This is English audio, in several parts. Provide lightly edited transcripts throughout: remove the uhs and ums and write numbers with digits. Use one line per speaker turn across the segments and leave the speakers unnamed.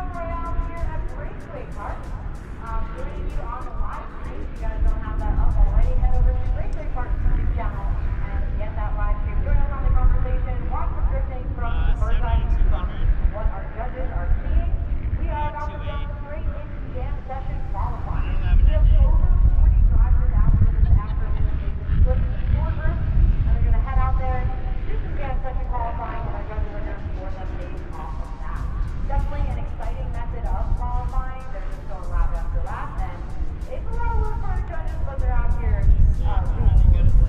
Royale here at Raceway, Kart. Joining you on the live stream. If you guys don't have that up already, head over to Raceway Kart's YouTube channel and get that live stream. Join us on the conversation. Watch the drifting from the bird's eye view from what our judges are seeing. We are about to jump straight into the jam session qualifying. We have over 40 drivers out here this afternoon. They just split into 4 groups, and they're going to head out there, do some jam session qualifying, and our judges are going to score them based off of that. Definitely an exciting method of qualifying. They're just going lap after lap, and it's a lot of work for our judges, but they're out here really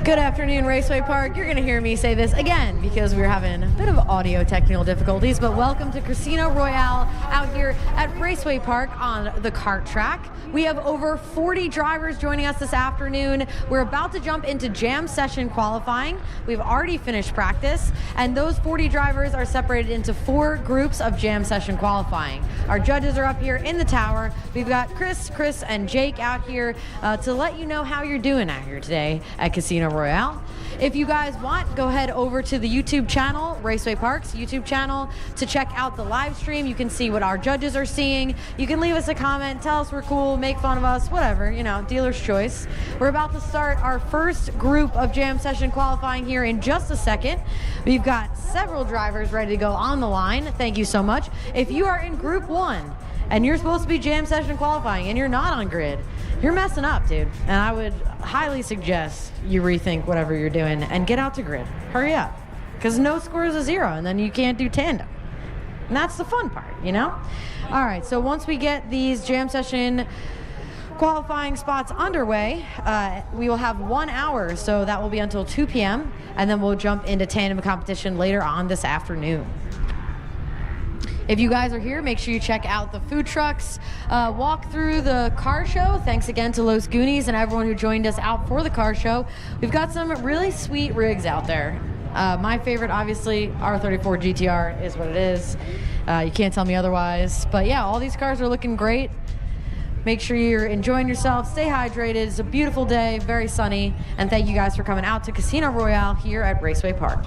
Good afternoon, Raceway Park. You're going to hear me say this again because we're having a bit of audio technical difficulties, but welcome to Casino Royale out here at Raceway Park on the kart track. We have over 40 drivers joining us this afternoon. We're about to jump into jam session qualifying. We've already finished practice, and those 40 drivers are separated into 4 groups of jam session qualifying. Our judges are up here in the tower. We've got Chris, and Jake out here to let you know how you're doing out here today at Casino Royale. If you guys want, go ahead over to the YouTube channel, Raceway Park's YouTube channel, to check out the live stream. You can see what our judges are seeing. You can leave us a comment, tell us we're cool, make fun of us, whatever, you know, dealer's choice. We're about to start our first group of jam session qualifying here in just a second. We've got several drivers ready to go on the line. Thank you so much. If you are in group 1 and you're supposed to be jam session qualifying and you're not on grid, you're messing up, dude. And I would highly suggest you rethink whatever you're doing and get out to grid. Hurry up. Because no score is a 0, and then you can't do tandem. And that's the fun part, you know? All right, so once we get these jam session qualifying spots underway, we will have 1 hour, so that will be until 2 p.m., and then we'll jump into tandem competition later on this afternoon. If you guys are here, make sure you check out the food trucks, walk through the car show. Thanks again to Los Goonies and everyone who joined us out for the car show. We've got some really sweet rigs out there. My favorite, obviously, R34 GTR is what it is. You can't tell me otherwise. But yeah, all these cars are looking great. Make sure you're enjoying yourself. Stay hydrated. It's a beautiful day, very sunny. And thank you guys for coming out to Casino Royale here at Raceway Park.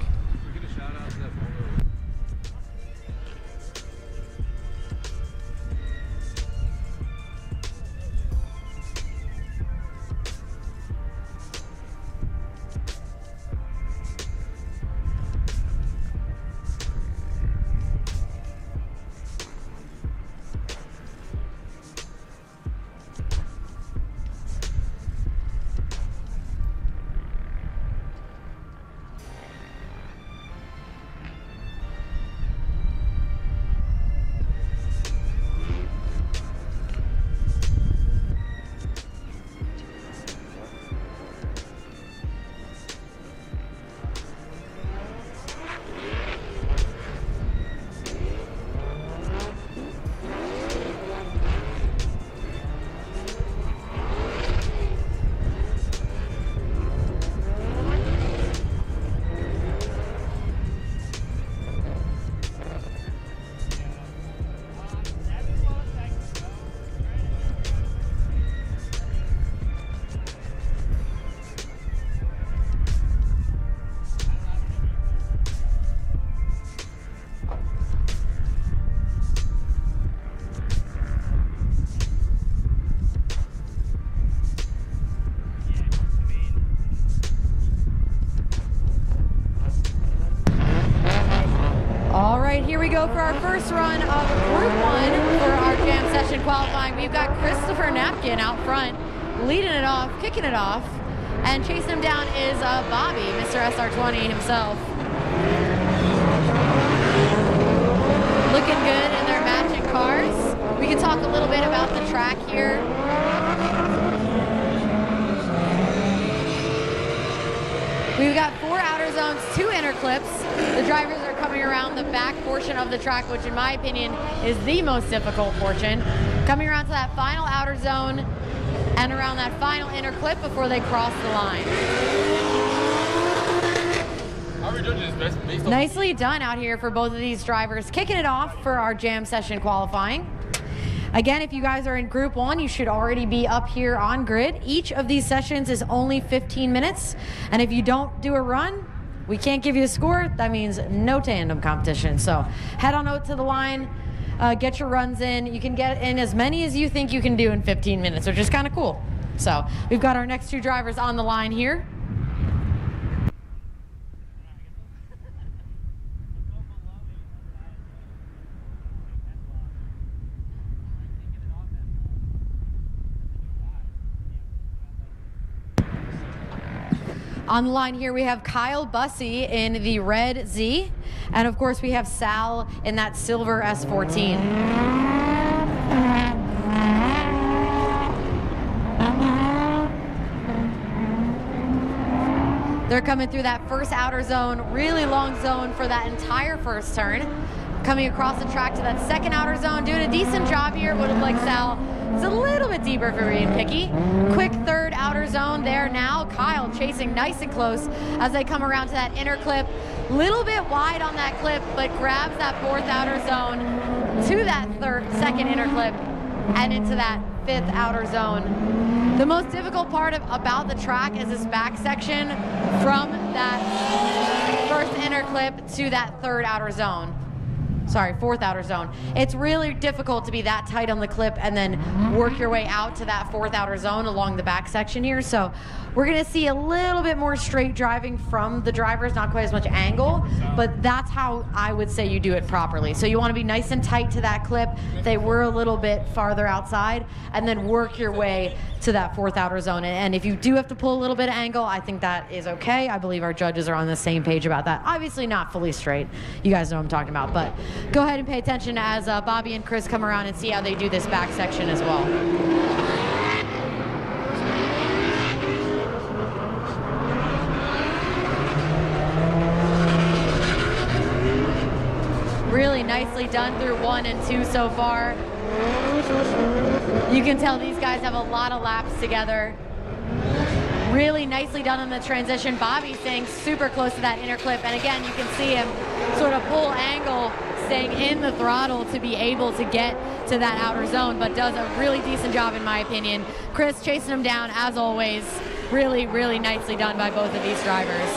Here we go for our first run of Group 1 for our jam session qualifying. We've got Christopher Napkin out front, leading it off, kicking it off, and chasing him down is Bobby, Mr. SR20 himself. Looking good in their matching cars. We can talk a little bit about the track here. We've got 4 outer zones, 2 inner clips. The drivers are coming around the back portion of the track, which in my opinion is the most difficult portion. Coming around to that final outer zone and around that final inner clip before they cross the line. Nicely done out here for both of these drivers. Kicking it off for our jam session qualifying. Again, if you guys are in Group 1, you should already be up here on grid. Each of these sessions is only 15 minutes. And if you don't do a run, we can't give you a score. That means no tandem competition. So head on out to the line, get your runs in. You can get in as many as you think you can do in 15 minutes, which is kind of cool. So we've got our next 2 drivers on the line here. On the line here, we have Kyle Bussey in the red Z, and of course we have Sal in that silver S14. They're coming through that first outer zone, really long zone for that entire first turn. Coming across the track to that second outer zone, doing a decent job here. Would have liked Sal. It's a little bit deeper for being picky. Quick third outer zone there now. Kyle chasing nice and close as they come around to that inner clip. Little bit wide on that clip, but grabs that fourth outer zone to that second inner clip and into that fifth outer zone. The most difficult part about the track is this back section from that first inner clip to that third outer zone. Sorry, fourth outer zone. It's really difficult to be that tight on the clip and then work your way out to that fourth outer zone along the back section here. So we're gonna see a little bit more straight driving from the drivers, not quite as much angle, but that's how I would say you do it properly. So you wanna be nice and tight to that clip. They were a little bit farther outside, and then work your way to that fourth outer zone. And if you do have to pull a little bit of angle, I think that is okay. I believe our judges are on the same page about that. Obviously not fully straight. You guys know what I'm talking about, but go ahead and pay attention as Bobby and Chris come around and see how they do this back section as well. Really nicely done through 1 and 2 so far. You can tell these guys have a lot of laps together. Really nicely done on the transition. Bobby staying super close to that inner clip. And again, you can see him sort of pull angle, staying in the throttle to be able to get to that outer zone, but does a really decent job in my opinion. Chris chasing him down as always. Really, really nicely done by both of these drivers.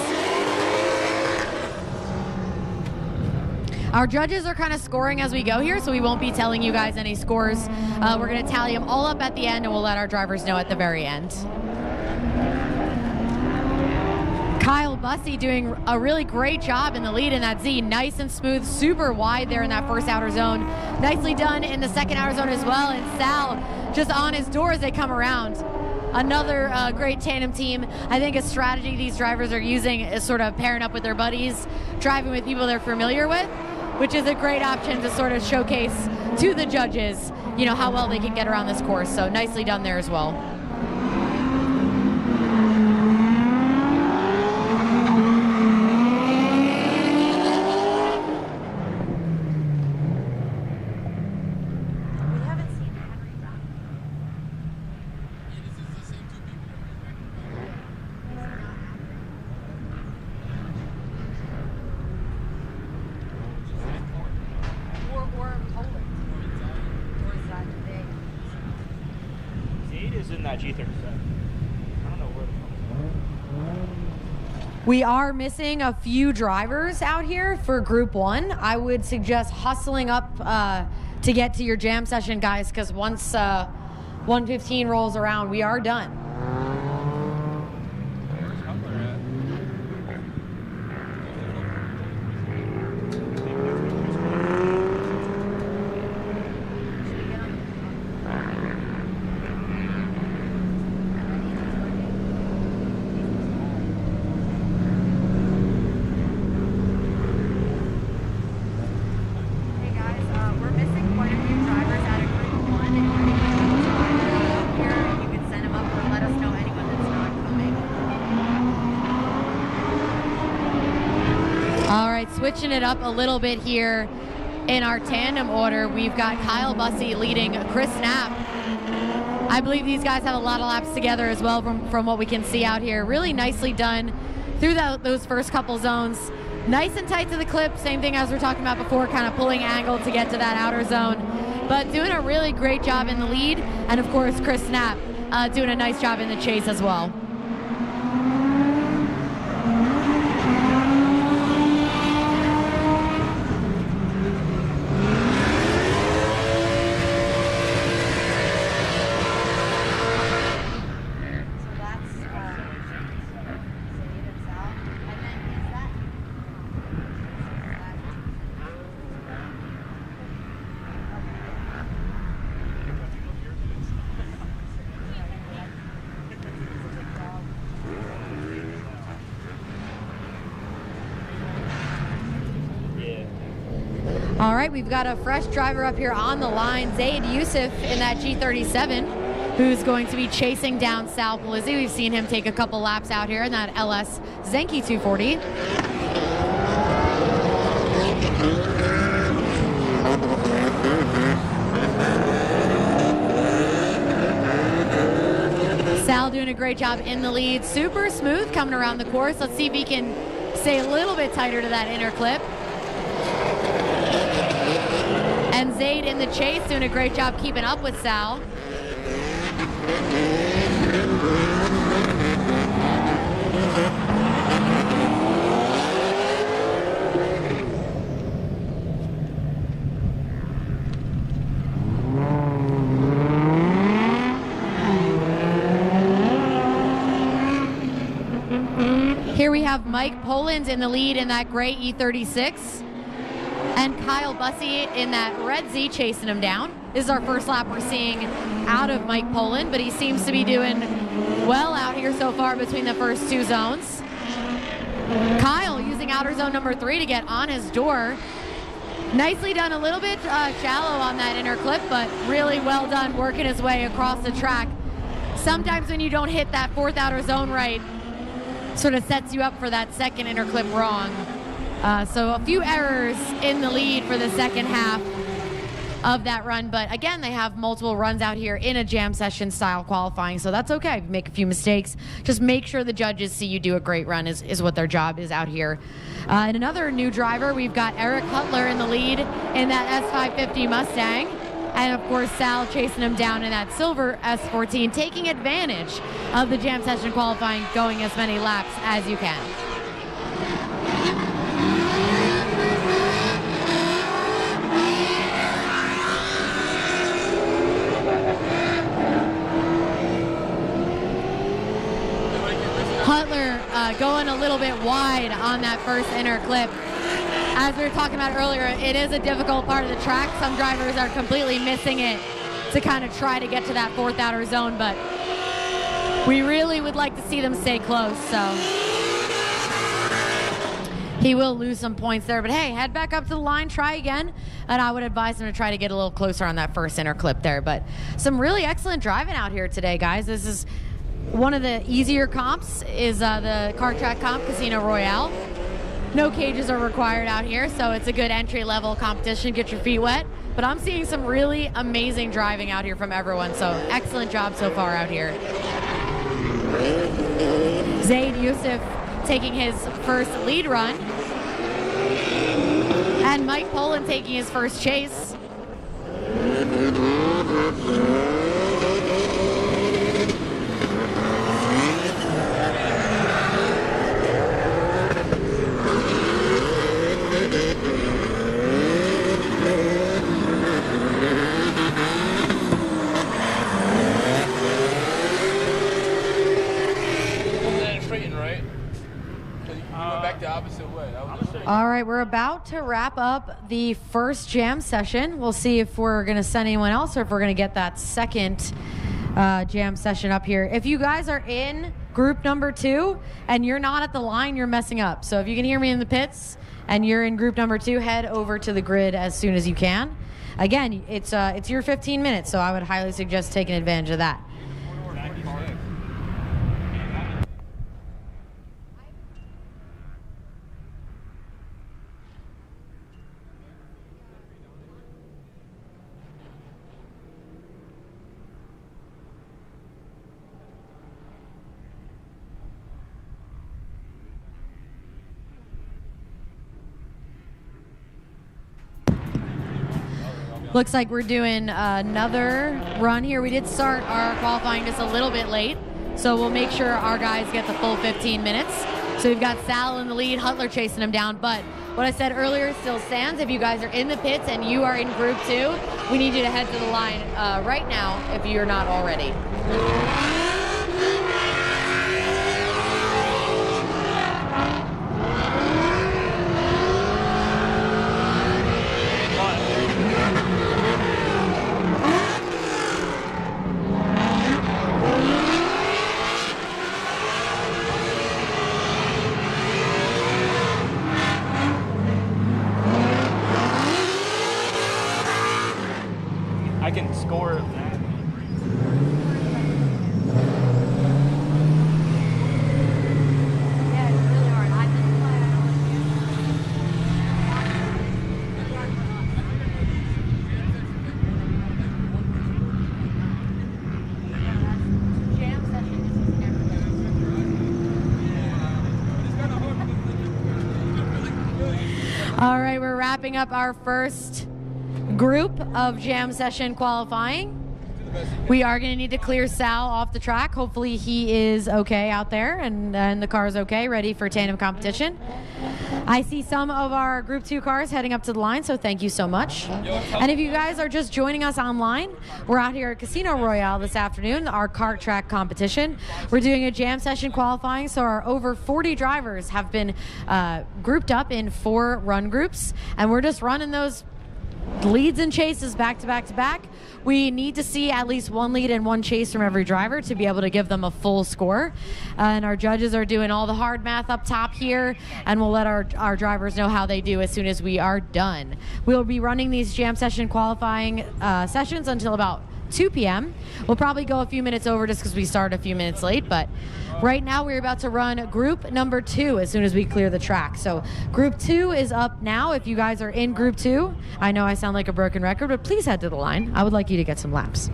Our judges are kind of scoring as we go here, so we won't be telling you guys any scores. We're going to tally them all up at the end, and we'll let our drivers know at the very end. Kyle Bussey doing a really great job in the lead in that Z. Nice and smooth, super wide there in that first outer zone. Nicely done in the second outer zone as well, and Sal just on his door as they come around. Another great tandem team. I think a strategy these drivers are using is sort of pairing up with their buddies, driving with people they're familiar with, which is a great option to sort of showcase to the judges, you know, how well they can get around this course. So nicely done there as well.
In that G37. I don't know where
We are missing a few drivers out here for Group 1. I would suggest hustling up to get to your jam session, guys, because once 1:15 rolls around, we are done. Switching it up a little bit here in our tandem order, we've got Kyle Bussey leading Chris Knapp. I believe these guys have a lot of laps together as well from what we can see out here. Really nicely done through those first couple zones. Nice and tight to the clip, same thing as we were talking about before, kind of pulling angle to get to that outer zone. But doing a really great job in the lead, and of course Chris Knapp doing a nice job in the chase as well. All right, we've got a fresh driver up here on the line, Zaid Yusuf in that G37. who's going to be chasing down Sal Polizzi. We've seen him take a couple laps out here in that LS Zenki 240. Sal doing a great job in the lead. Super smooth coming around the course. Let's see if he can stay a little bit tighter to that inner clip. And Zaid in the chase doing a great job keeping up with Sal. Here we have Mike Poland in the lead in that gray E36. And Kyle Bussey in that red Z chasing him down. This is our first lap we're seeing out of Mike Poland, but he seems to be doing well out here so far between the first two zones. Kyle using outer zone number 3 to get on his door. Nicely done, a little bit shallow on that inner clip, but really well done working his way across the track. Sometimes when you don't hit that 4th outer zone right, sort of sets you up for that second inner clip wrong. So a few errors in the lead for the second half of that run, but again, they have multiple runs out here in a jam session style qualifying, so that's okay. Make a few mistakes, just make sure the judges see you do a great run is what their job is out here. And another new driver, we've got Eric Hutler in the lead in that S550 Mustang, and of course Sal chasing him down in that silver S14, taking advantage of the jam session qualifying, going as many laps as you can. Hutler going a little bit wide on that first inner clip. As we were talking about earlier, it is a difficult part of the track. Some drivers are completely missing it to kind of try to get to that 4th outer zone, but we really would like to see them stay close, so he will lose some points there. But hey, head back up to the line, try again, and I would advise him to try to get a little closer on that first inner clip there. But some really excellent driving out here today, guys. This is one of the easier comps is the Kart Track comp, Casino Royale. No cages are required out here, so it's a good entry-level competition, get your feet wet. But I'm seeing some really amazing driving out here from everyone, so excellent job so far out here. Zaid Youssef taking his first lead run, and Mike Poland taking his first chase. All right, we're about to wrap up the first jam session. We'll see if we're going to send anyone else or if we're going to get that second jam session up here. If you guys are in group number 2 and you're not at the line, you're messing up. So if you can hear me in the pits and you're in group number 2, head over to the grid as soon as you can. Again, it's your 15 minutes, so I would highly suggest taking advantage of that. Looks like we're doing another run here. We did start our qualifying just a little bit late, so we'll make sure our guys get the full 15 minutes. So we've got Sal in the lead, Hutler chasing him down, but what I said earlier still stands. If you guys are in the pits and you are in group 2, we need you to head to the line right now if you're not already.
I can score that.
All right, we're wrapping up our first group of jam session qualifying. We are going to need to clear Sal off the track. Hopefully he is okay out there and the car's okay, ready for tandem competition. I see some of our Group 2 cars heading up to the line, so thank you so much. And if you guys are just joining us online, we're out here at Casino Royale this afternoon, our kart track competition. We're doing a jam session qualifying, so our over 40 drivers have been grouped up in 4 run groups, and we're just running those leads and chases back to back to back. We need to see at least 1 lead and 1 chase from every driver to be able to give them a full score. And our judges are doing all the hard math up top here, and we'll let our drivers know how they do as soon as we are done. We'll be running these jam session qualifying sessions until about 2 p.m. We'll probably go a few minutes over just because we started a few minutes late, but right now we're about to run group number 2 as soon as we clear the track. So group 2 is up now. If you guys are in group 2, I know I sound like a broken record, but please head to the line. I would like you to get some laps.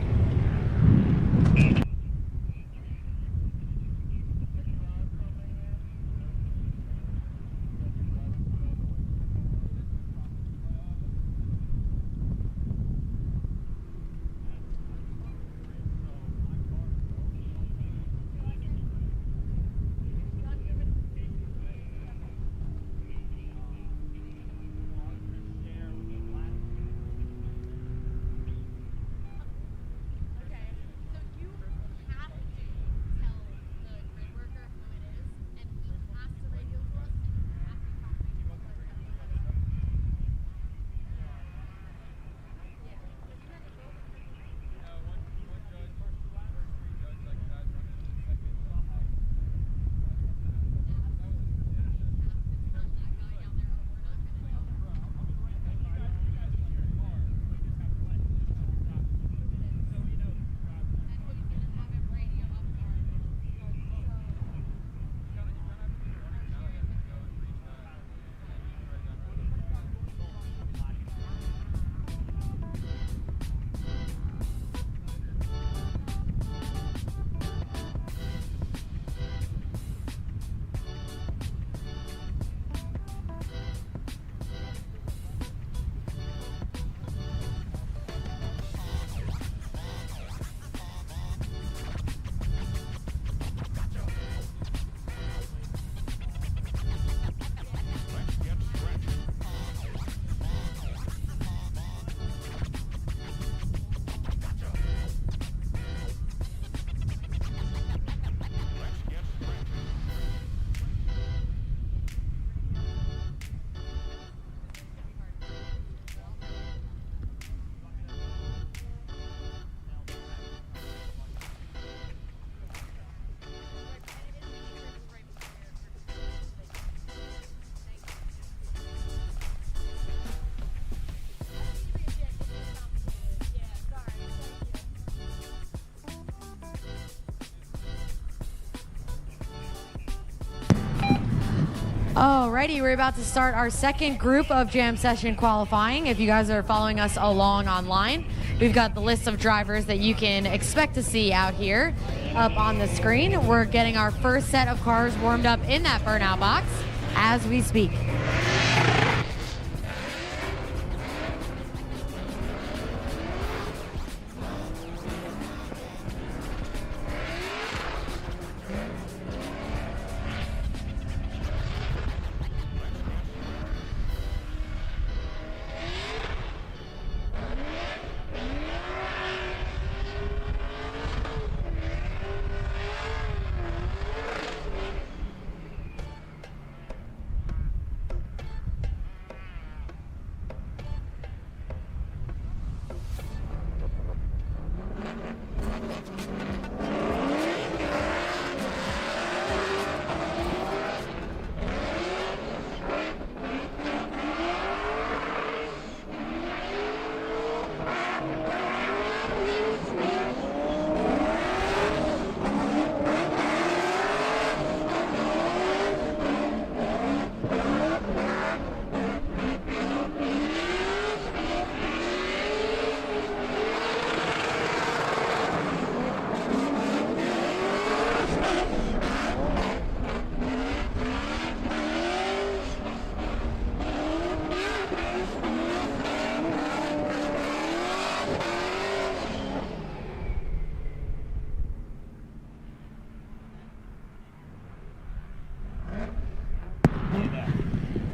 Alrighty, we're about to start our second group of jam session qualifying. If you guys are following us along online, we've got the list of drivers that you can expect to see out here up on the screen. We're getting our first set of cars warmed up in that burnout box as we speak.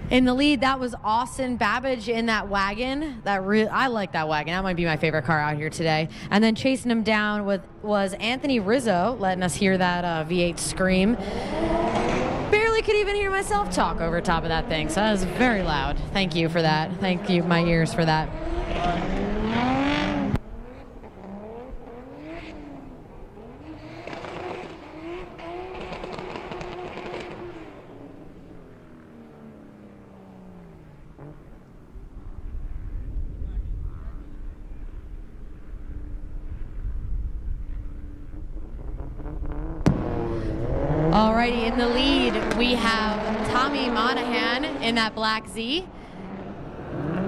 In the lead, that was Austin Babbage in that wagon. I like that wagon. That might be my favorite car out here today. And then chasing him down was Anthony Rizzo, letting us hear that V8 scream. Barely could even hear myself talk over top of that thing, so that was very loud. Thank you for that. Thank you, my ears, for that. Alrighty, in the lead, we have Tommy Monahan in that black Z,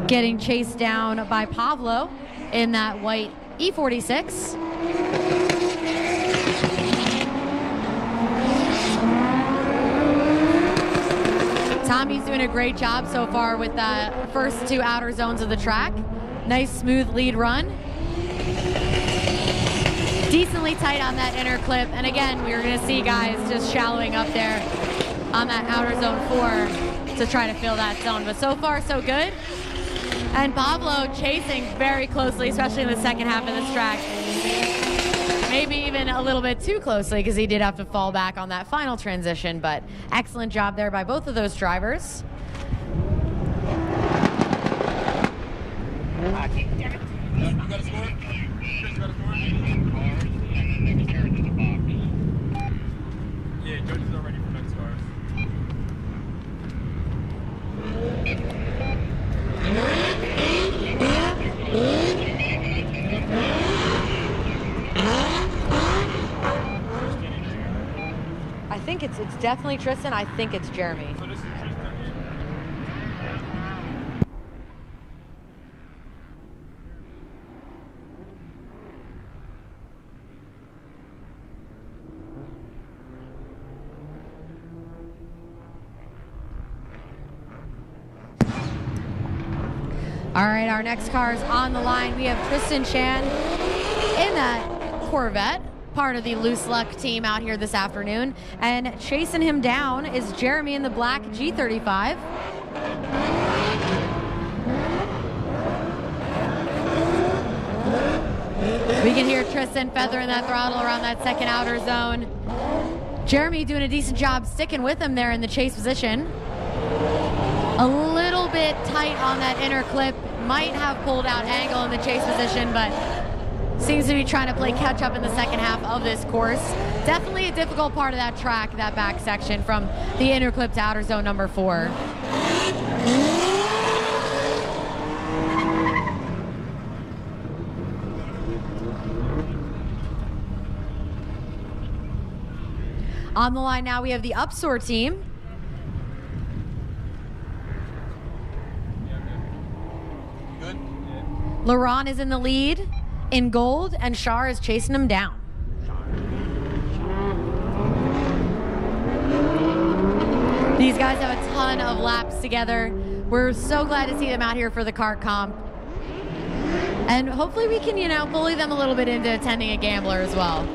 getting chased down by Pablo in that white E46. Tommy's doing a great job so far with the first two outer zones of the track. Nice, smooth lead run. Decently tight on that inner clip, and again, we were going to see guys just shallowing up there on that outer zone 4 to try to fill that zone, but so far so good. And Pablo chasing very closely, especially in the second half of this track. Maybe even a little bit too closely, because he did have to fall back on that final transition, but excellent job there by both of those drivers.
You got a score? Chris, you got a score? Yeah, judges are ready for next cars.
I think it's definitely Tristan. I think it's Jeremy.
So this is Tristan.
All right, our next car is on the line. We have Tristan Chan in that Corvette, part of the Loose Luck team out here this afternoon. And chasing him down is Jeremy in the black G35. We can hear Tristan feathering that throttle around that second outer zone. Jeremy doing a decent job sticking with him there in the chase position. A little bit tight on that inner clip. Might have pulled out angle in the chase position, but seems to be trying to play catch up in the second half of this course. Definitely a difficult part of that track, that back section from the inner clip to outer zone number 4. On the line now, we have the Upsor team.
Good? Yeah.
Laurent is in the lead in gold, and Shar is chasing him down. These guys have a ton of laps together. We're so glad to see them out here for the kart comp. And hopefully we can, bully them a little bit into attending a Gambler as well.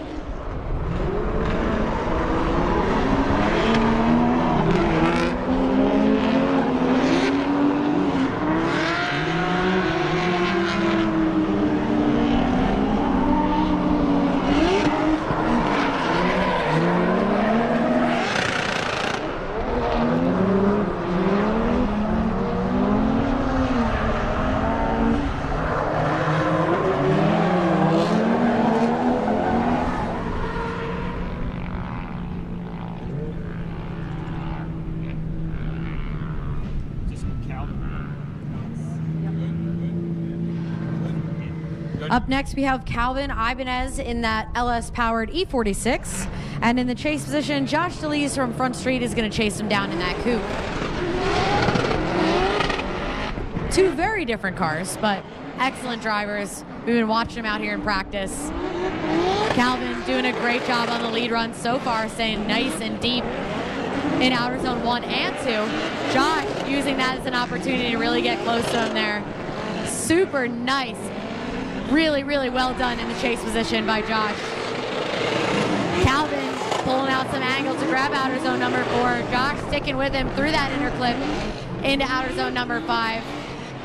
Up next, we have Calvin Ibanez in that LS-powered E46. And in the chase position, Josh DeLees from Front Street is going to chase him down in that coupe. Two very different cars, but excellent drivers. We've been watching them out here in practice. Calvin doing a great job on the lead run so far, staying nice and deep in outer zone 1 and 2. Josh using that as an opportunity to really get close to him there. Super nice. Really, really well done in the chase position by Josh. Calvin pulling out some angle to grab outer zone number 4. Josh sticking with him through that inner clip into outer zone number 5.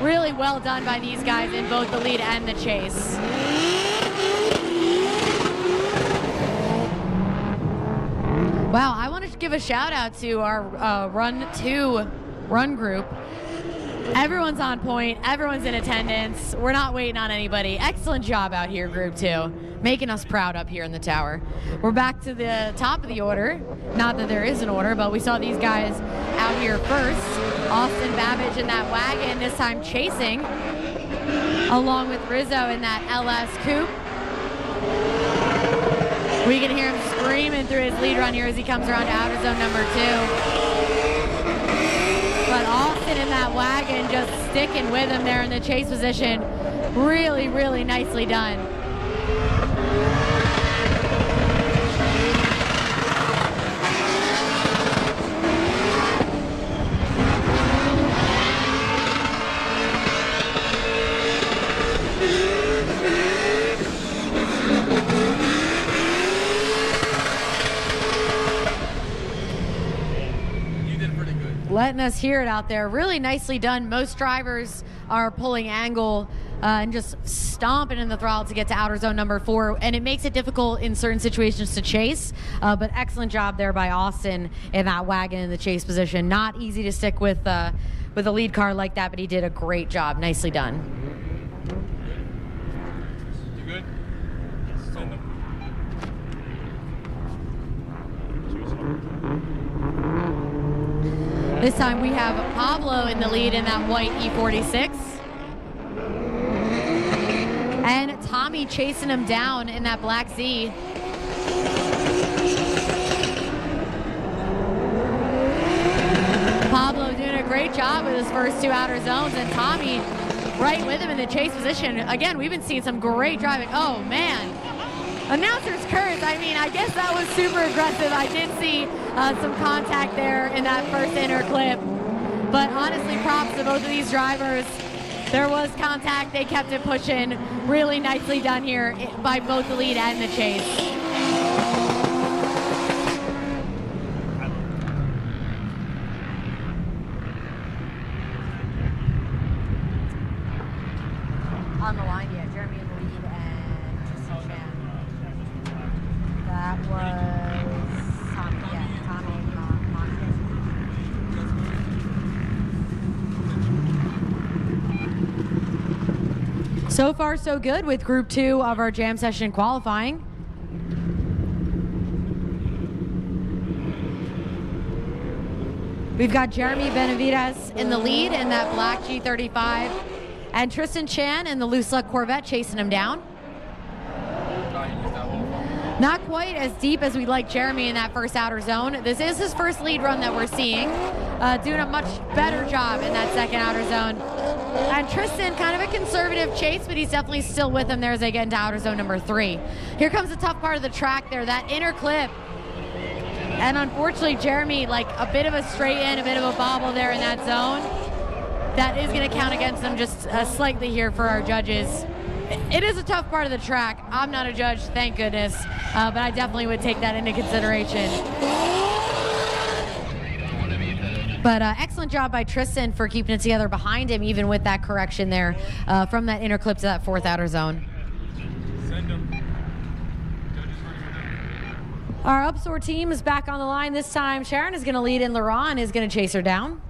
Really well done by these guys in both the lead and the chase. Wow, I want to give a shout out to our Run 2 run group. Everyone's on point, everyone's in attendance. We're not waiting on anybody. Excellent job out here, Group 2. Making us proud up here in the tower. We're back to the top of the order. Not that there is an order, but we saw these guys out here first. Austin Babbage in that wagon, this time chasing, along with Rizzo in that LS coupe. We can hear him screaming through his lead run here as he comes around to outer zone number 2. But Austin in that wagon just sticking with him there in the chase position. Really, really nicely done. Letting us hear it out there. Really nicely done. Most drivers are pulling angle and just stomping in the throttle to get to outer zone number 4, and it makes it difficult in certain situations to chase, but excellent job there by Austin in that wagon in the chase position. Not easy to stick with a lead car like that, but he did a great job. Nicely done.
You good? Send them.
This time we have Pablo in the lead in that white E46. And Tommy chasing him down in that black Z. Pablo doing a great job with his first 2 outer zones, and Tommy right with him in the chase position. Again, we've been seeing some great driving. Oh, man. Announcer's curse. I mean, I guess that was super aggressive. I did see some contact there in that first inner clip. But honestly, props to both of these drivers. There was contact. They kept it pushing. Really nicely done here by both the lead and the chase. On the line, yeah, Jeremy in the lead and Tristan Chan. That was Tommy, yeah, Tommy and Monty. So far, so good with Group 2 of our jam session qualifying. We've got Jeremy Benavides in the lead in that black G35. And Tristan Chan in the Loose Luck Corvette chasing him down. Not quite as deep as we'd like Jeremy in that first outer zone. This is his first lead run that we're seeing. Doing a much better job in that second outer zone. And Tristan, kind of a conservative chase, but he's definitely still with him there as they get into outer zone number 3. Here comes the tough part of the track there, that inner clip. And unfortunately, Jeremy, like a bit of a straight in, a bit of a bobble there in that zone. That is going to count against them just slightly here for our judges. It is a tough part of the track. I'm not a judge, thank goodness, but I definitely would take that into consideration. But excellent job by Tristan for keeping it together behind him, even with that correction there from that inner clip to that 4th outer zone. Our Upsore team is back on the line this time. Sharon is going to lead and Laurent is going to chase her down.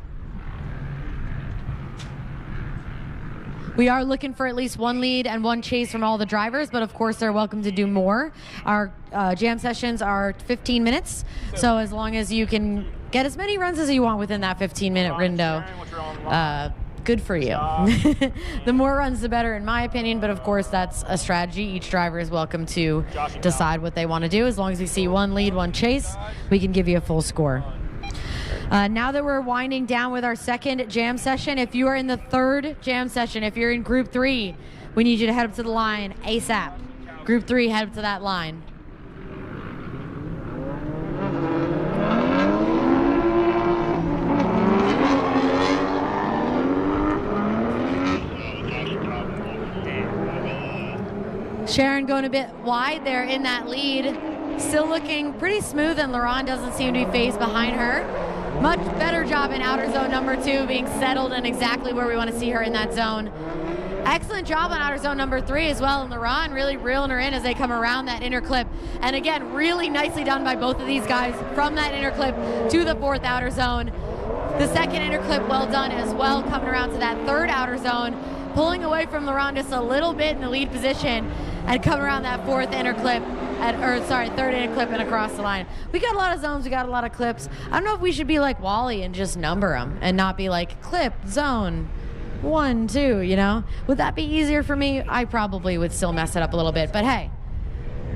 We are looking for at least 1 lead and 1 chase from all the drivers, but of course they're welcome to do more. Our jam sessions are 15 minutes, so as long as you can get as many runs as you want within that 15-minute window, good for you. The more runs, the better, in my opinion, but of course that's a strategy. Each driver is welcome to decide what they want to do. As long as we see 1 lead, 1 chase, we can give you a full score. Now that we're winding down with our second jam session, if you are in the 3rd jam session, if you're in Group 3, we need you to head up to the line ASAP. Group 3, head up to that line. Sharon going a bit wide there in that lead. Still looking pretty smooth, and Laurent doesn't seem to be phased behind her. Much better job in outer zone number 2, being settled and exactly where we want to see her in that zone. Excellent job on outer zone number 3 as well, and Laron really reeling her in as they come around that inner clip. And again, really nicely done by both of these guys from that inner clip to the 4th outer zone. The 2nd inner clip well done as well, coming around to that 3rd outer zone, pulling away from Laron just a little bit in the lead position, and coming around that 4th inner clip, 3rd inner clip and across the line. We got a lot of zones, we got a lot of clips. I don't know if we should be like Wally and just number them and not be like clip, zone, 1, 2, you know? Would that be easier for me? I probably would still mess it up a little bit, but hey,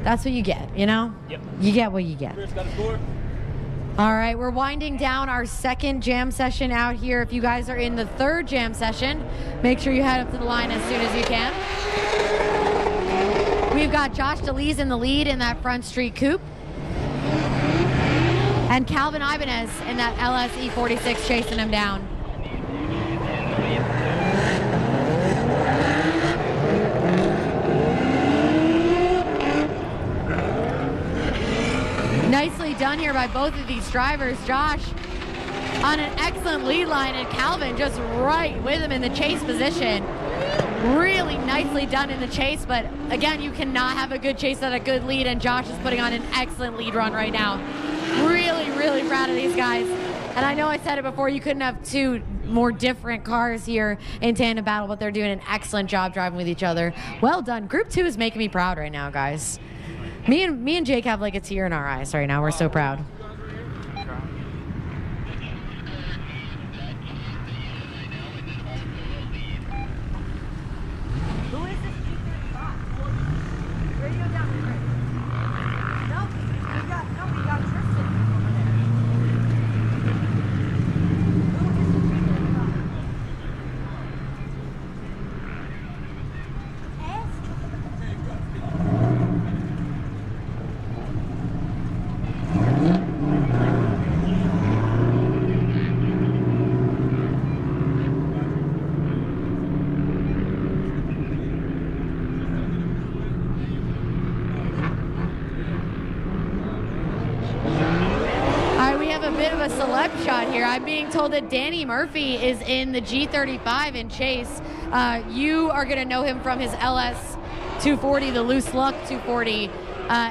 that's what you get, you know?
Yep.
You get what you get. All right, we're winding down our 2nd jam session out here. If you guys are in the 3rd jam session, make sure you head up to the line as soon as you can. We've got Josh DeLees in the lead in that front street coupe. And Calvin Ibanez in that LS E46 chasing him down. Nicely done here by both of these drivers. Josh on an excellent lead line, and Calvin just right with him in the chase position. Really nicely done in the chase, but again, you cannot have a good chase without a good lead, and Josh is putting on an excellent lead run right now. Really, really proud of these guys. And I know I said it before, you couldn't have 2 more different cars here in tandem battle, but they're doing an excellent job driving with each other. Well done. Group 2 is making me proud right now, guys. Me and Jake have like a tear in our eyes right now. We're so proud.
Who is this G35? Radio down here. No, we got Tristan over there. Who is the G35?
A celeb shot here. I'm being told that Danny Murphy is in the G35 in chase. You are going to know him from his LS 240, the Loose Luck 240.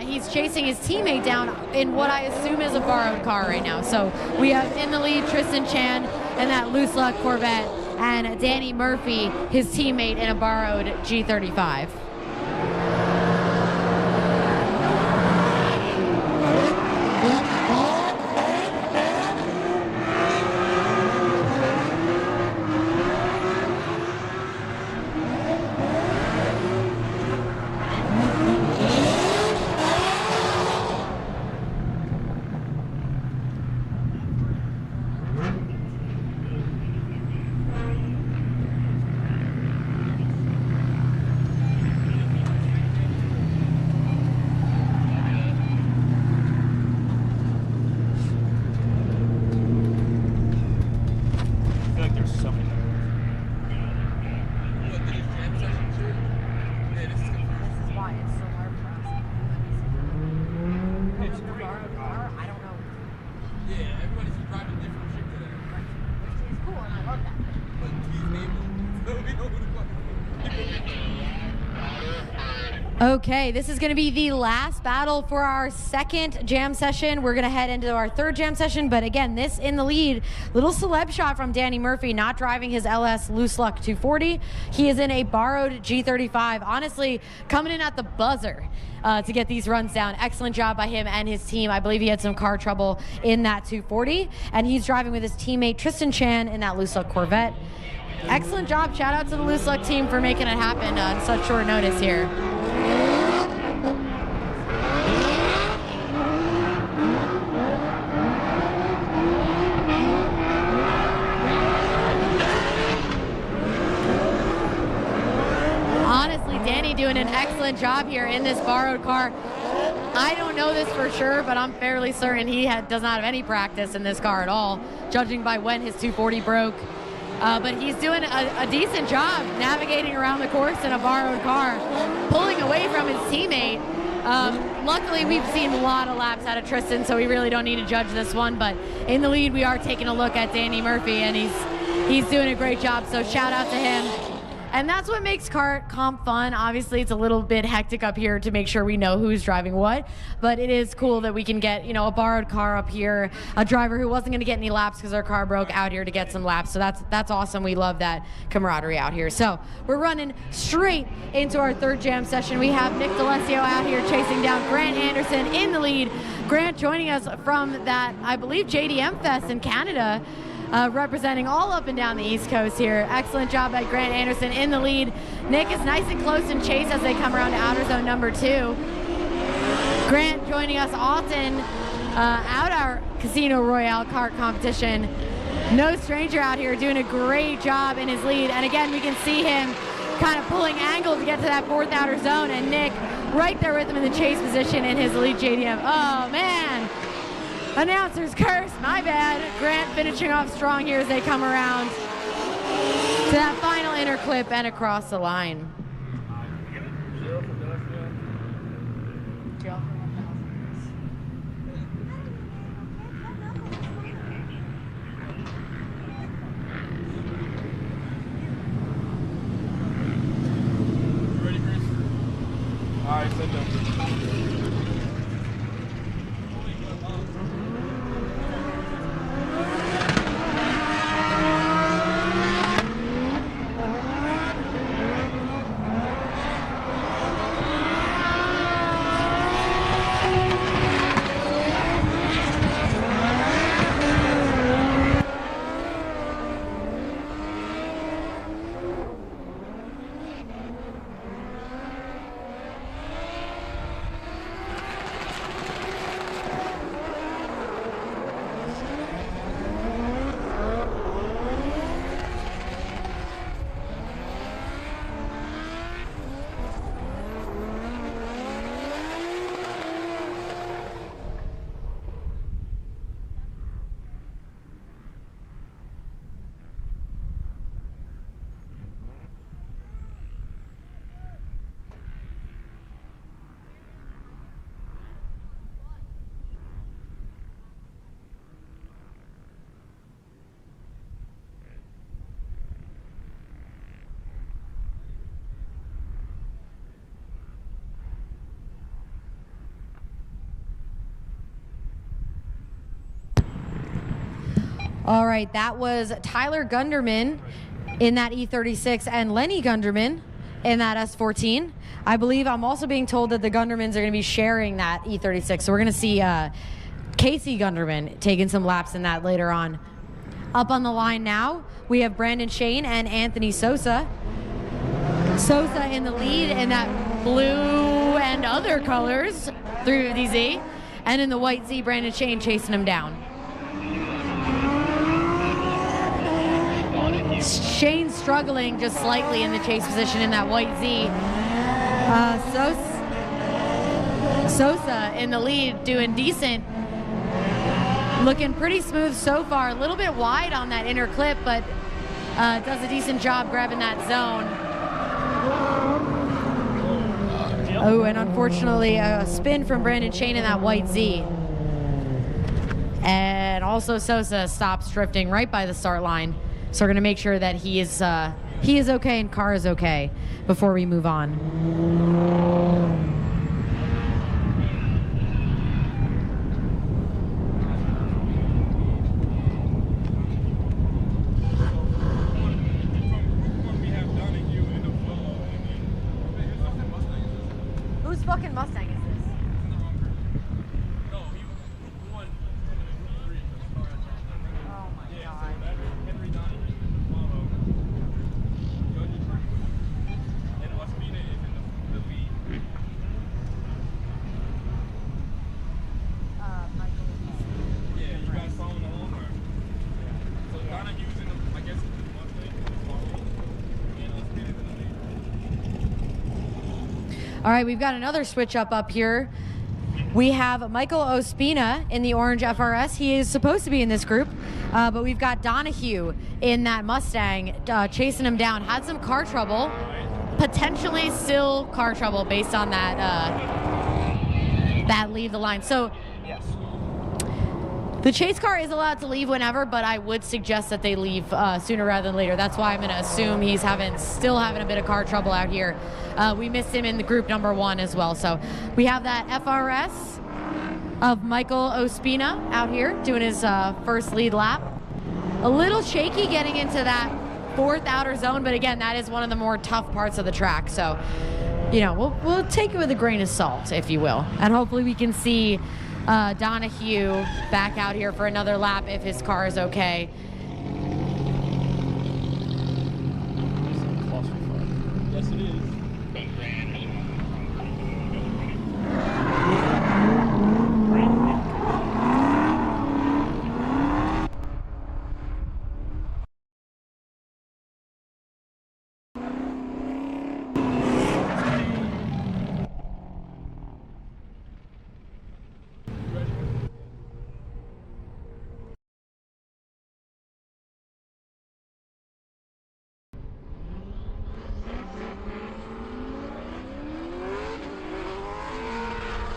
He's chasing his teammate down in what I assume is a borrowed car right now. So we have in the lead Tristan Chan and that Loose Luck Corvette, and Danny Murphy, his teammate, in a borrowed G35. Okay, this is going to be the last battle for our 2nd jam session. We're going to head into our 3rd jam session, but again, this in the lead. Little celeb shot from Danny Murphy, not driving his LS Loose Luck 240. He is in a borrowed G35. Honestly, coming in at the buzzer to get these runs down. Excellent job by him and his team. I believe he had some car trouble in that 240, and he's driving with his teammate Tristan Chan in that Loose Luck Corvette. Excellent job. Shout out to the Loose Luck team for making it happen on such short notice here. Honestly, Danny doing an excellent job here in this borrowed car. I don't know this for sure, but I'm fairly certain he does not have any practice in this car at all, judging by when his 240 broke. But he's doing a decent job navigating around the course in a borrowed car, pulling away from his teammate. Luckily, we've seen a lot of laps out of Tristan, so we really don't need to judge this one. But in the lead, we are taking a look at Danny Murphy, and he's doing a great job. So shout out to him. And that's what makes kart comp fun. Obviously, it's a little bit hectic up here to make sure we know who's driving what, but it is cool that we can get, a borrowed car up here, a driver who wasn't going to get any laps because their car broke out here to get some laps. So that's awesome. We love that camaraderie out here. So we're running straight into our third jam session. We have Nick D'Alessio out here chasing down Grant Anderson in the lead. Grant joining us from that, I believe, JDM Fest in Canada. Representing all up and down the East Coast here. Excellent job by Grant Anderson in the lead. Nick is nice and close in chase as they come around to outer zone number 2. Grant joining us often out our Casino Royale kart competition. No stranger out here doing a great job in his lead. And again, we can see him kind of pulling angle to get to that 4th outer zone, and Nick right there with him in the chase position in his elite JDM. Oh man. Announcer's curse, my bad. Grant finishing off strong here as they come around to that final inner clip and across the line.
Ready, Chris? All right, send them.
All right, that was Tyler Gunderman in that E36 and Lenny Gunderman in that S14. I believe I'm also being told that the Gundermans are going to be sharing that E36. So we're going to see Casey Gunderman taking some laps in that later on. Up on the line now, we have Brandon Shane and Anthony Sosa. Sosa in the lead in that blue and other colors through DZ. And in the white Z, Brandon Shane chasing him down. Shane's struggling just slightly in the chase position in that white Z. Sosa in the lead doing decent. Looking pretty smooth so far. A little bit wide on that inner clip, but does a decent job grabbing that zone. Oh, and unfortunately a spin from Brandon Shane in that white Z. And also Sosa stops drifting right by the start line. So we're going to make sure that he is okay and car is okay before we move on. Whose fucking Mustang is this? All right, we've got another switch up here. We have Michael Ospina in the orange FRS. He is supposed to be in this group, but we've got Donahue in that Mustang chasing him down. Had some car trouble, potentially still car trouble based on that that leave the line. So
Yes.
the chase car is allowed to leave whenever, but I would suggest that they leave sooner rather than later. That's why I'm going to assume he's still having a bit of car trouble out here. We missed him in the group number 1 as well. So we have that FRS of Michael Ospina out here doing his first lead lap. A little shaky getting into that 4th outer zone, but again, that is one of the more tough parts of the track. So, you know, we'll take it with a grain of salt, if you will. And hopefully we can see Donahue back out here for another lap if his car is okay.
Yes, it is.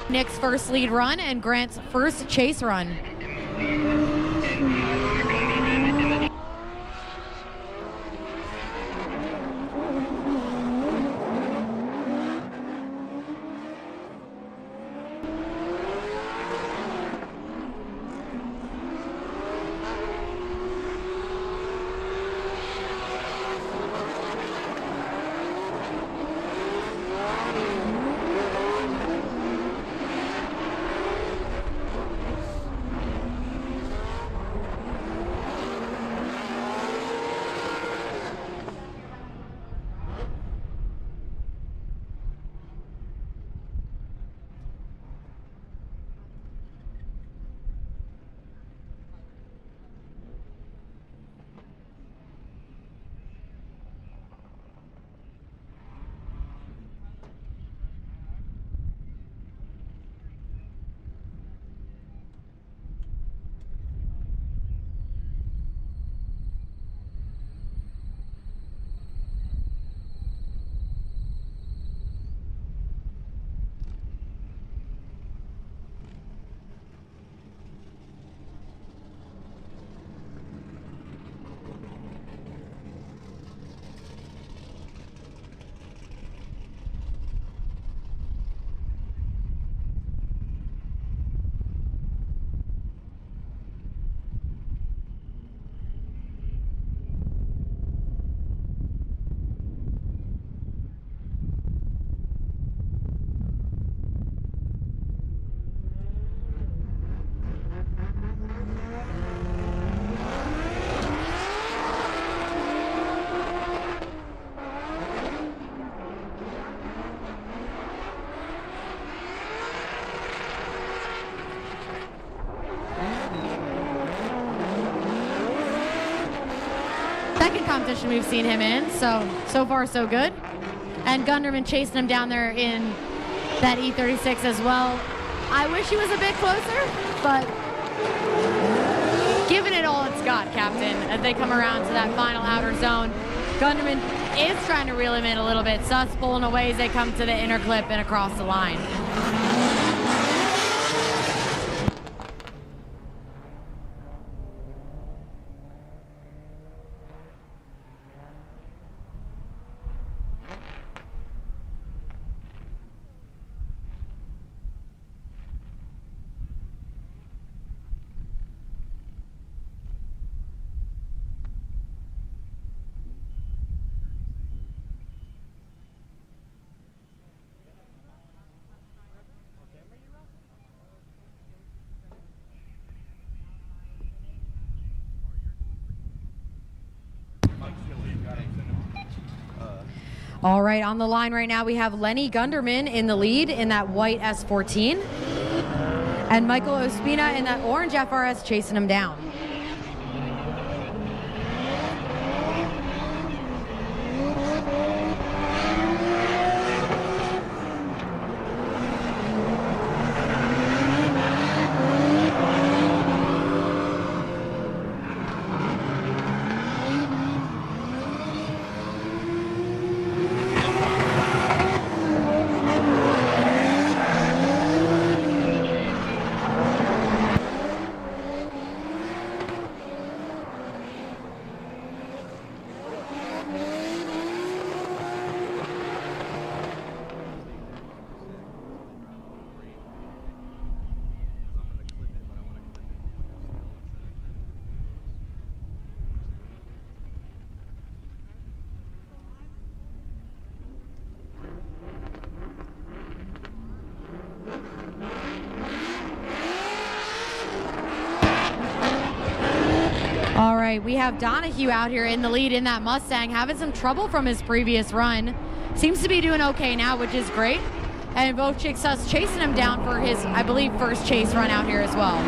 Nick's first lead run and Grant's first chase run. Second competition we've seen him in, so far so good. And Gunderman chasing him down there in that E36 as well. I wish he was a bit closer, but giving it all it's got, Captain, as they come around to that final outer zone. Gunderman is trying to reel him in a little bit. Suss pulling away as they come to the inner clip and across the line. All right, on the line right now we have Lenny Gunderman in the lead in that white S14. And Michael Ospina in that orange FRS chasing him down. right, we have Donahue out here in the lead in that Mustang, having some trouble from his previous run. Seems to be doing okay now, which is great. And both Sus chasing him down for his, I believe, first chase run out here as well.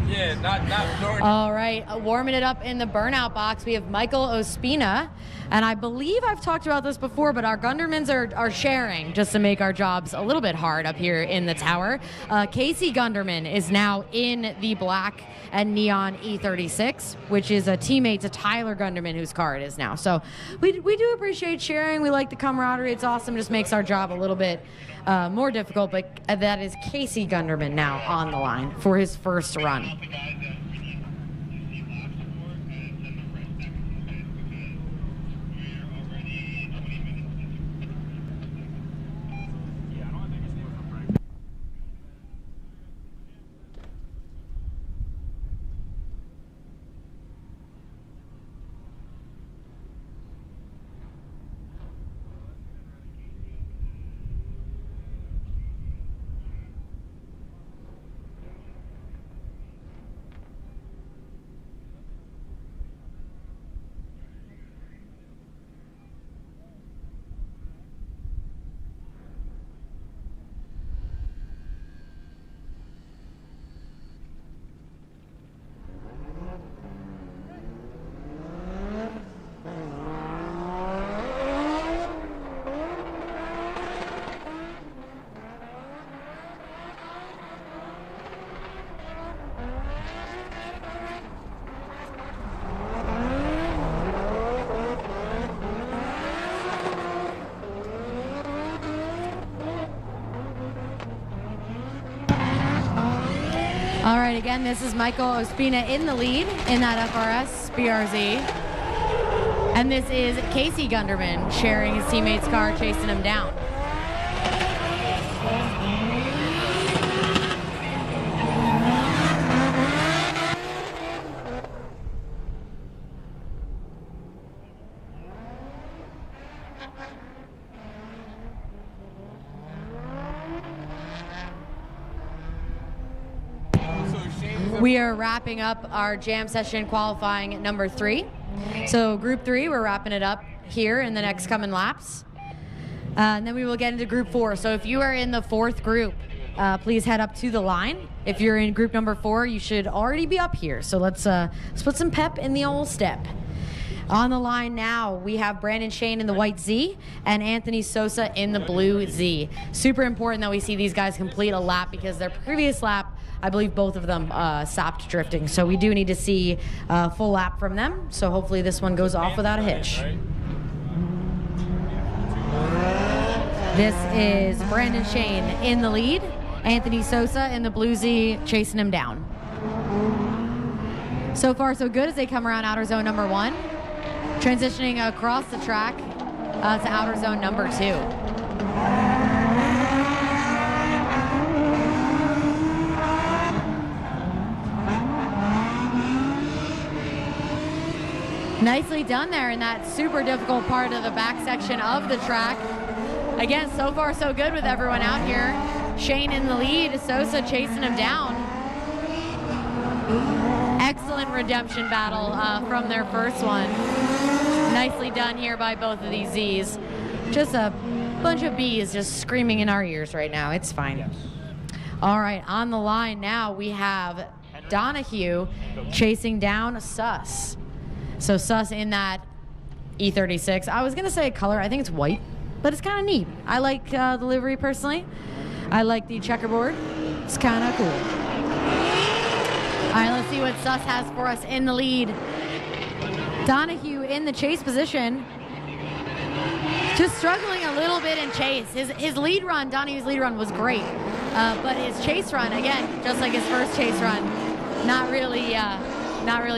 Yeah, not Norton.
All right, warming it up in the burnout box, we have Michael Ospina. And I believe I've talked about this before, but our Gundermans are sharing just to make our jobs a little bit hard up here in the tower. Casey Gunderman is now in the black and neon E36, which is a teammate to Tyler Gunderman, whose car it is now. So we do appreciate sharing. We like the camaraderie. It's awesome. Just makes our job a little bit more difficult, but that is Casey Gunderman now on the line for his first run. All right, again, this is Michael Ospina in the lead in that FRS BRZ. And this is Casey Gunderman sharing his teammate's car, chasing him down. We are wrapping up our jam session qualifying number 3. So group 3, we're wrapping it up here in the next coming laps. And then we will get into group 4. So if you are in the 4th group, please head up to the line. If you're in group number 4, you should already be up here. So let's put some pep in the old step. On the line now, we have Brandon Shane in the white Z and Anthony Sosa in the blue Z. Super important that we see these guys complete a lap because their previous lap, I believe both of them stopped drifting. So we do need to see a full lap from them. So hopefully this one goes off without a hitch. This is Brandon Shane in the lead. Anthony Sosa in the blue Z chasing him down. So far so good as they come around outer zone number 1. Transitioning across the track to outer zone number 2. Nicely done there in that super difficult part of the back section of the track. Again, so far so good with everyone out here. Shane in the lead, Sosa chasing him down. Excellent redemption battle from their first one. Nicely done here by both of these Zs. Just a bunch of bees just screaming in our ears right now. It's fine.
Yes.
All right, on the line now we have Donahue chasing down Sus. So Sus in that E36. I was going to say color. I think it's white. but it's kind of neat. I like the livery personally. I like the checkerboard. It's kind of cool. All right, let's see what Suss has for us in the lead. Donahue in the chase position. Just struggling a little bit in chase. His lead run, Donahue's lead run was great. But his chase run, again, just like his first chase run, not really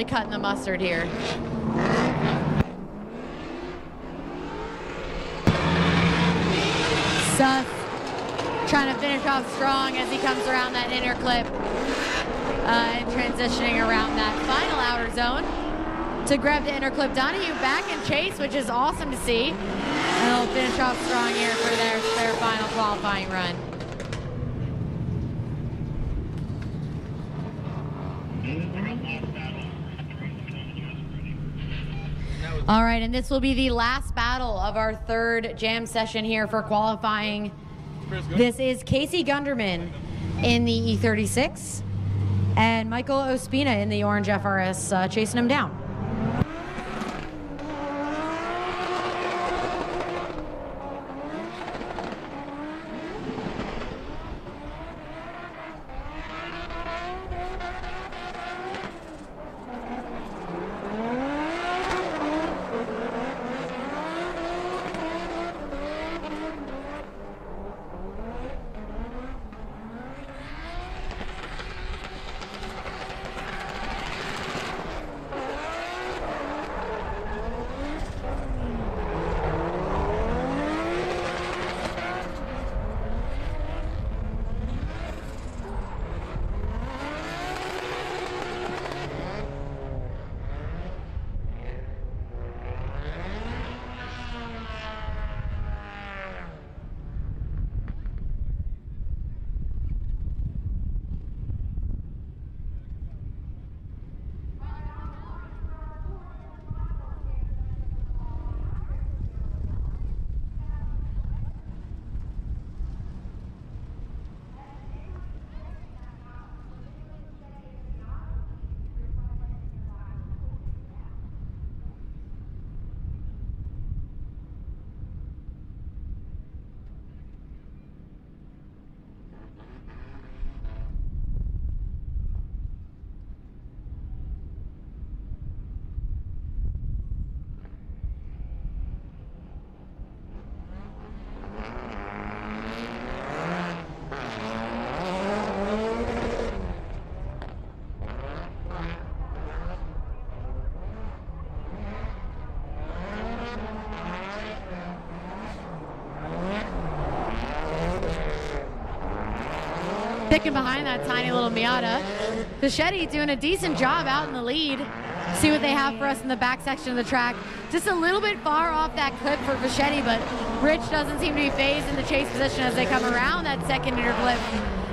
cutting the mustard here. Suss trying to finish off strong as he comes around that inner clip and transitioning around that final outer zone to grab the inner clip. Donahue back in chase, which is awesome to see. And they'll finish off strong here for their final qualifying run. All right, and this will be the last battle of our third jam session here for qualifying. This is Casey Gunderman in the E36 and Michael Ospina in the orange FRS chasing him down. Picking behind that tiny little Miata. Fischetti doing a decent job out in the lead. See what they have for us in the back section of the track. Just a little bit far off that clip for Fischetti, but Rich doesn't seem to be phased in the chase position as they come around that second inner clip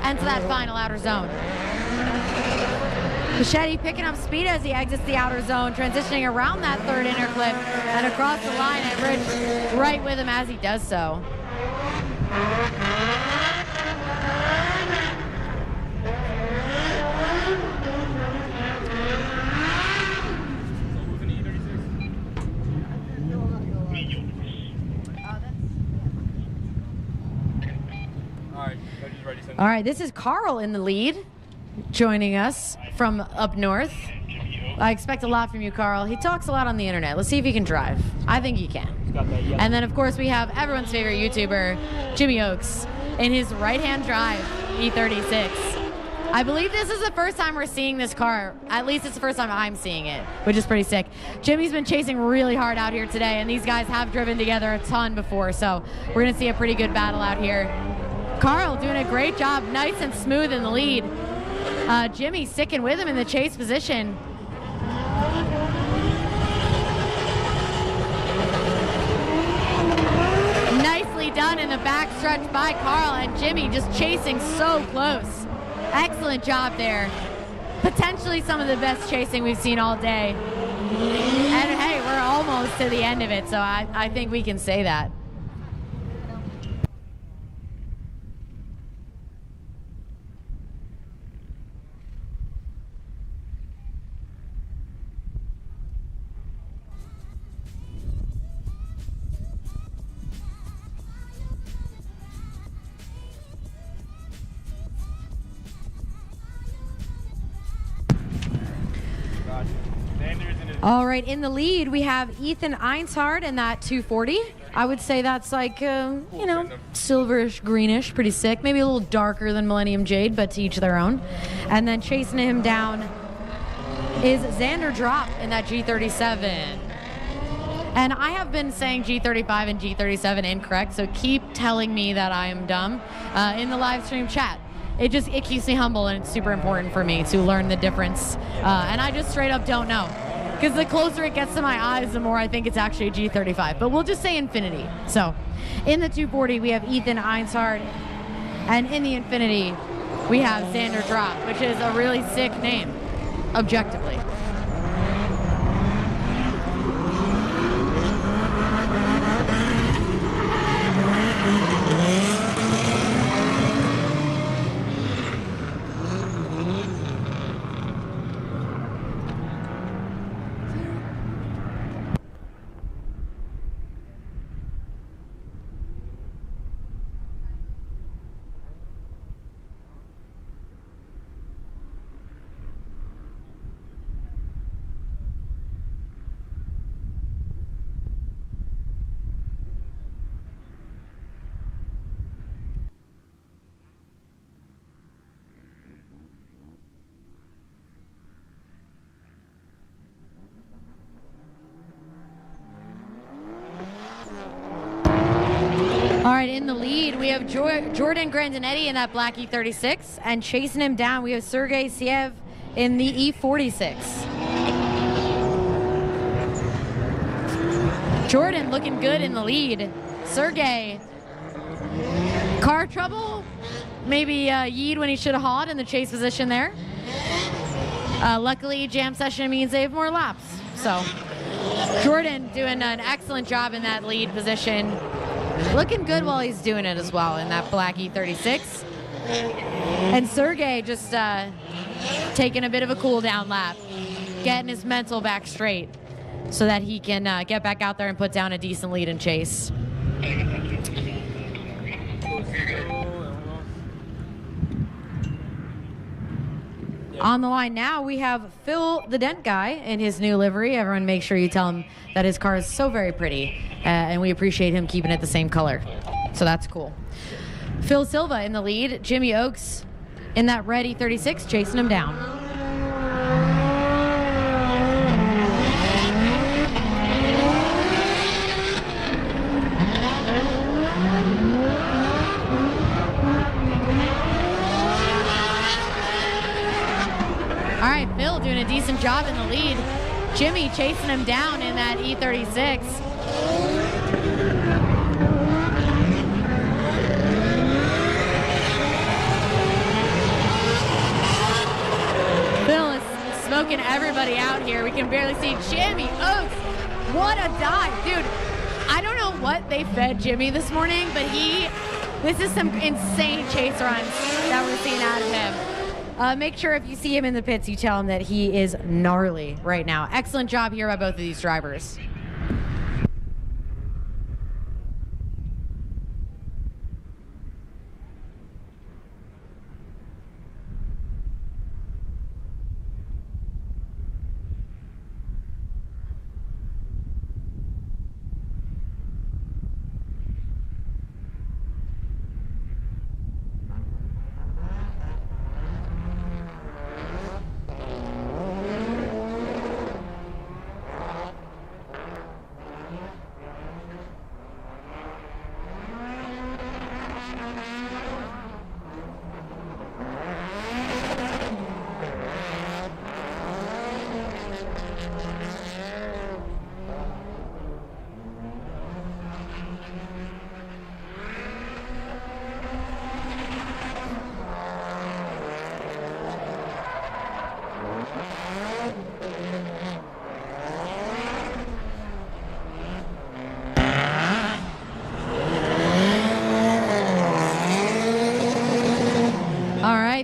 and to that final outer zone. Fischetti picking up speed as he exits the outer zone, transitioning around that third inner clip and across the line, and Rich right with him as he does so. All right, this is Carl in the lead, joining us from up north. I expect a lot from you, Carl. He talks a lot on the internet. Let's see if he can drive. I think he can. And then, of course, we have everyone's favorite YouTuber, Jimmy Oakes, in his right-hand drive E36. I believe this is the first time we're seeing this car. At least it's the first time I'm seeing it, which is pretty sick. Jimmy's been chasing really hard out here today, and these guys have driven together a ton before, so we're going to see a pretty good battle out here. Carl doing a great job, nice and smooth in the lead. Jimmy sticking with him in the chase position. Nicely done in the back stretch by Carl, and Jimmy just chasing so close. Excellent job there. Potentially some of the best chasing we've seen all day. And hey, we're almost to the end of it, so I think we can say that. All right, in the lead, we have Ethan Einshard in that 240. I would say that's like, you know, silverish, greenish, pretty sick. Maybe a little darker than Millennium Jade, but to each their own. And then chasing him down is Xander Drop in that G37. And I have been saying G35 and G37 incorrect, so keep telling me that I am dumb in the live stream chat. It keeps me humble, and it's super important for me to learn the difference. And I just straight up don't know. Because the closer it gets to my eyes, the more I think it's actually a G35. But we'll just say Infinity. So in the 240, we have Ethan Einshard. And in the Infinity, we have Xander Drop, which is a really sick name, objectively. All right, in the lead, we have Jordan Grandinetti in that black E36, and chasing him down, we have Sergey Siev in the E46. Jordan looking good in the lead. Sergey, car trouble, maybe yeed when he should have hauled in the chase position there. Luckily, jam session means they have more laps. So Jordan doing an excellent job in that lead position. Looking good while he's doing it as well in that black E36. And Sergey just taking a bit of a cool down lap, getting his mental back straight so that he can get back out there and put down a decent lead and chase. On the line now, we have Phil the Dent Guy in his new livery. Everyone make sure you tell him that his car is so very pretty, and we appreciate him keeping it the same color. So that's cool. Phil Silva in the lead. Jimmy Oakes in that red E36 chasing him down. All right, Phil doing a decent job in the lead. Jimmy chasing him down in that E36. Phil is smoking everybody out here. We can barely see Jimmy Oakes. What a dive, dude. I don't know what they fed Jimmy this morning, but this is some insane chase runs that we're seeing out of him. Make sure if you see him in the pits, you tell him that he is gnarly right now. Excellent job here by both of these drivers.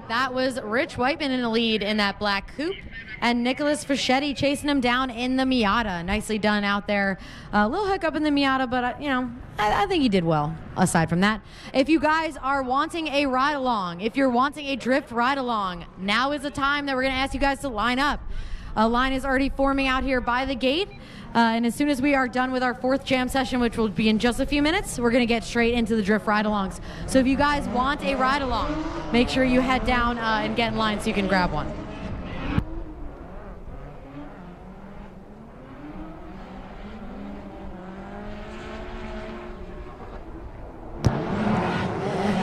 That was Rich Whiteman in the lead in that black coupe, and Nicholas Fischetti chasing him down in the Miata. Nicely done out there. A little hiccup in the Miata, but you know, I think he did well aside from that. If you guys are wanting a ride along, if you're wanting a drift ride along, now is the time that we're going to ask you guys to line up. A line is already forming out here by the gate. And as soon as we are done with our 4th jam session, which will be in just a few minutes, we're going to get straight into the drift ride-alongs. So if you guys want a ride-along, make sure you head down and get in line so you can grab one.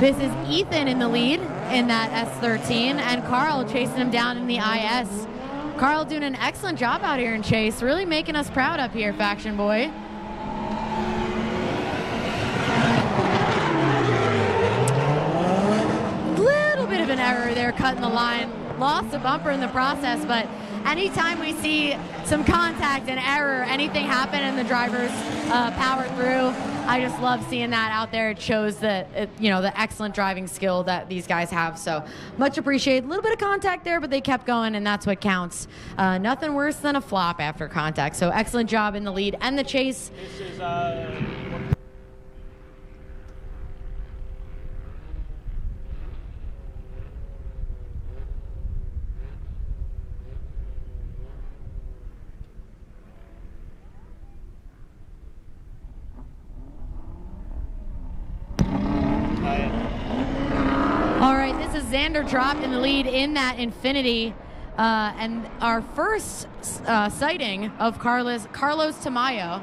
This is Ethan in the lead in that S13, and Carl chasing him down in the IS. Carl doing an excellent job out here in Chase, really making us proud up here, Faction Boy. Little bit of an error there, cutting the line. Lost a bumper in the process, but anytime we see some contact and error, anything happen and the drivers power through, I just love seeing that out there. It shows that, the excellent driving skill that these guys have. So much appreciated. A little bit of contact there, but they kept going, and that's what counts. Nothing worse than a flop after contact. So excellent job in the lead and the chase.
This is
All right, this is Xander Drop in the lead in that Infinity. And our first sighting of Carlos Tamayo,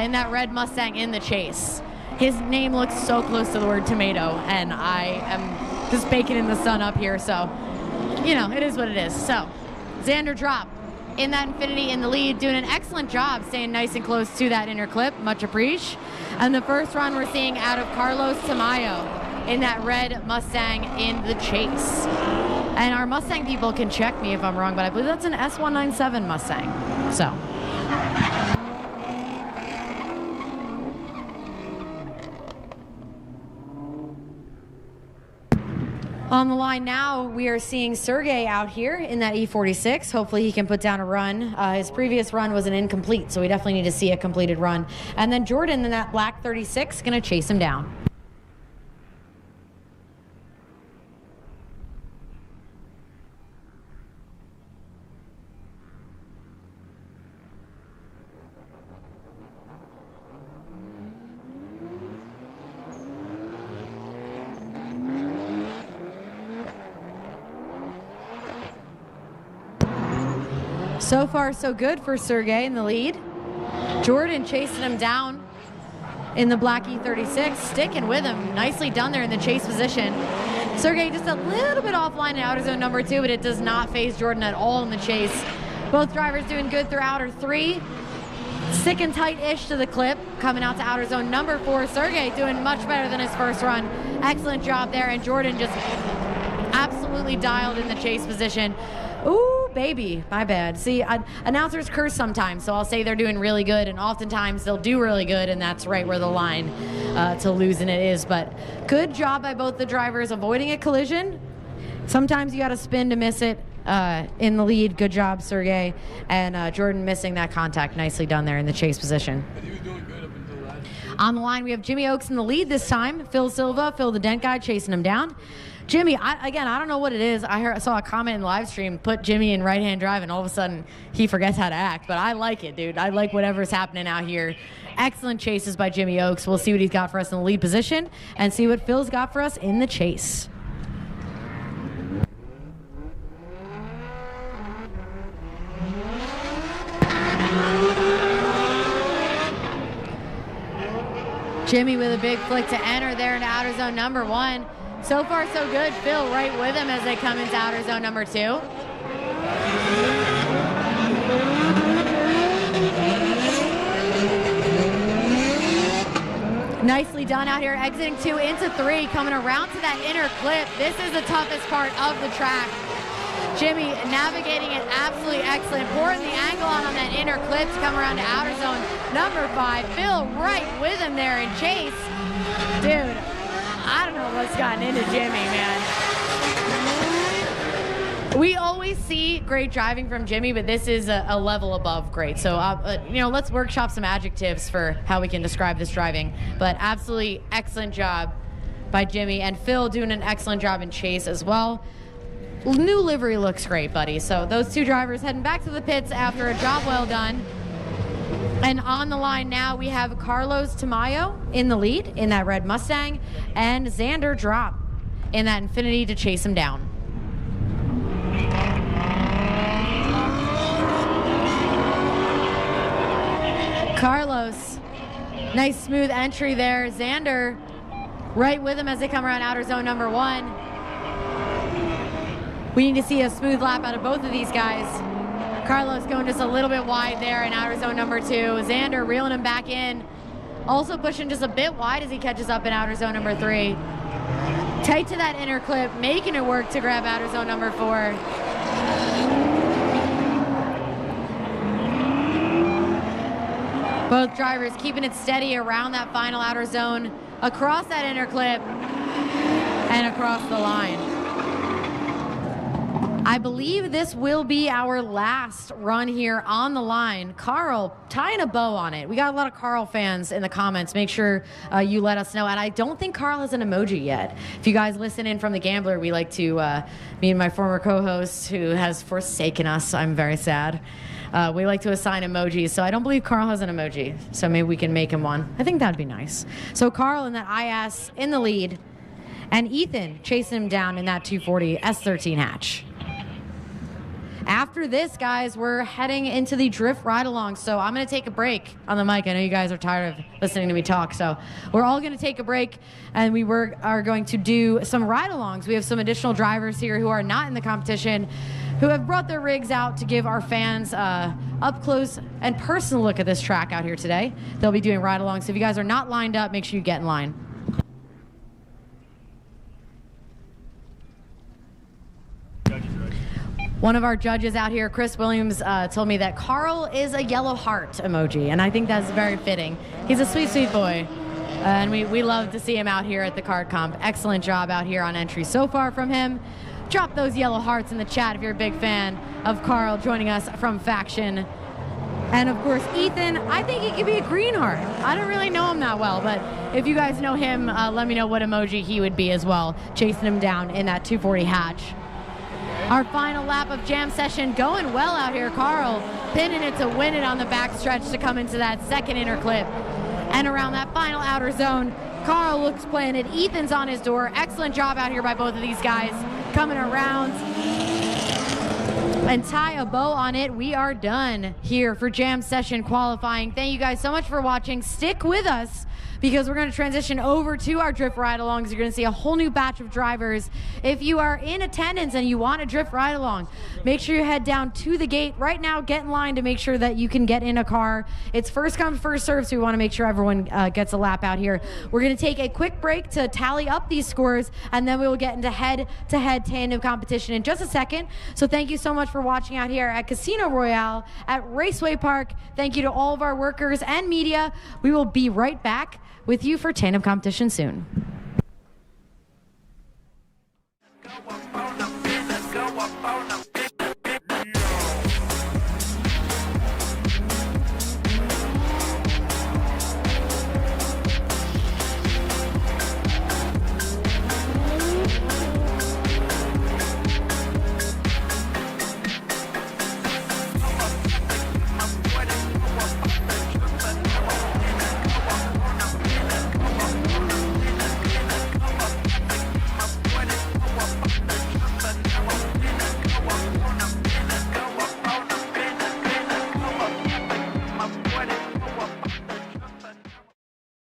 in that red Mustang in the chase. His name looks so close to the word tomato, and I am just baking in the sun up here, so, it is what it is. So, Xander Drop in that Infinity in the lead, doing an excellent job staying nice and close to that inner clip. Much appreciated. And the first run we're seeing out of Carlos Tamayo in that red Mustang in the chase. And our Mustang people can check me if I'm wrong, but I believe that's an S197 Mustang. So. On the line now, we are seeing Sergey out here in that E46. Hopefully he can put down a run. His previous run was an incomplete, so we definitely need to see a completed run. And then Jordan in that black 36, gonna chase him down. So far, so good for Sergey in the lead. Jordan chasing him down in the black E36, sticking with him. Nicely done there in the chase position. Sergey just a little bit offline in outer zone number 2, but it does not phase Jordan at all in the chase. Both drivers doing good through outer 3. Sticking tight-ish to the clip, coming out to outer zone number 4. Sergey doing much better than his first run. Excellent job there, and Jordan just absolutely dialed in the chase position. Ooh, baby, my bad. See, announcers curse sometimes, so I'll say they're doing really good, and oftentimes they'll do really good, and that's right where the line to losing it is. But good job by both the drivers avoiding a collision. Sometimes you got to spin to miss it. In the lead, good job, Sergey. And Jordan missing that contact. Nicely done there in the chase position.
He was doing good up until last year.
On the line, we have Jimmy Oakes in the lead this time. Phil Silva, Phil the Dent Guy, chasing him down. Jimmy, I don't know what it is. I saw a comment in the live stream, put Jimmy in right-hand drive, and all of a sudden he forgets how to act. But I like it, dude. I like whatever's happening out here. Excellent chases by Jimmy Oakes. We'll see what he's got for us in the lead position and see what Phil's got for us in the chase. Jimmy with a big flick to enter there into outer zone number 1. So far, so good. Phil right with him as they come into outer zone number 2. Nicely done out here, exiting 2 into 3, coming around to that inner clip. This is the toughest part of the track. Jimmy navigating it absolutely excellent, pouring the angle on that inner clip to come around to outer zone number 5. Phil right with him there in chase. Dude, I don't know what's gotten into Jimmy, man. We always see great driving from Jimmy, but this is a level above great. So, let's workshop some adjectives for how we can describe this driving. But absolutely excellent job by Jimmy, and Phil doing an excellent job in chase as well. new livery looks great, buddy. So those two drivers heading back to the pits after a job well done. And on the line now, we have Carlos Tamayo in the lead in that red Mustang, and Xander Drop in that Infinity to chase him down. Carlos, nice smooth entry there. Xander right with him as they come around outer zone number 1. We need to see a smooth lap out of both of these guys. Carlos going just a little bit wide there in outer zone number 2. Xander reeling him back in. Also pushing just a bit wide as he catches up in outer zone number 3. Tight to that inner clip, making it work to grab outer zone number 4. Both drivers keeping it steady around that final outer zone, across that inner clip, and across the line. I believe this will be our last run here on the line. Carl, tying a bow on it. We got a lot of Carl fans in the comments. Make sure you let us know. And I don't think Carl has an emoji yet. If you guys listen in from The Gambler, we like to, me and my former co-host who has forsaken us, I'm very sad. We like to assign emojis, so I don't believe Carl has an emoji. So maybe we can make him one. I think that'd be nice. So Carl in that IS in the lead, and Ethan chasing him down in that 240 S13 hatch. After this, guys, we're heading into the drift ride-along, so I'm going to take a break on the mic. I know you guys are tired of listening to me talk, so we're all going to take a break, and we are going to do some ride-alongs. We have some additional drivers here who are not in the competition who have brought their rigs out to give our fans up close and personal look at this track out here today. They'll be doing ride-alongs, so if you guys are not lined up, make sure you get in line. One of our judges out here, Chris Williams, told me that Carl is a yellow heart emoji, and I think that's very fitting. He's a sweet, sweet boy, and we love to see him out here at the Kart Comp. Excellent job out here on entry so far from him. Drop those yellow hearts in the chat if you're a big fan of Carl joining us from Faction. And of course, Ethan, I think he could be a green heart. I don't really know him that well, but if you guys know him, let me know what emoji he would be as well, chasing him down in that 240 hatch. Our final lap of jam session going well out here. Carl pinning it to win it on the backstretch to come into that second inner clip. And around that final outer zone, Carl looks planted. Ethan's on his door. Excellent job out here by both of these guys. Coming around and tie a bow on it. We are done here for jam session qualifying. Thank you guys so much for watching. Stick with us because we're going to transition over to our drift ride-alongs. You're going to see a whole new batch of drivers. If you are in attendance and you want a drift ride-along, make sure you head down to the gate right now. Get in line to make sure that you can get in a car. It's first come, first serve, so we want to make sure everyone gets a lap out here. We're going to take a quick break to tally up these scores, and then we will get into head-to-head tandem competition in just a second. So thank you so much for watching out here at Casino Royale at Raceway Park. Thank you to all of our workers and media. We will be right back with you for tandem competition soon.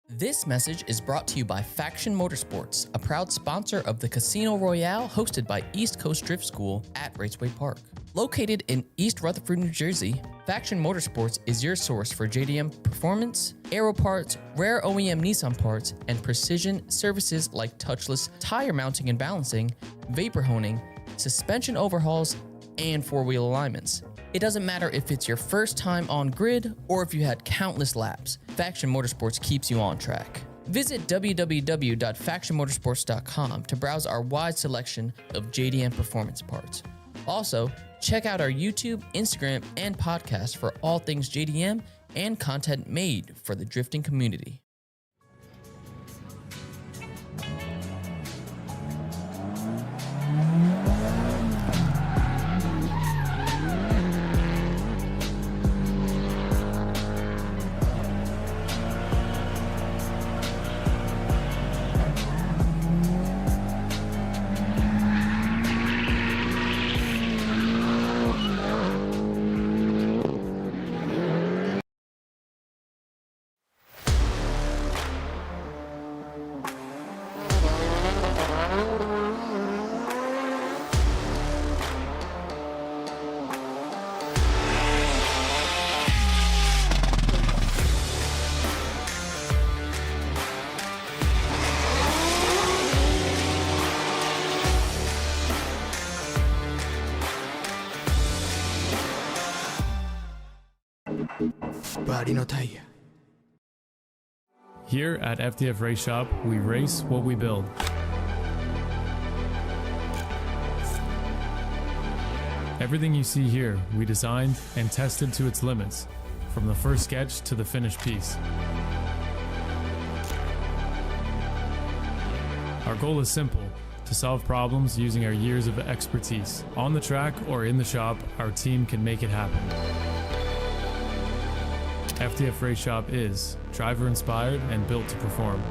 This message is brought to you by Faction Motorsports, a proud sponsor of the Casino Royale hosted by East Coast Drift School at Raceway Park. Located in East Rutherford, New Jersey, Faction Motorsports is your source for JDM performance, aero parts, rare OEM Nissan parts, and precision services like touchless tire mounting and balancing, vapor honing, suspension overhauls, and four-wheel alignments. It doesn't matter if it's your first time on grid or if you had countless laps, Faction Motorsports keeps you on track. Visit www.factionmotorsports.com to browse our wide selection of JDM performance parts. Also, check out our YouTube, Instagram, and podcast for all things JDM and content made for the drifting community.
バリのタイヤ
Here at FDF Race Shop, we race what we build. Everything you see here, we designed and tested to its limits, from the first sketch to the finished piece. Our goal is simple, to solve problems using our years of expertise. On the track or in the shop, our team can make it happen. FDF Race Shop is driver inspired and built to perform.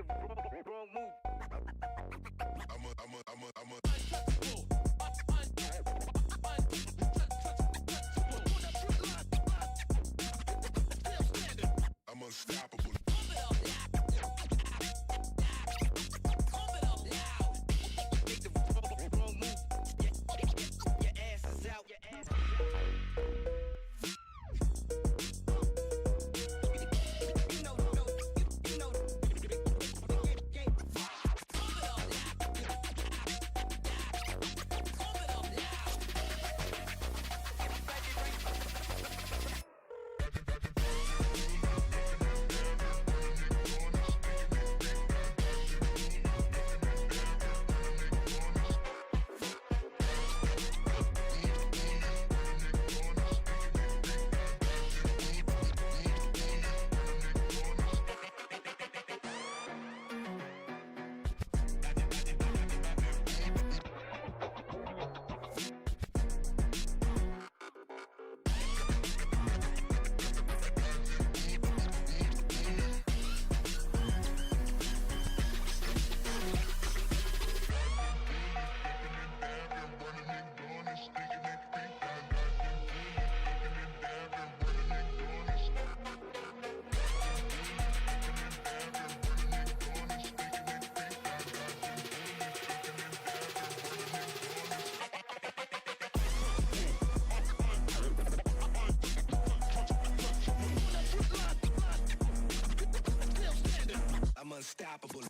wrong move.
I'm unstoppable.
Make the wrong move. Your ass is out. Your ass is out.
I'm unstoppable.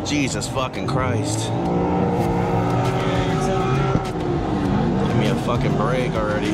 Jesus fucking Christ. Give me a fucking break already.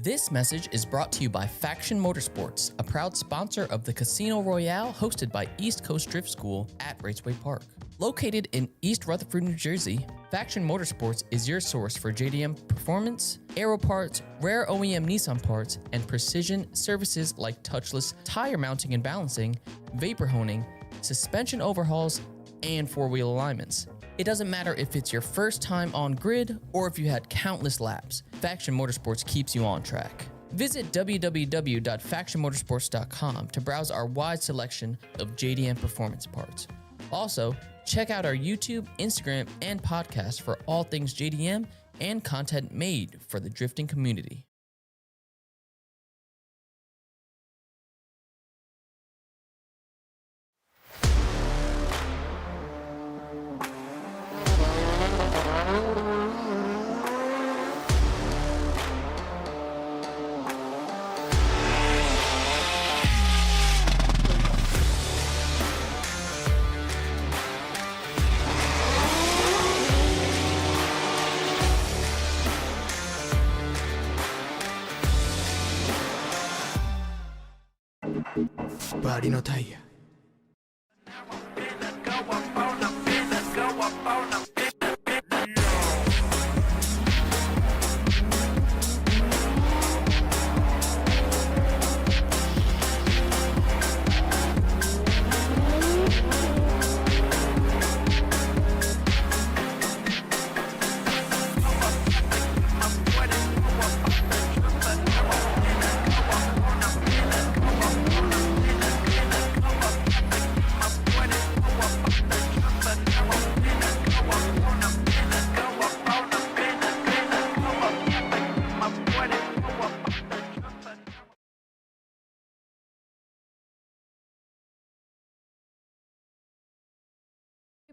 This message is brought to you by Faction Motorsports, a proud sponsor of the Casino Royale hosted by East Coast Drift School at Raceway Park. Located in East Rutherford, New Jersey, Faction Motorsports is your source for JDM performance, aero parts, rare OEM Nissan parts, and precision services like touchless tire mounting and balancing, vapor honing, suspension overhauls, and four-wheel alignments. It doesn't matter if it's your first time on grid or if you had countless laps, Faction Motorsports keeps you on track. Visit www.factionmotorsports.com to browse our wide selection of JDM performance parts. Also, check out our YouTube, Instagram, and podcast for all things JDM and content made for the drifting community.
Body no tire.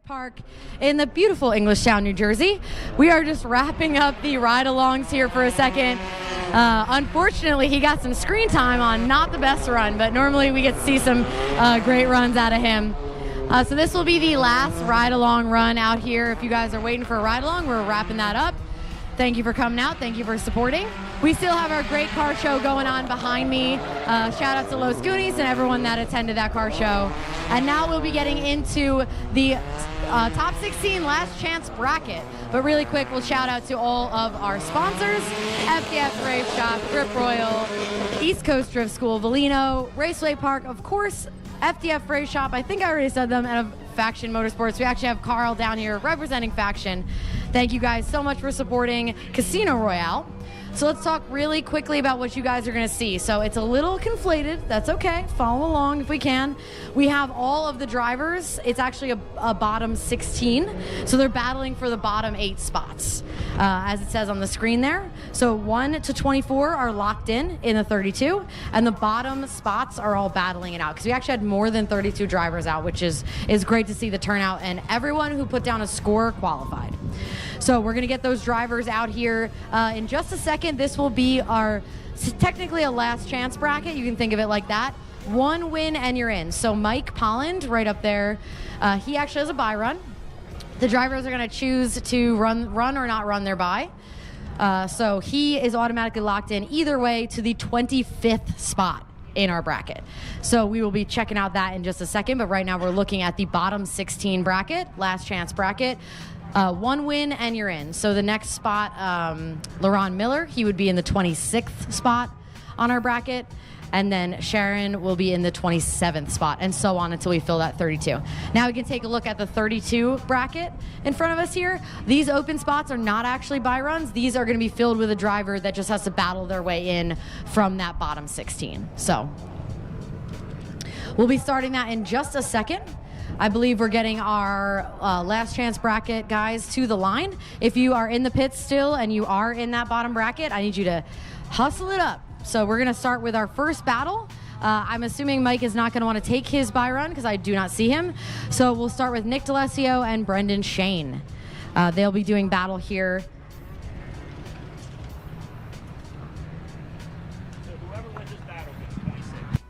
Park in the beautiful Englishtown, New Jersey. We are just wrapping up the ride-alongs here for a second. Unfortunately, he got some screen time on not the best run, but normally we get to see some great runs out of him. So this will be the last ride-along run out here. If you guys are waiting for a ride-along, we're wrapping that up. Thank you for coming out. Thank you for supporting. We still have our great car show going on behind me. Shout out to Los Goonies and everyone that attended that car show. And now we'll be getting into the top 16 last chance bracket. But really quick, we'll shout out to all of our sponsors: FDF Race Shop, Grip Royal, East Coast Drift School, Valino, Raceway Park, of course, FDF Race Shop. I think I already said them, and Faction Motorsports. We actually have Carl down here representing Faction. Thank you guys so much for supporting Casino Royale. So let's talk really quickly about what you guys are going to see. So it's a little conflated. That's okay. Follow along if we can. We have all of the drivers. It's actually a bottom 16. So they're battling for the bottom 8 spots, as it says on the screen there. So 1 to 24 are locked in the 32, and the bottom spots are all battling it out, because we actually had more than 32 drivers out, which is great to see the turnout, and everyone who put down a score qualified. So we're going to get those drivers out here in just a second. This will be technically a last chance bracket. You can think of it like that. 1 win and you're in. So Mike Polland, right up there, he actually has a bye run. The drivers are going to choose to run or not run their bye. So he is automatically locked in either way to the 25th spot in our bracket. So we will be checking out that in just a second. But right now we're looking at the bottom 16 bracket, last chance bracket. 1 win and you're in. So the next spot, LaRon Miller, he would be in the 26th spot on our bracket. And then Sharon will be in the 27th spot, and so on until we fill that 32. Now we can take a look at the 32 bracket in front of us here. These open spots are not actually bye runs. These are going to be filled with a driver that just has to battle their way in from that bottom 16. So we'll be starting that in just a second. I believe we're getting our last chance bracket guys to the line. If you are in the pits still and you are in that bottom bracket, I need you to hustle it up. So we're going to start with our first battle. I'm assuming Mike is not going to want to take his bye run because I do not see him. So we'll start with Nick D'Alessio and Brendan Shane. They'll be doing battle here.
So whoever wins this battle gets 26.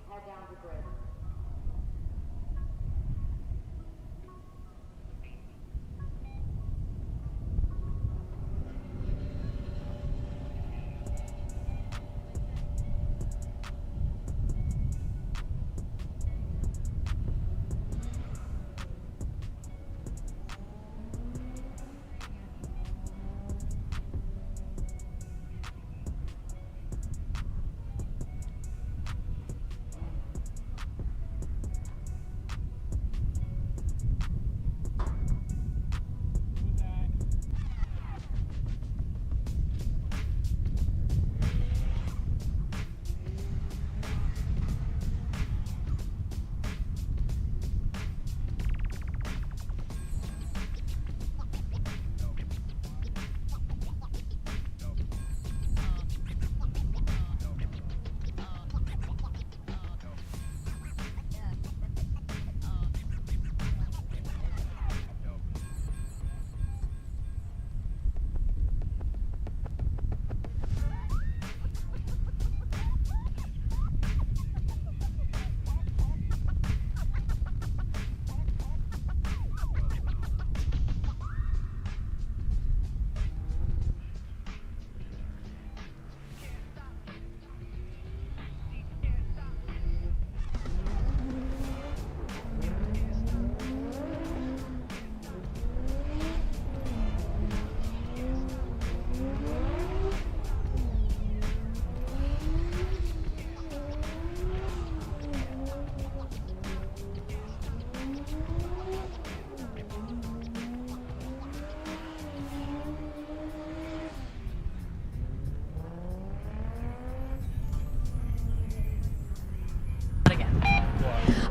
head down to grid.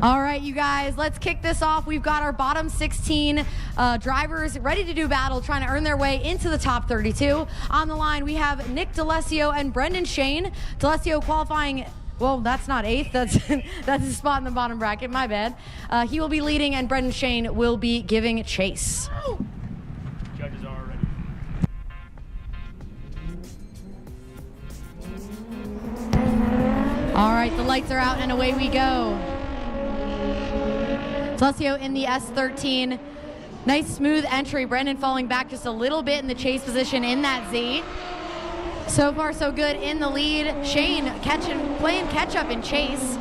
All right, you guys, let's kick this off. We've got our bottom 16 drivers ready to do battle, trying to earn their way into the top 32. On the line, we have Nick D'Alessio and Brendan Shane. D'Alessio qualifying, well, that's not 8th. That's his spot in the bottom bracket. My bad. He will be leading, and Brendan Shane will be giving chase.
Judges are ready.
All right, the lights are out, and away we go. D'Alessio in the S13. Nice smooth entry. Brendan falling back just a little bit in the chase position in that Z. So far, so good in the lead. Shane playing catch up in chase.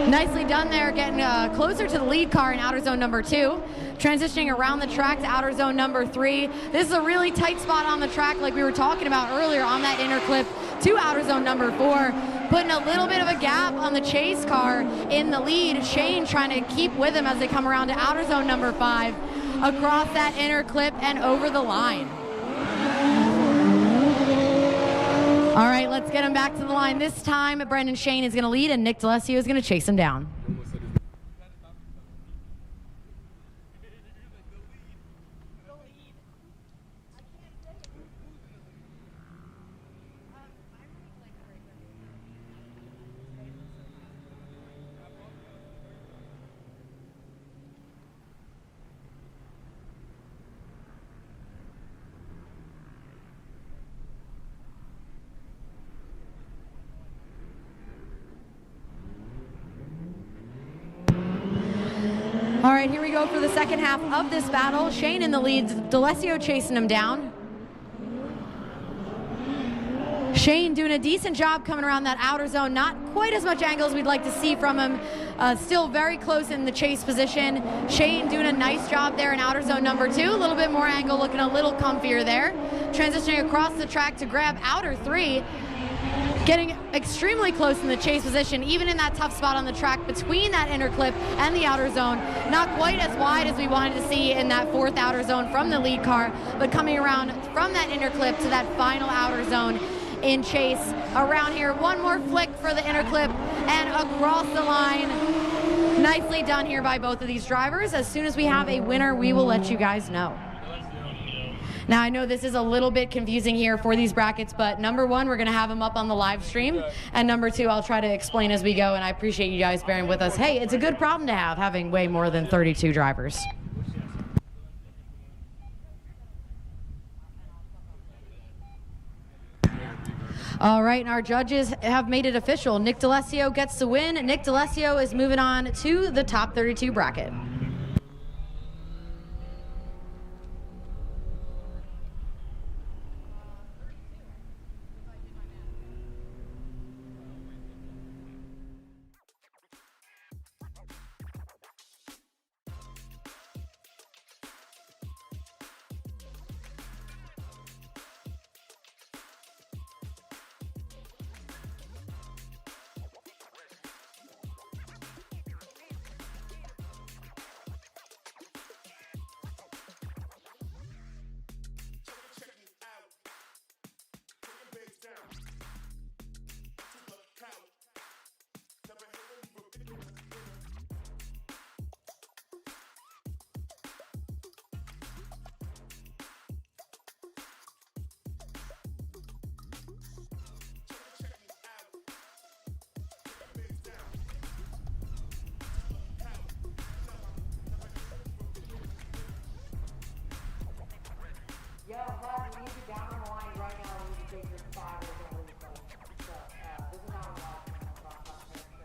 Nicely done there, getting closer to the lead car in outer zone number 2. Transitioning around the track to outer zone number 3. This is a really tight spot on the track like we were talking about earlier on that inner clip to outer zone number 4. Putting a little bit of a gap on the chase car in the lead. Shane trying to keep with him as they come around to outer zone number 5. Across that inner clip and over the line. All right, let's get him back to the line. This time, Brendan Shane is going to lead, and Nick D'Alessio is going to chase him down. All right, here we go for the second half of this battle. Shane in the lead, D'Alessio chasing him down. Shane doing a decent job coming around that outer zone. Not quite as much angle as we'd like to see from him. Still very close in the chase position. Shane doing a nice job there in outer zone number 2. A little bit more angle, looking a little comfier there. Transitioning across the track to grab outer 3. Getting extremely close in the chase position, even in that tough spot on the track between that inner clip and the outer zone. Not quite as wide as we wanted to see in that 4th outer zone from the lead car, but coming around from that inner clip to that final outer zone in chase. Around here, one more flick for the inner clip and across the line. Nicely done here by both of these drivers. As soon as we have a winner, we will let you guys know. Now, I know this is a little bit confusing here for these brackets, but number 1, we're going to have them up on the live stream. And number 2, I'll try to explain as we go, and I appreciate you guys bearing with us. Hey, it's a good problem to have, having way more than 32 drivers. All right, and our judges have made it official. Nick D'Alessio gets the win. Nick D'Alessio is moving on to the top 32 bracket.
Yo, Mark, we need you down on the line right now. We need to take your spot. We're going to lose those. So, this is not a lot. We need you up there.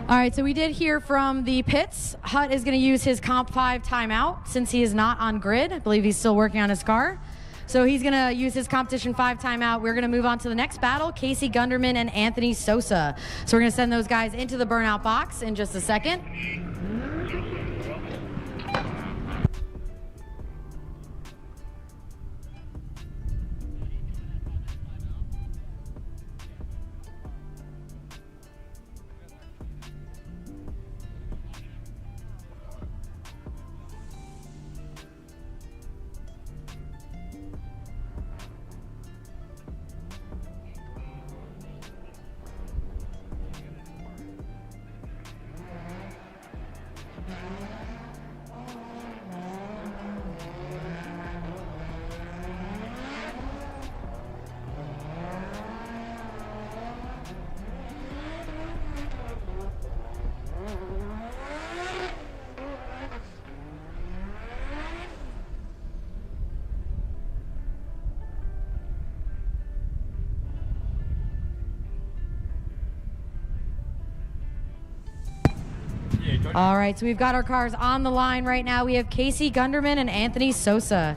All right, so we did hear from the pits. Hutt is going to use his Comp 5 timeout since he is not on grid. I believe he's still working on his car. So he's going to use his Competition 5 timeout. We're going to move on to the next battle, Casey Gunderman and Anthony Sosa. So we're going to send those guys into the burnout box in just a second. All right, so we've got our cars on the line right now. We have Casey Gunderman and Anthony Sosa.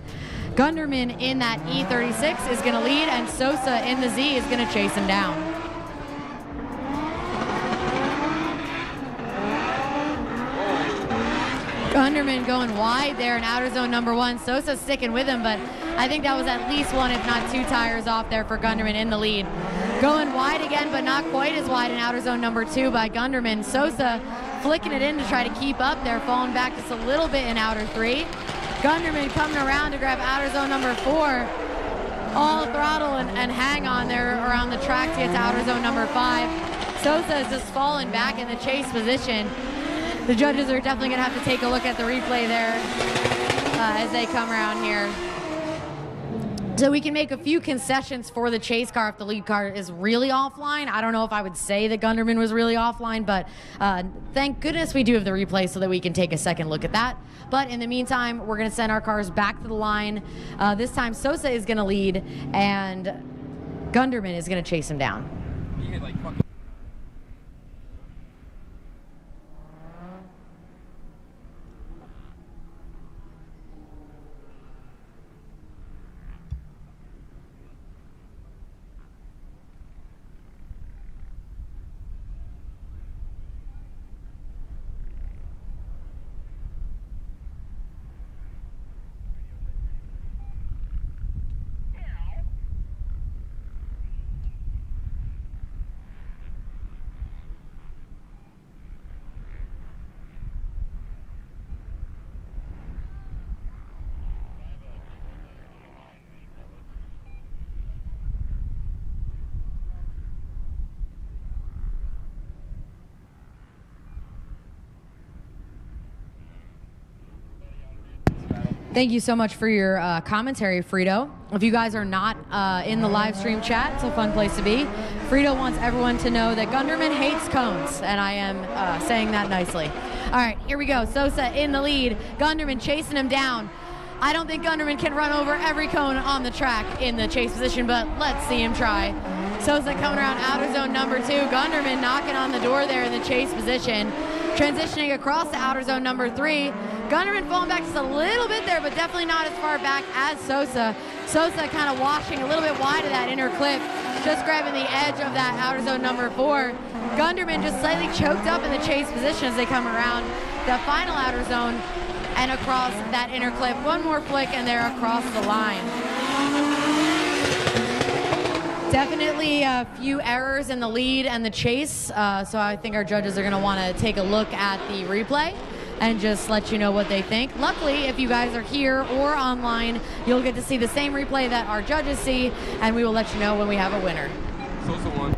Gunderman in that E36 is going to lead, and Sosa in the Z is going to chase him down. Gunderman going wide there in outer zone number 1. Sosa sticking with him, but I think that was at least 1, if not 2 tires off there for Gunderman in the lead. Going wide again, but not quite as wide in outer zone number 2 by Gunderman. Sosa flicking it in to try to keep up there, falling back just a little bit in outer 3. Gunderman coming around to grab outer zone number 4. All throttle and hang on there around the track to get to outer zone number 5. Sosa is just falling back in the chase position. The judges are definitely going to have to take a look at the replay there as they come around here. So we can make a few concessions for the chase car if the lead car is really offline. I don't know if I would say that Gunderman was really offline, but thank goodness we do have the replay so that we can take a second look at that. But in the meantime, we're going to send our cars back to the line. This time Sosa is going to lead, and Gunderman is going to chase him down. Thank you so much for your commentary, Frito. If you guys are not in the live stream chat, it's a fun place to be. Frito wants everyone to know that Gunderman hates cones, and I am saying that nicely. All right, here we go. Sosa in the lead. Gunderman chasing him down. I don't think Gunderman can run over every cone on the track in the chase position, but let's see him try. Sosa coming around outer zone number 2. Gunderman knocking on the door there in the chase position. Transitioning across to outer zone number 3. Gunderman falling back just a little bit there, but definitely not as far back as Sosa. Sosa kind of washing a little bit wide of that inner clip, just grabbing the edge of that outer zone number 4. Gunderman just slightly choked up in the chase position as they come around the final outer zone and across that inner clip. One more flick and they're across the line. Definitely a few errors in the lead and the chase, so I think our judges are going to want to take a look at the replay and just let you know what they think. Luckily, if you guys are here or online, you'll get to see the same replay that our judges see, and we will let you know when we have a winner.
Sosa won.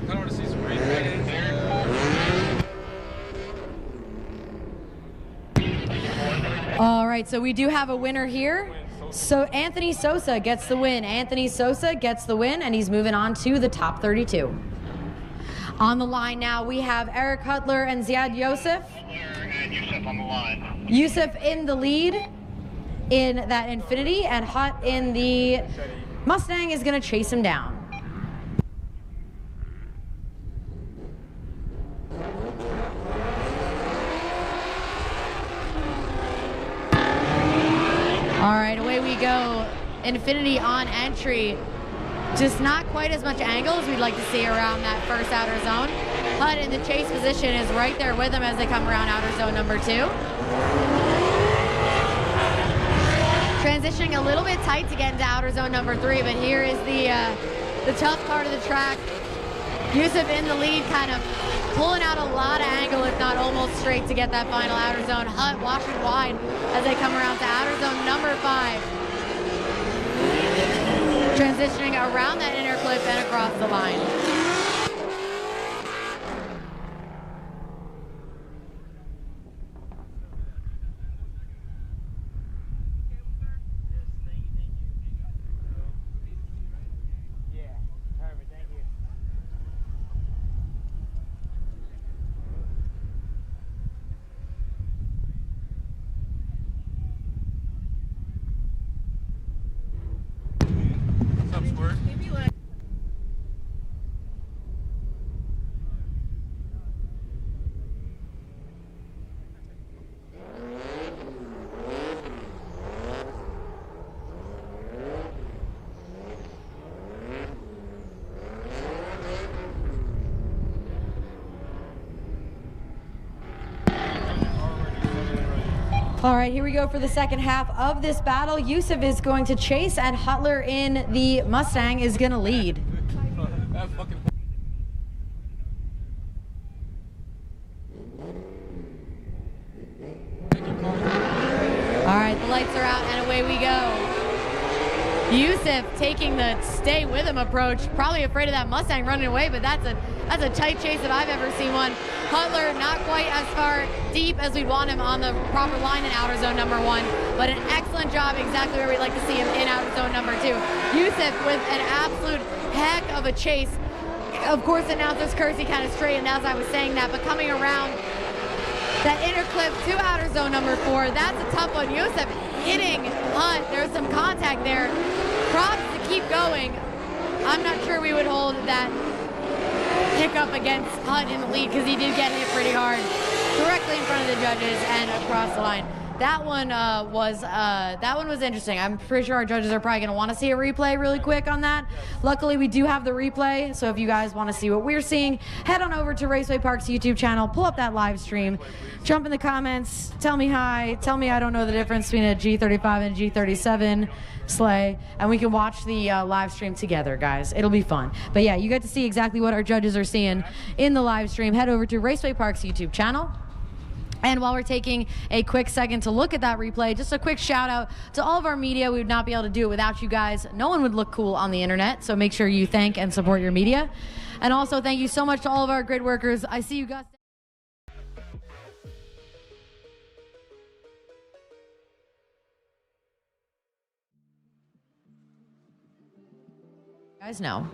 I want to see some replay.
All right, so we do have a winner here. So Anthony Sosa gets the win. Anthony Sosa gets the win, and he's moving on to the top 32. On the line now, we have Eric Hutler and Ziad Yosef.
And Yusuf on the line.
Yusuf in the lead in that Infinity, and Hut in the Mustang is going to chase him down. All right, away we go. Infinity on entry. Just not quite as much angle as we'd like to see around that first outer zone. Hut in the chase position is right there with them as they come around outer zone number 2. Transitioning a little bit tight to get into outer zone number 3, but here is the tough part of the track. Yusuf in the lead, kind of pulling out a lot of angle, if not almost straight, to get that final outer zone. Hut washing wide as they come around to outer zone number 5. Transitioning around that inner clip and across the line. All right, here we go for the second half of this battle. Yusuf is going to chase, and Hutler in the Mustang is going to lead. All right, the lights are out, and away we go. Yusuf taking the stay with him approach, probably afraid of that Mustang running away, but that's a tight chase if I've ever seen one. Hutler not quite as far deep as we'd want him on the proper line in outer zone number 1, but an excellent job exactly where we'd like to see him in outer zone number 2. Yusuf with an absolute heck of a chase. Of course, announcers Kersey kind of straightened as I was saying that, but coming around that inner clip to outer zone number 4, that's a tough one. Yusuf hitting Hut. There's some contact there. Props to keep going. I'm not sure we would hold that hiccup against Hut in the lead because he did get hit pretty hard directly in front of the judges and across the line. That one was interesting. I'm pretty sure our judges are probably going to want to see a replay really quick on that. Luckily, we do have the replay, so if you guys want to see what we're seeing, head on over to Raceway Park's YouTube channel, pull up that live stream, jump in the comments, tell me hi, tell me I don't know the difference between a G35 and a G37 sleigh, and we can watch the live stream together, guys. It'll be fun. But yeah, you get to see exactly what our judges are seeing in the live stream. Head over to Raceway Park's YouTube channel. And while we're taking a quick second to look at that replay, just a quick shout out to all of our media. We would not be able to do it without you guys. No one would look cool on the internet, so make sure you thank and support your media. And also thank you so much to all of our grid workers. I see you guys. Guys know.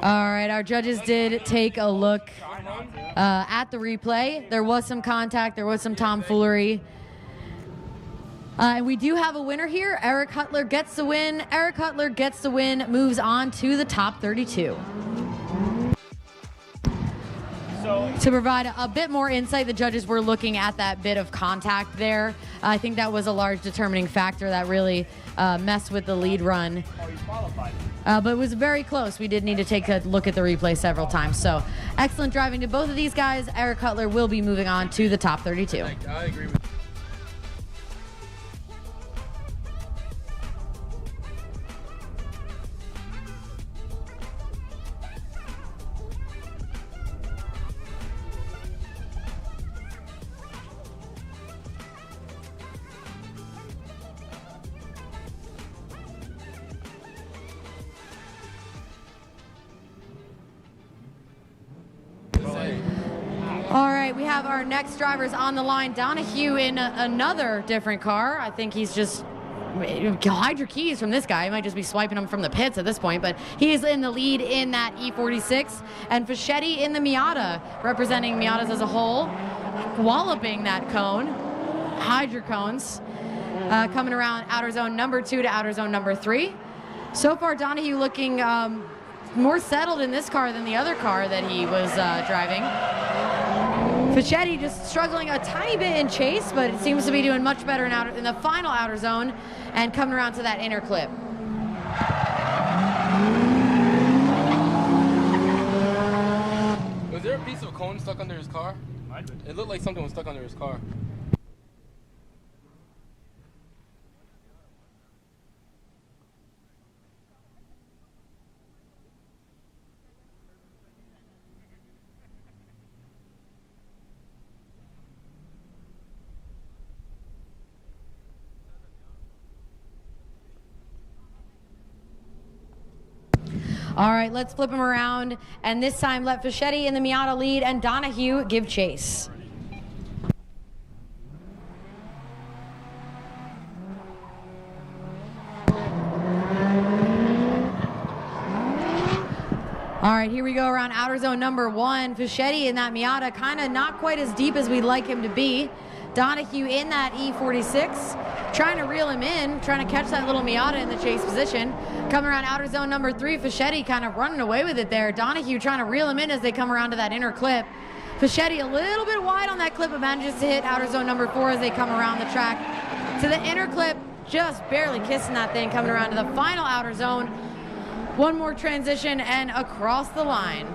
All right, our judges did take a look at the replay. There was some contact, there was some tomfoolery. And we do have a winner here. Eric Hutler gets the win. Eric Hutler gets the win, moves on to the top 32. To provide a bit more insight, the judges were looking at that bit of contact there. I think that was a large determining factor that really messed with the lead run. But it was very close. We did need to take a look at the replay several times. So excellent driving to both of these guys. Eric Cutler will be moving on to the top 32.
I agree with
All right, we have our next drivers on the line. Donahue in another different car. I think he's just, hide your keys from this guy. He might just be swiping them from the pits at this point, but he is in the lead in that E46. And Fischetti in the Miata, representing Miatas as a whole, walloping that cone. Hide your cones. Coming around outer zone number 2 to outer zone number 3. So far, Donahue looking more settled in this car than the other car that he was driving. Fischetti just struggling a tiny bit in chase, but it seems to be doing much better in the final outer zone and coming around to that inner clip.
Was there a piece of cone stuck under his car? It looked like something was stuck under his car.
All right, let's flip him around, and this time let Fischetti in the Miata lead and Donahue give chase. All right, here we go around outer zone number 1. Fischetti in that Miata, kind of not quite as deep as we'd like him to be. Donahue in that E46, trying to reel him in, trying to catch that little Miata in the chase position. Coming around outer zone number 3, Fischetti kind of running away with it there. Donahue trying to reel him in as they come around to that inner clip. Fischetti a little bit wide on that clip, but manages to hit outer zone number 4 as they come around the track. To the inner clip, just barely kissing that thing, coming around to the final outer zone. One more transition and across the line.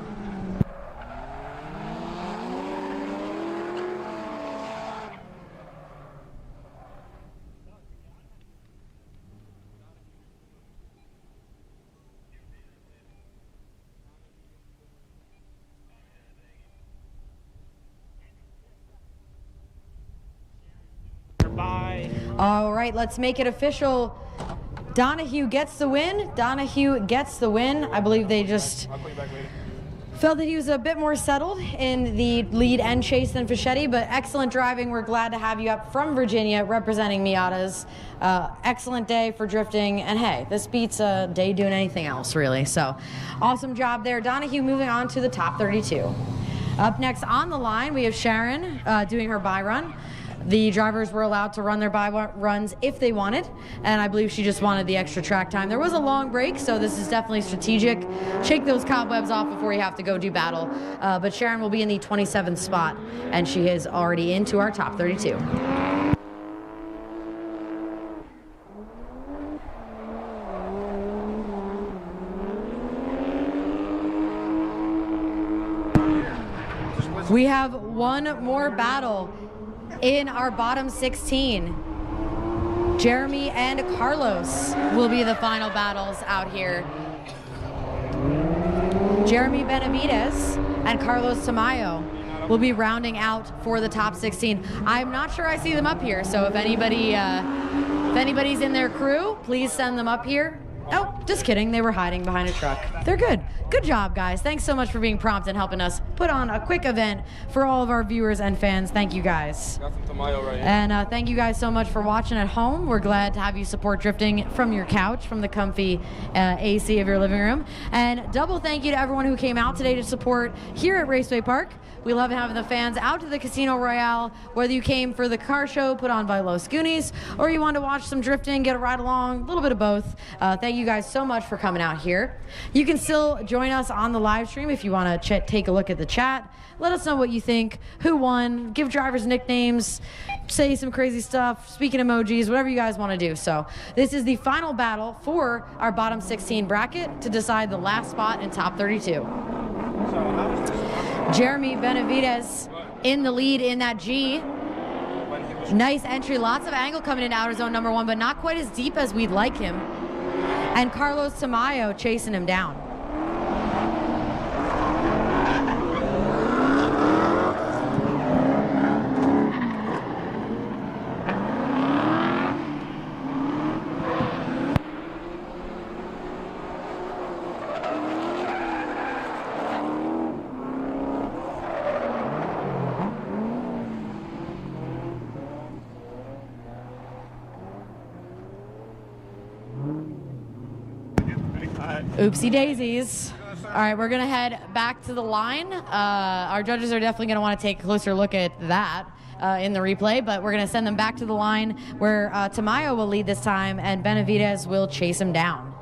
All right, let's make it official. Donahue gets the win. Donahue gets the win. I believe they just felt that he was a bit more settled in the lead and chase than Fischetti, but excellent driving. We're glad to have you up from Virginia representing Miatas. Excellent day for drifting, and hey, this beats a day doing anything else, really. So awesome job there. Donahue moving on to the top 32. Up next on the line, we have Sharon doing her by run. The drivers were allowed to run their bye runs if they wanted, and I believe she just wanted the extra track time. There was a long break, so this is definitely strategic. Shake those cobwebs off before you have to go do battle. But Sharon will be in the 27th spot, and she is already into our top 32. We have one more battle in our bottom 16. Jeremy and Carlos will be the final battles out here. Jeremy Benavides and Carlos Tamayo will be rounding out for the top 16. I'm not sure I see them up here, so if anybody's in their crew, please send them up here. Oh, just kidding. They were hiding behind a truck. They're good. Good job, guys. Thanks so much for being prompt and helping us put on a quick event for all of our viewers and fans. Thank you, guys.
Got some Tamayo right here.
And thank you guys so much for watching at home. We're glad to have you support drifting from your couch, from the comfy AC of your living room. And double thank you to everyone who came out today to support here at Raceway Park. We love having the fans out to the Casino Royale, whether you came for the car show put on by Los Goonies, or you wanted to watch some drifting, get a ride along, a little bit of both. Thank you guys so much for coming out here. You can still join us on the live stream if you want to take a look at the chat. Let us know what you think, who won, give drivers nicknames, say some crazy stuff, speaking emojis, whatever you guys want to do. So this is the final battle for our bottom 16 bracket to decide the last spot in top 32. Jeremy Benavides in the lead in that G. Nice entry, lots of angle coming in outer zone number 1, but not quite as deep as we'd like him. And Carlos Tamayo chasing him down. Oopsie daisies. All right, we're gonna head back to the line. Our judges are definitely gonna wanna take a closer look at that in the replay, but we're gonna send them back to the line where Tamayo will lead this time and Benavides will chase him down.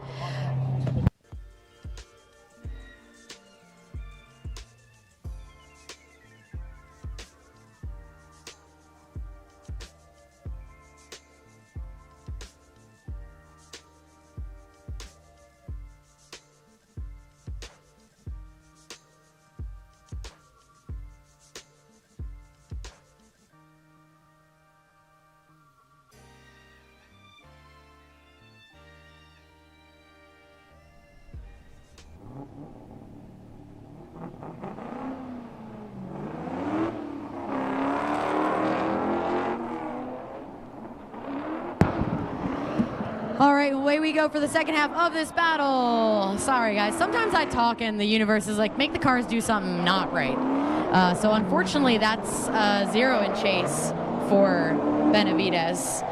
All right, away we go for the second half of this battle. Sorry, guys. Sometimes I talk and the universe is like, make the cars do something not right. So unfortunately, that's 0 in chase for Benavides.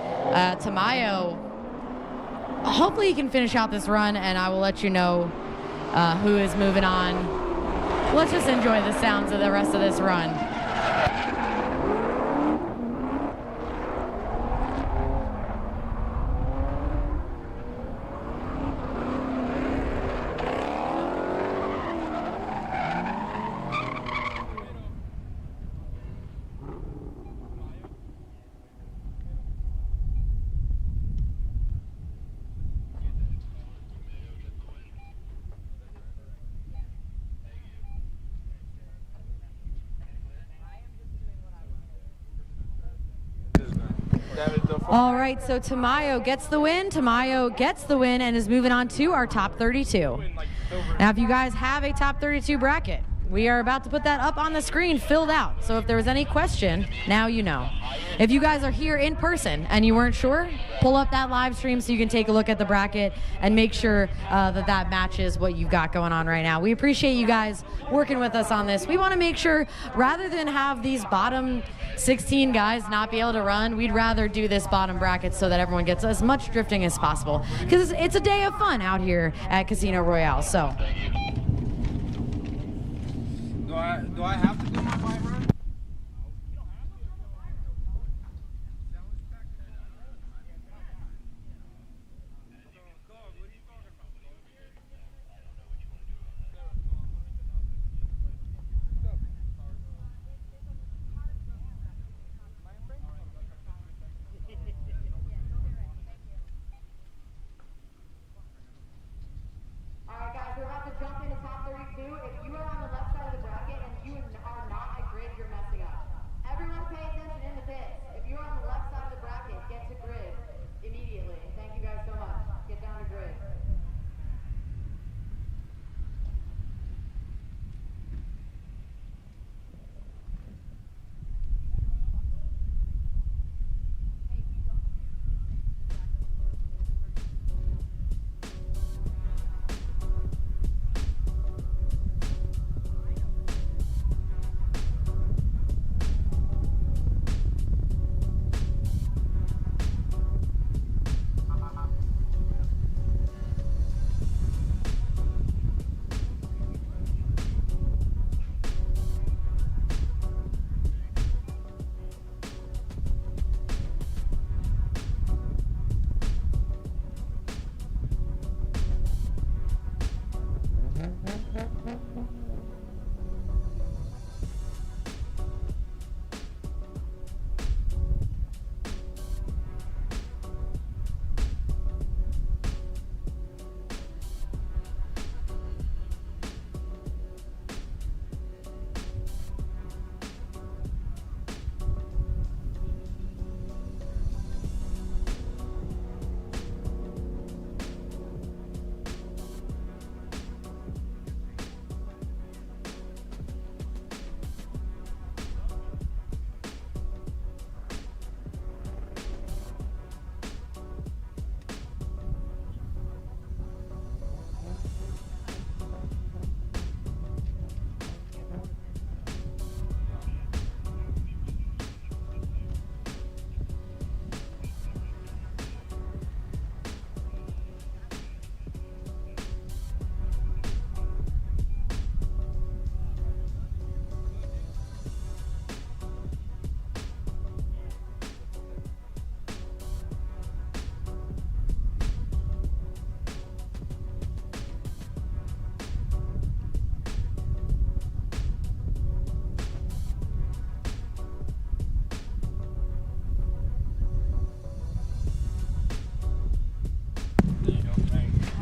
Tamayo, hopefully he can finish out this run, and I will let you know who is moving on. Let's just enjoy the sounds of the rest of this run. All right, so Tamayo gets the win. Tamayo gets the win and is moving on to our top 32. Now, if you guys have a top 32 bracket, we are about to put that up on the screen, filled out. So if there was any question, now you know. If you guys are here in person and you weren't sure, pull up that live stream so you can take a look at the bracket and make sure that matches what you've got going on right now. We appreciate you guys working with us on this. We want to make sure, rather than have these bottom 16 guys not be able to run, we'd rather do this bottom bracket so that everyone gets as much drifting as possible. Because it's a day of fun out here at Casino Royale. So.
Do I have to do my bike run?
jump into top 32. If you are on the left side of the bracket and you are not at grid, you're messing up. Everyone pay attention in the pits. If you're on the left side of the bracket, get to grid immediately. Thank you guys so much. Get down to grid.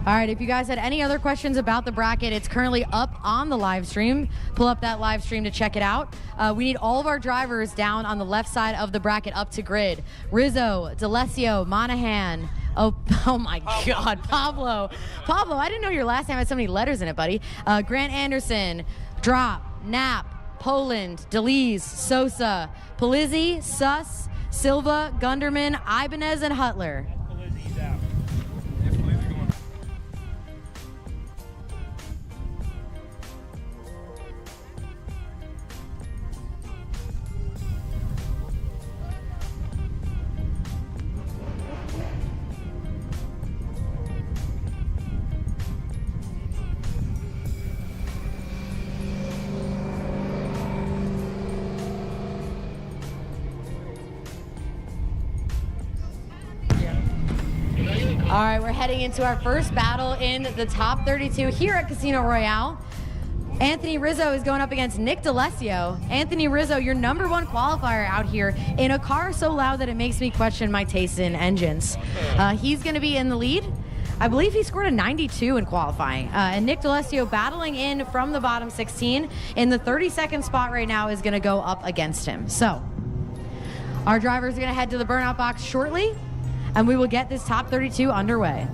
All right, if you guys had any other questions about the bracket, it's currently up on the live stream. Pull up that live stream to check it out. We need all of our drivers down on the left side of the bracket up to grid. Rizzo, D'Alessio, Monahan. Oh my God, Pablo. Pablo, I didn't know your last name had so many letters in it, buddy. Grant Anderson, Drop, Knapp, Poland, DeLees, Sosa, Polizzi, Suss, Silva, Gunderman, Ibanez, and Hutler.
Polizzi's out.
All right, we're heading into our first battle in the top 32 here at Casino Royale. Anthony Rizzo is going up against Nick D'Alessio. Anthony Rizzo, your #1 qualifier out here in a car so loud that it makes me question my taste in engines. He's going to be in the lead. I believe he scored a 92 in qualifying. And Nick D'Alessio battling in from the bottom 16 in the 32nd spot right now is going to go up against him. So our drivers are going to head to the burnout box shortly, and we will get this top 32 underway.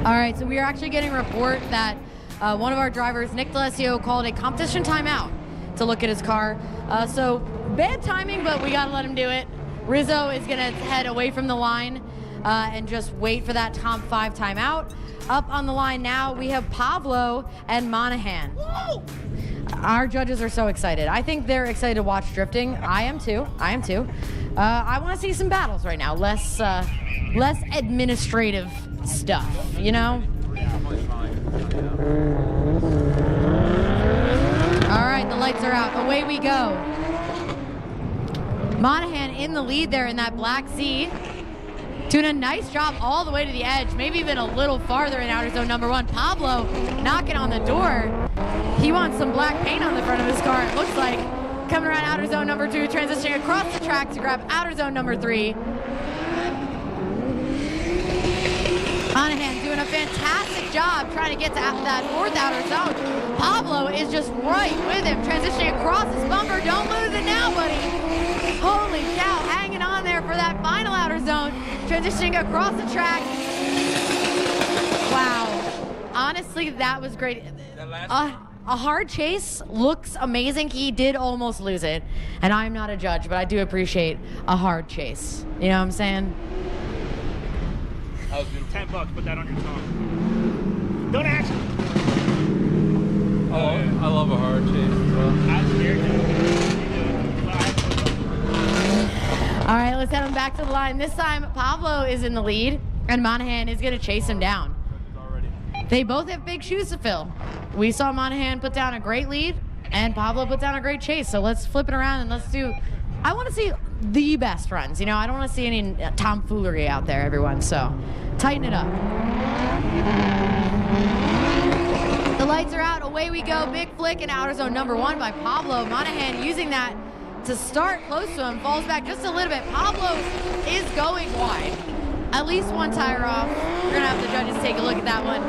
All right, so we are actually getting a report that one of our drivers, Nick D'Alessio, called a competition timeout to look at his car. So bad timing, but we gotta let him do it. Rizzo is gonna head away from the line and just wait for that top 5 timeout. Up on the line now, we have Pablo and Monahan. Woo! Our judges are so excited. I think they're excited to watch drifting. I am too. I want to see some battles right now. Less administrative stuff, you know? All right, the lights are out. Away we go. Monahan in the lead there in that Black Z. Doing a nice job all the way to the edge, maybe even a little farther in outer zone number 1. Pablo knocking on the door. He wants some black paint on the front of his car, it looks like. Coming around outer zone number 2, transitioning across the track to grab outer zone number 3. Monahan doing a fantastic job trying to get to that 4th outer zone. Pablo is just right with him, transitioning across his bumper. Don't lose it now, buddy. Holy cow, hanging on there for that final outer zone. Transitioning across the track. Wow. Honestly, that was great. A hard chase looks amazing. He did almost lose it. And I'm not a judge, but I do appreciate a hard chase. You know what I'm saying?
That was beautiful. $10, put that on your tongue. Don't ask.
Oh, yeah. I love a hard chase as well.
I'm scared to.
All right, let's head him back to the line. This time, Pablo is in the lead, and Monahan is going to chase him down. They both have big shoes to fill. We saw Monahan put down a great lead, and Pablo put down a great chase. So let's flip it around and let's do. I want to see the best runs. You know, I don't want to see any tomfoolery out there, everyone. So tighten it up. The lights are out. Away we go. Big flick in outer zone number 1 by Pablo. Monahan using that to start close to him, falls back just a little bit. Pablo is going wide. At least one tire off. We're gonna have the judges take a look at that one.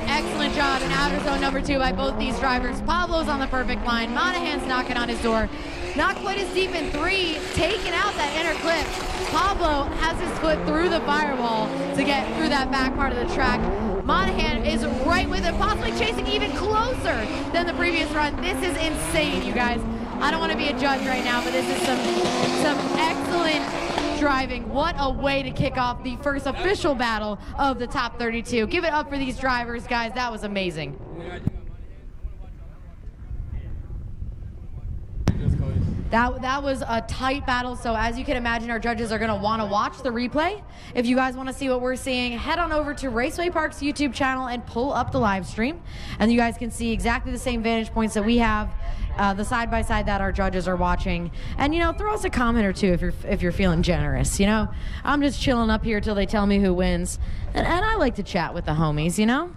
Excellent job in outer zone number 2 by both these drivers. Pablo's on the perfect line. Monahan's knocking on his door. Not quite as deep in 3, taking out that inner clip. Pablo has his foot through the firewall to get through that back part of the track. Monahan is right with him, possibly chasing even closer than the previous run. This is insane, you guys. I don't want to be a judge right now, but this is some excellent driving. What a way to kick off the first official battle of the top 32. Give it up for these drivers, guys. That was amazing. That was a tight battle, so as you can imagine, our judges are going to want to watch the replay. If you guys want to see what we're seeing, head on over to Raceway Park's YouTube channel and pull up the live stream, and you guys can see exactly the same vantage points that we have, the side-by-side that our judges are watching. And, you know, throw us a comment or two if you're feeling generous, you know? I'm just chilling up here till they tell me who wins, and I like to chat with the homies, you know?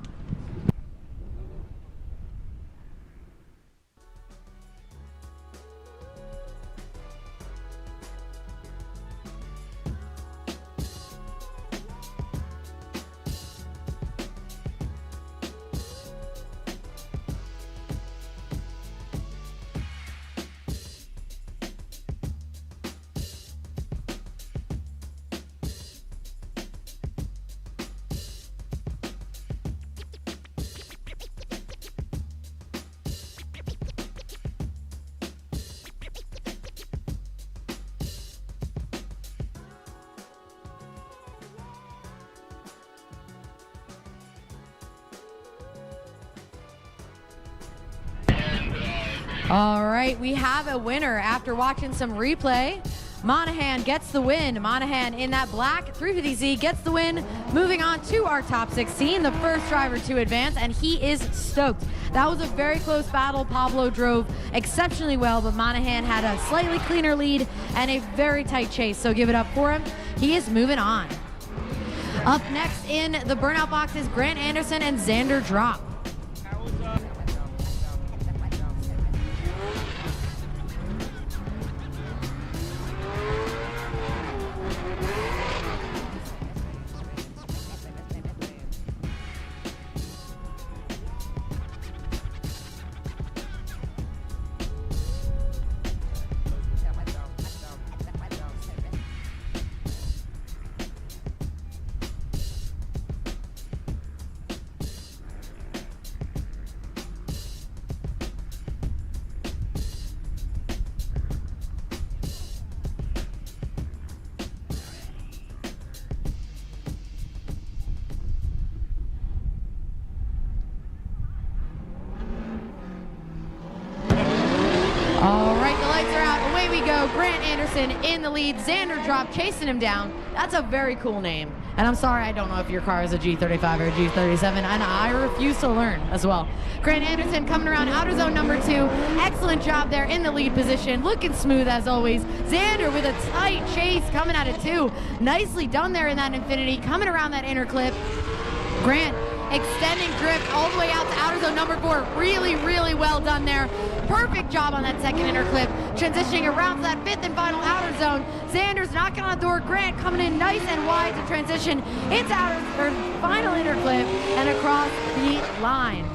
All right, we have a winner after watching some replay. Monahan gets the win. Monahan in that black 350Z gets the win, moving on to our top 16, the first driver to advance, and he is stoked. That was a very close battle. Pablo drove exceptionally well, but Monahan had a slightly cleaner lead and a very tight chase, so give it up for him. He is moving on. Up next in the burnout box is Grant Anderson and Xander Drop. All right, the lights are out. Away we go. Grant Anderson in the lead. Xander Drop chasing him down. That's a very cool name. And I'm sorry, I don't know if your car is a G35 or a G37, and I refuse to learn as well. Grant Anderson coming around outer zone number 2. Excellent job there in the lead position. Looking smooth as always. Xander with a tight chase coming out of 2. Nicely done there in that Infinity. Coming around that inner clip. Grant extending drift all the way out to outer zone number 4. Really, really well done there. Perfect job on that second inner clip. Transitioning around to that 5th and final outer zone. Xander's knocking on the door. Grant coming in nice and wide to transition into final inner clip and across the line.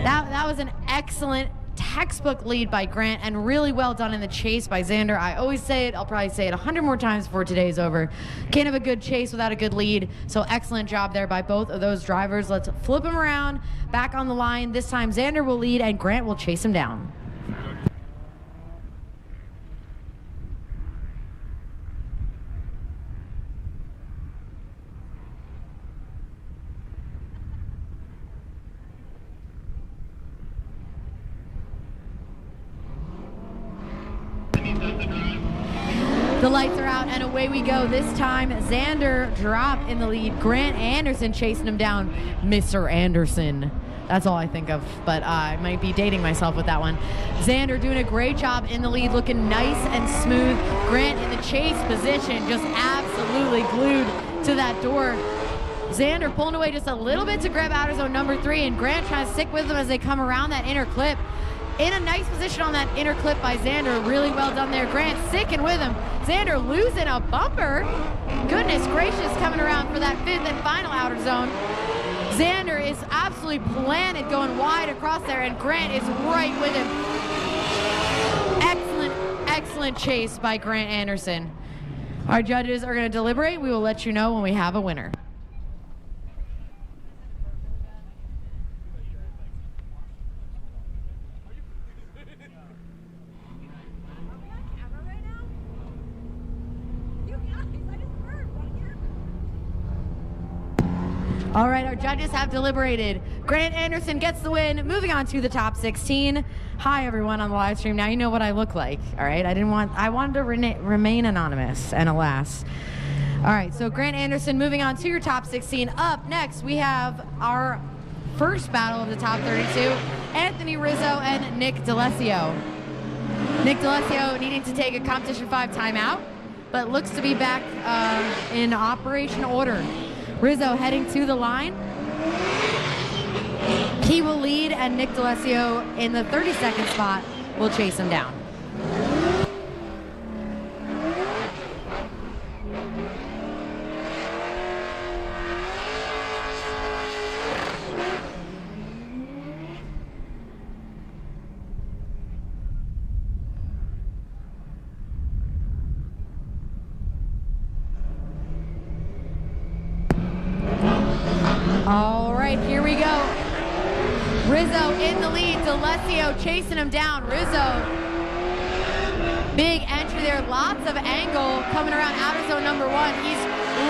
That was an excellent textbook lead by Grant and really well done in the chase by Xander. I always say it, I'll probably say it 100 more times before today's over. Can't have a good chase without a good lead, so excellent job there by both of those drivers. Let's flip them around, back on the line. This time Xander will lead and Grant will chase him down. The lights are out and away we go. This time Xander Drop in the lead. Grant Anderson chasing him down. Mr. Anderson. That's all I think of, but I might be dating myself with that one. Xander doing a great job in the lead, looking nice and smooth. Grant in the chase position, just absolutely glued to that door. Xander pulling away just a little bit to grab outer zone number 3, and Grant trying to stick with them as they come around that inner clip. In a nice position on that inner clip by Xander. Really well done there. Grant sticking with him. Xander losing a bumper. Goodness gracious, coming around for that 5th and final outer zone. Xander is absolutely planted going wide across there, and Grant is right with him. Excellent, excellent chase by Grant Anderson. Our judges are going to deliberate. We will let you know when we have a winner. All right, our judges have deliberated. Grant Anderson gets the win, moving on to the top 16. Hi, everyone on the live stream. Now you know what I look like, all right? I wanted to remain anonymous, and alas. All right, so Grant Anderson moving on to your top 16. Up next, we have our first battle of the top 32, Anthony Rizzo and Nick D'Alessio. Nick D'Alessio needing to take a Competition 5 timeout, but looks to be back in operation order. Rizzo heading to the line. He will lead, and Nick D'Alessio in the 32nd spot will chase him down. All right, here we go. Rizzo in the lead, D'Alessio chasing him down. Rizzo, big entry there, lots of angle coming around outer zone number 1. He's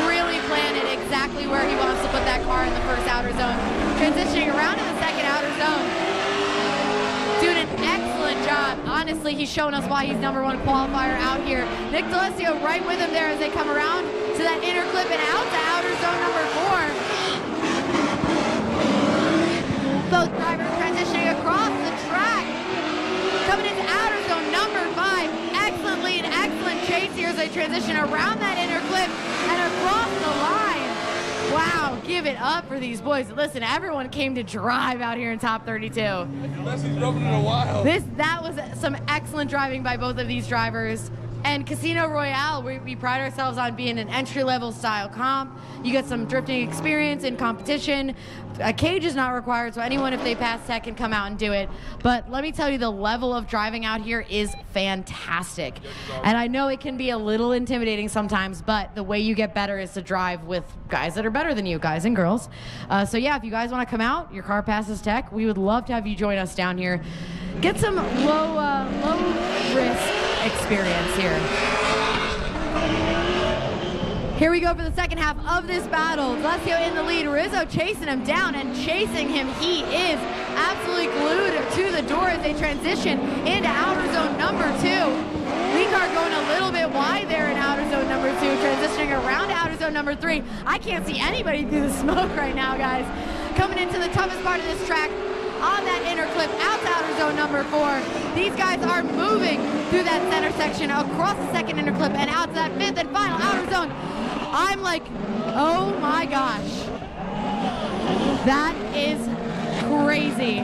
really planted exactly where he wants to put that car in the first outer zone. Transitioning around to the second outer zone. Doing an excellent job. Honestly, he's showing us why he's number 1 qualifier out here. Nick D'Alessio right with him there as they come around to that inner clip and out to outer zone number 4. Both drivers transitioning across the track. Coming into outer zone number 5. Excellent lead, excellent chase here as they transition around that inner clip and across the line. Wow, give it up for these boys. Listen, everyone came to drive out here in top 32.
Best he's driven in a while.
That was some excellent driving by both of these drivers. And Casino Royale, we pride ourselves on being an entry-level style comp. You get some drifting experience in competition. A cage is not required, so anyone, if they pass tech, can come out and do it. But let me tell you, the level of driving out here is fantastic. And I know it can be a little intimidating sometimes, but the way you get better is to drive with guys that are better than you, guys and girls. So yeah, if you guys want to come out, your car passes tech, we would love to have you join us down here. Get some low risk experience here. Here we go for the second half of this battle. Alessio in the lead, Rizzo chasing him down and chasing him. He is absolutely glued to the door as they transition into outer zone number 2. Kart going a little bit wide there in outer zone number 2, transitioning around to outer zone number 3. I can't see anybody through the smoke right now, guys. Coming into the toughest part of this track, on that inner clip, out to outer zone number 4. These guys are moving through that center section, across the second inner clip, and out to that 5th and final outer zone. I'm like, oh my gosh. That is crazy.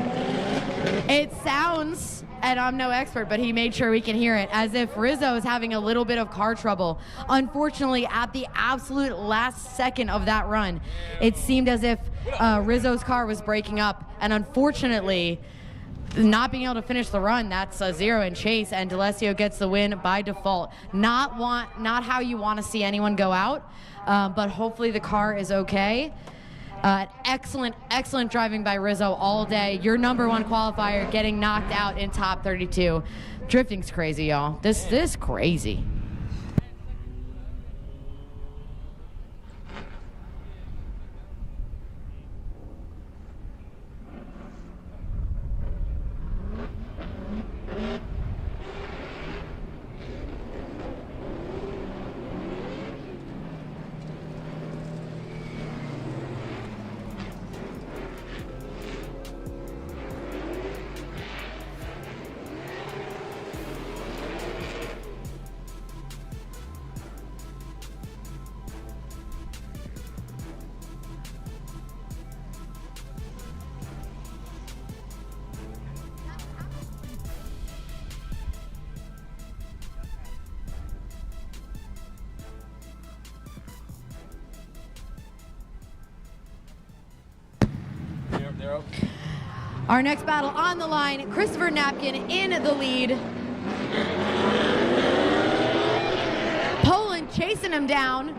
It sounds, and I'm no expert, but he made sure we can hear it, as if Rizzo is having a little bit of car trouble. Unfortunately, at the absolute last second of that run, it seemed as if Rizzo's car was breaking up, and unfortunately, not being able to finish the run, that's a 0 in chase, and D'Alessio gets the win by default. Not how you want to see anyone go out, but hopefully the car is okay. Excellent driving by Rizzo all day. Your number 1 qualifier getting knocked out in top 32. Drifting's crazy, y'all. This is crazy. Our next battle on the line, Christopher Napkin in the lead. Poland chasing him down.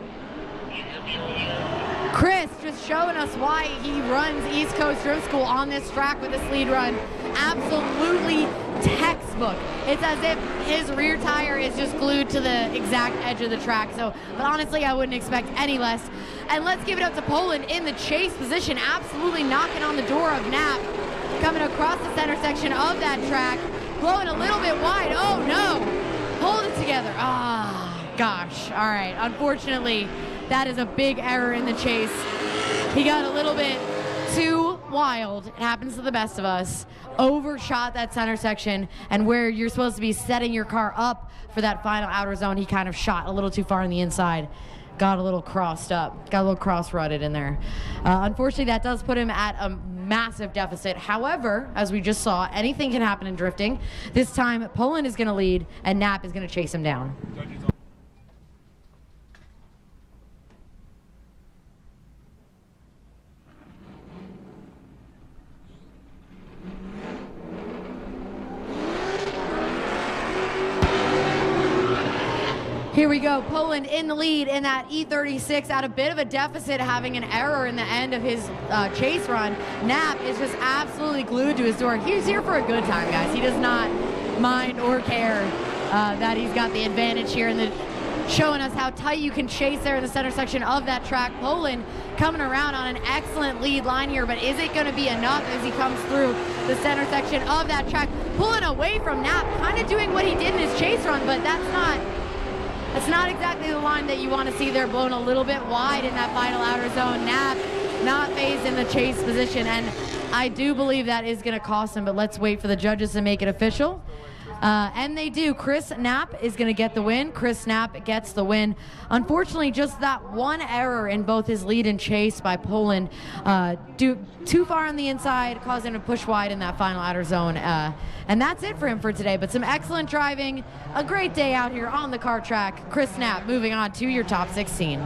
Chris just showing us why he runs East Coast Drift School on this track with this lead run. Absolutely textbook. It's as if his rear tire is just glued to the exact edge of the track. But honestly, I wouldn't expect any less. And let's give it up to Poland in the chase position, absolutely knocking on the door of Nap. Coming across the center section of that track, blowing a little bit wide. Oh no, hold it together. Gosh, all right. Unfortunately, that is a big error in the chase. He got a little bit too wild. It happens to the best of us. Overshot that center section, and where you're supposed to be setting your car up for that final outer zone, he kind of shot a little too far on the inside. Got a little crossed up, got a little cross-rutted in there. Unfortunately, that does put him at a massive deficit. However, as we just saw, anything can happen in drifting. This time, Poland is going to lead, and Nap is going to chase him down. Here we go, Poland in the lead in that E36 at a bit of a deficit, having an error in the end of his chase run. Nap is just absolutely glued to his door. He's here for a good time, guys. He does not mind or care that he's got the advantage here, and showing us how tight you can chase there in the center section of that track. Poland coming around on an excellent lead line here, but is it going to be enough as he comes through the center section of that track? Pulling away from Nap, kind of doing what he did in his chase run, but that's not exactly the line that you want to see there, blown a little bit wide in that final outer zone. Nap not phased in the chase position, and I do believe that is going to cost him, but let's wait for the judges to make it official. And they do. Chris Knapp is going to get the win. Chris Knapp gets the win. Unfortunately, just that one error in both his lead and chase by Poland, too far on the inside, caused him to push wide in that final outer zone. And that's it for him for today. But some excellent driving. A great day out here on the kart track. Chris Knapp moving on to your top 16.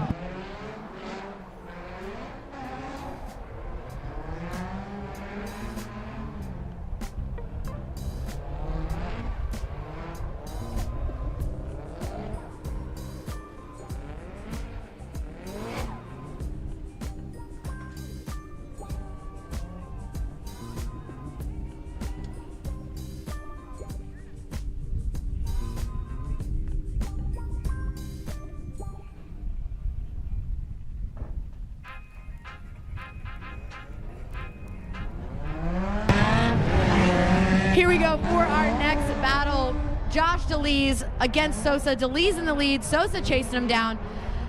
Josh DeLees against Sosa. DeLees in the lead, Sosa chasing him down.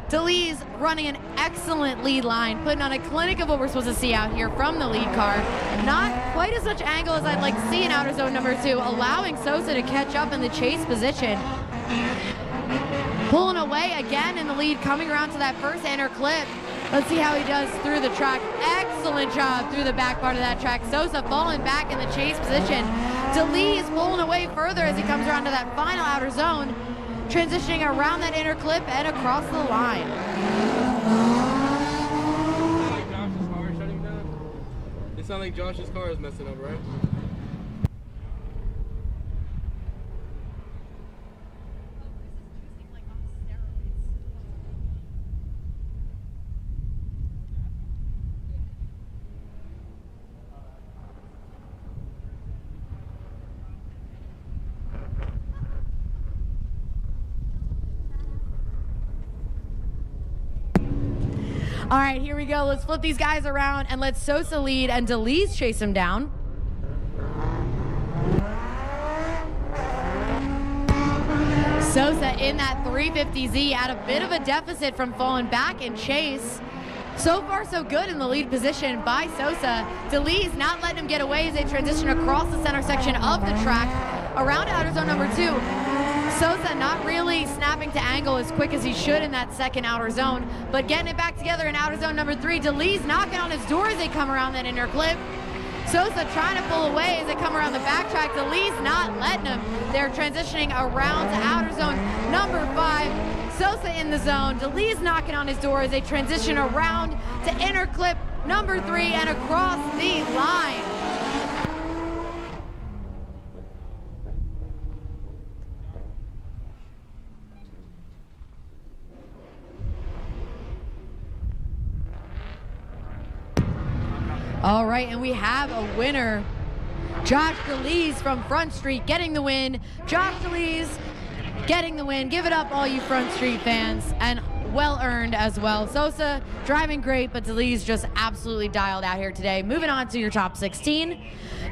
DeLees running an excellent lead line, putting on a clinic of what we're supposed to see out here from the lead car. Not quite as much angle as I'd like to see in outer zone number 2, allowing Sosa to catch up in the chase position. Pulling away again in the lead, coming around to that first inner clip. Let's see how he does through the track. Excellent job through the back part of that track. Sosa falling back in the chase position. DeLees pulling away further as he comes around to that final outer zone, transitioning around that inner clip and across the line.
Josh's car shutting down? It sounds like Josh's car is messing up, right?
All right, here we go. Let's flip these guys around and let Sosa lead and DeLees chase him down. Sosa in that 350Z at a bit of a deficit from falling back in chase. So far, so good in the lead position by Sosa. DeLees not letting him get away as they transition across the center section of the track around outer zone number 2. Sosa not really snapping to angle as quick as he should in that second outer zone, but getting it back together in outer zone number 3. DeLees knocking on his door as they come around that inner clip. Sosa trying to pull away as they come around the backtrack. DeLees not letting him. They're transitioning around to outer zone number 5. Sosa in the zone. DeLees knocking on his door as they transition around to inner clip number 3 and across the line. All right, and we have a winner. Josh DeLees from Front Street getting the win. Josh DeLees getting the win. Give it up, all you Front Street fans, and well earned as well. Sosa driving great, but DeLees just absolutely dialed out here today. Moving on to your top 16.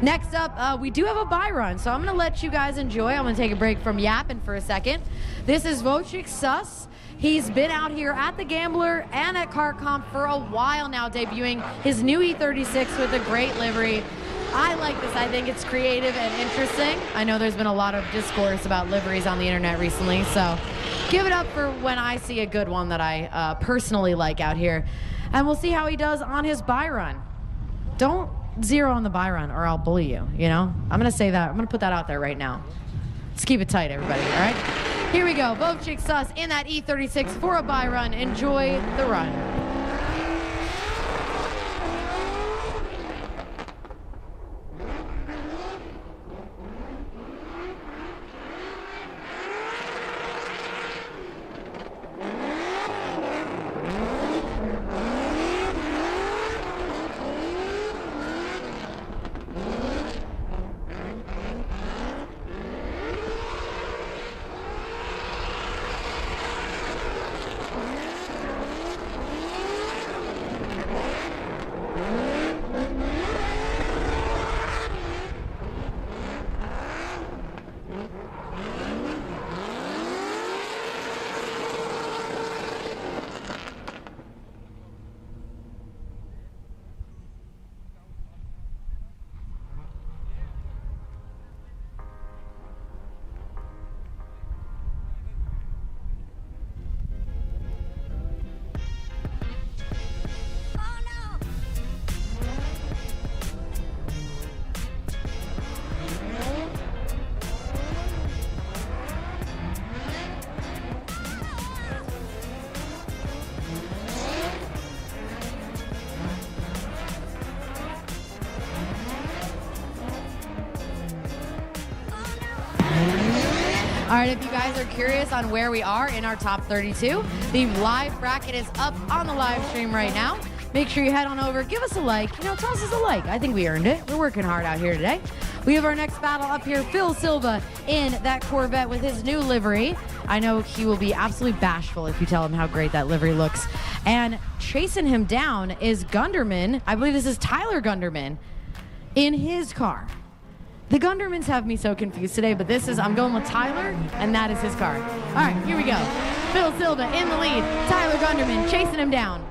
Next up, we do have a bye run, so I'm going to let you guys enjoy. I'm going to take a break from yapping for a second. This is Wojciech Sus. He's been out here at the Gambler and at Kart Comp for a while now, debuting his new E36 with a great livery. I like this. I think it's creative and interesting. I know there's been a lot of discourse about liveries on the internet recently, so give it up for when I see a good one that I personally like out here. And we'll see how he does on his bye run. Don't zero on the bye run or I'll bully you, you know? I'm going to say that. I'm going to put that out there right now. Let's keep it tight, everybody, all right? Here we go. Wojciech Sus in that E36 for a bye run. Enjoy the run. All right, if you guys are curious on where we are in our top 32, the live bracket is up on the live stream right now. Make sure you head on over, give us a like, toss us a like. I think we earned it. We're working hard out here today. We have our next battle up here, Phil Silva in that Corvette with his new livery. I know he will be absolutely bashful if you tell him how great that livery looks. And chasing him down is Gunderman. I believe this is Tyler Gunderman in his car. The Gundermans have me so confused today, but I'm going with Tyler, and that is his car. All right, here we go. Phil Silva in the lead. Tyler Gunderman chasing him down.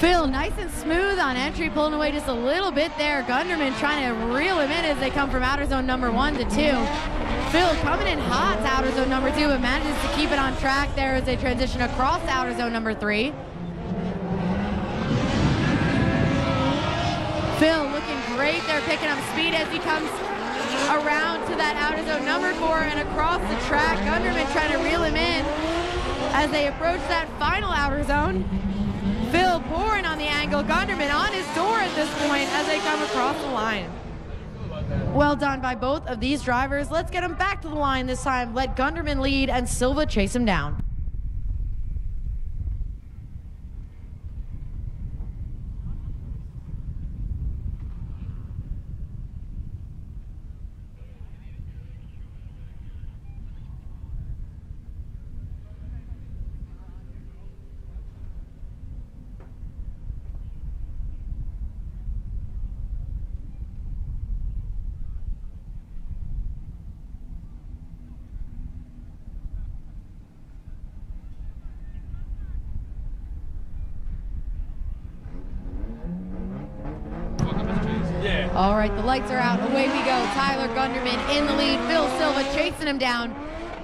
Phil nice and smooth on entry, pulling away just a little bit there. Gunderman trying to reel him in as they come from outer zone number 1 to 2. Phil coming in hot to outer zone number 2, but manages to keep it on track there as they transition across outer zone number 3. Phil looking great there, picking up speed as he comes around to that outer zone number 4 and across the track. Gunderman trying to reel him in as they approach that final outer zone. Phil pouring on the angle, Gunderman on his door at this point as they come across the line. Well done by both of these drivers. Let's get them back to the line this time. Let Gunderman lead and Silva chase him down.
Yeah.
All right, the lights are out. Away we go. Tyler Gunderman in the lead. Phil Silva chasing him down.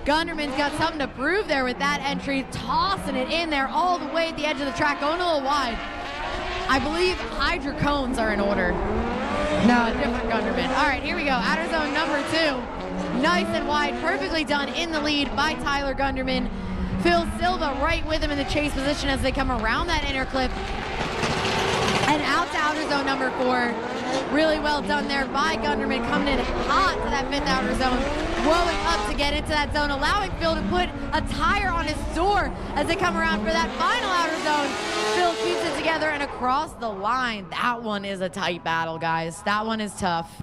Gunderman's got something to prove there with that entry, tossing it in there all the way at the edge of the track, going a little wide. I believe Hydra cones are in order. No, different Gunderman. All right, here we go. Outer zone number 2. Nice and wide, perfectly done in the lead by Tyler Gunderman. Phil Silva right with him in the chase position as they come around that inner clip and out to outer zone number 4. Really well done there by Gunderman, coming in hot to that 5th outer zone, blowing up to get into that zone, allowing Phil to put a tire on his door as they come around for that final outer zone. Phil keeps it together and across the line. That one is a tight battle, guys. That one is tough.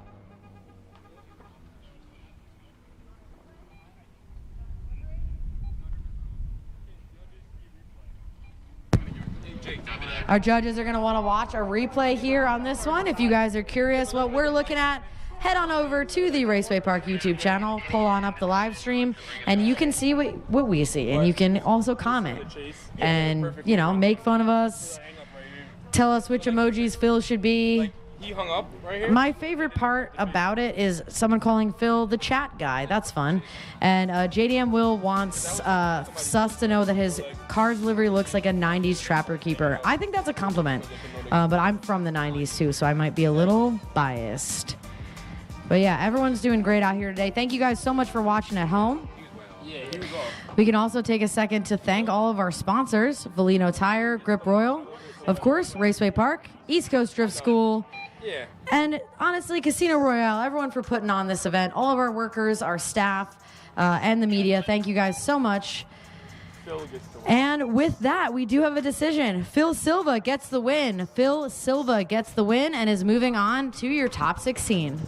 Our judges are going to want to watch a replay here on this one. If you guys are curious what we're looking at, head on over to the Raceway Park YouTube channel, pull on up the live stream, and you can see what we see. And you can also comment and, you know, make fun of us, tell us which emojis Phil should be.
He hung up right here.
My favorite part about it is someone calling Phil the chat guy. That's fun. And JDM Will wants Sus to know that his car's livery looks like a 90s Trapper Keeper. I think that's a compliment. But I'm from the 90s too, so I might be a little biased. But yeah, everyone's doing great out here today. Thank you guys so much for watching at home. We can also take a second to thank all of our sponsors, Valino Tire, Grip Royal, of course, Raceway Park, East Coast Drift School, and honestly, Casino Royale, everyone for putting on this event, all of our workers, our staff, and the media. Thank you guys so much. And with that, we do have a decision. Phil Silva gets the win. Phil Silva gets the win and is moving on to your top 16.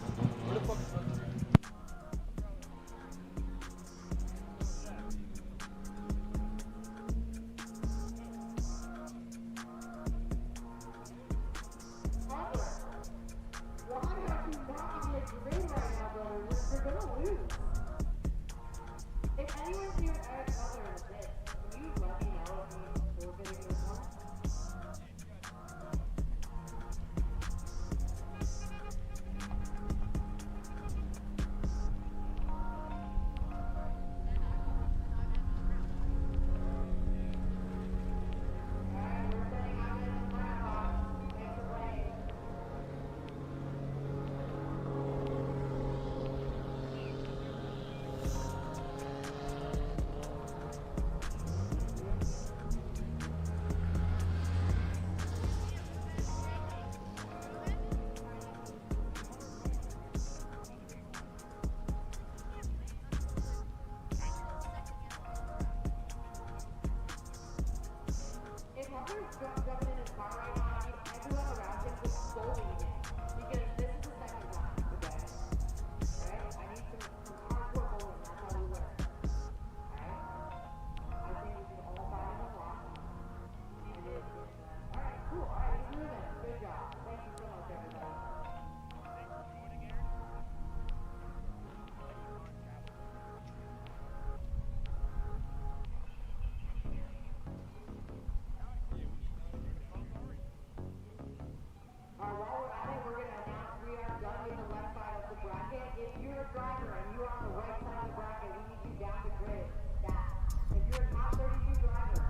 down the grid, that if you're a top 32 driver,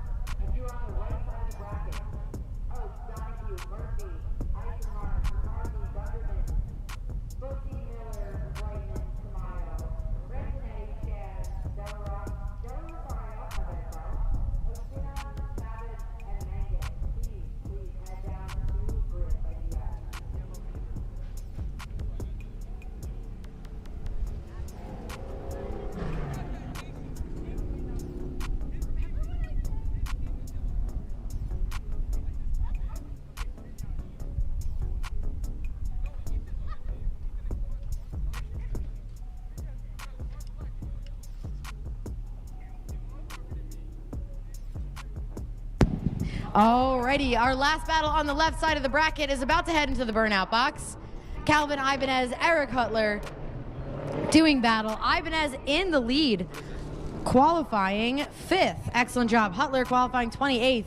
if you're on the right side of the bracket, Oaks, Donahue, Murphy, Eisenhart, McCarthy, Gunderman, Bookie, Miller, Whiteman, Tamayo, Rentonetti, Chad, Del Rosario, my bad, Carl, Osuna, Savage, and Mangan. Please head down to grid like you guys.
Alrighty, our last battle on the left side of the bracket is about to head into the burnout box. Calvin Ibanez, Eric Hutler doing battle. Ibanez in the lead, qualifying 5th. Excellent job. Hutler qualifying 28th.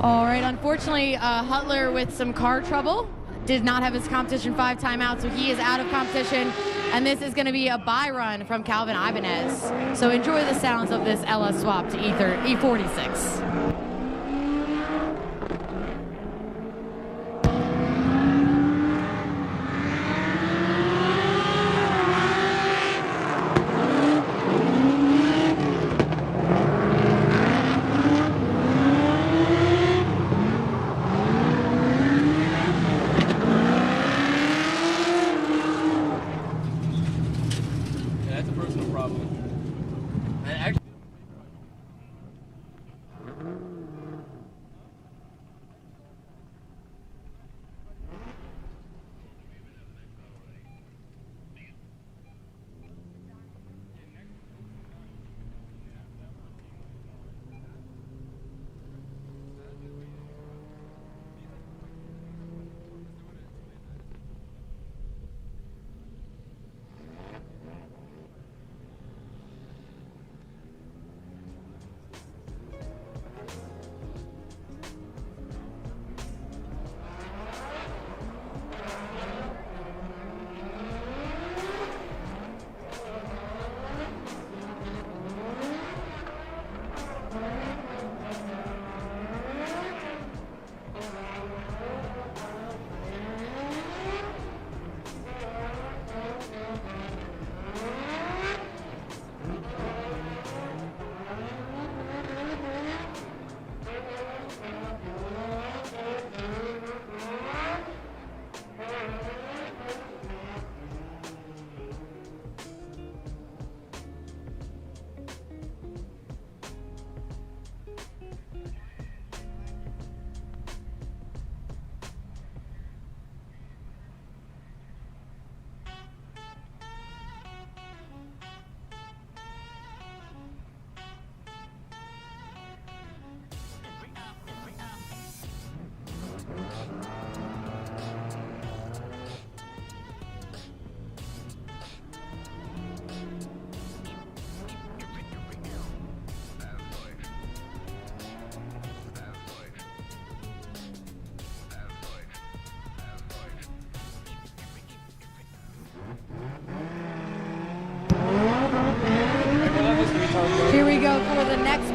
All right, unfortunately, Hutler with some car trouble did not have his competition 5 timeouts, so he is out of competition. And this is going to be a bye run from Calvin Ibanez. So enjoy the sounds of this LS swap to E46.
That's a personal problem. And actually,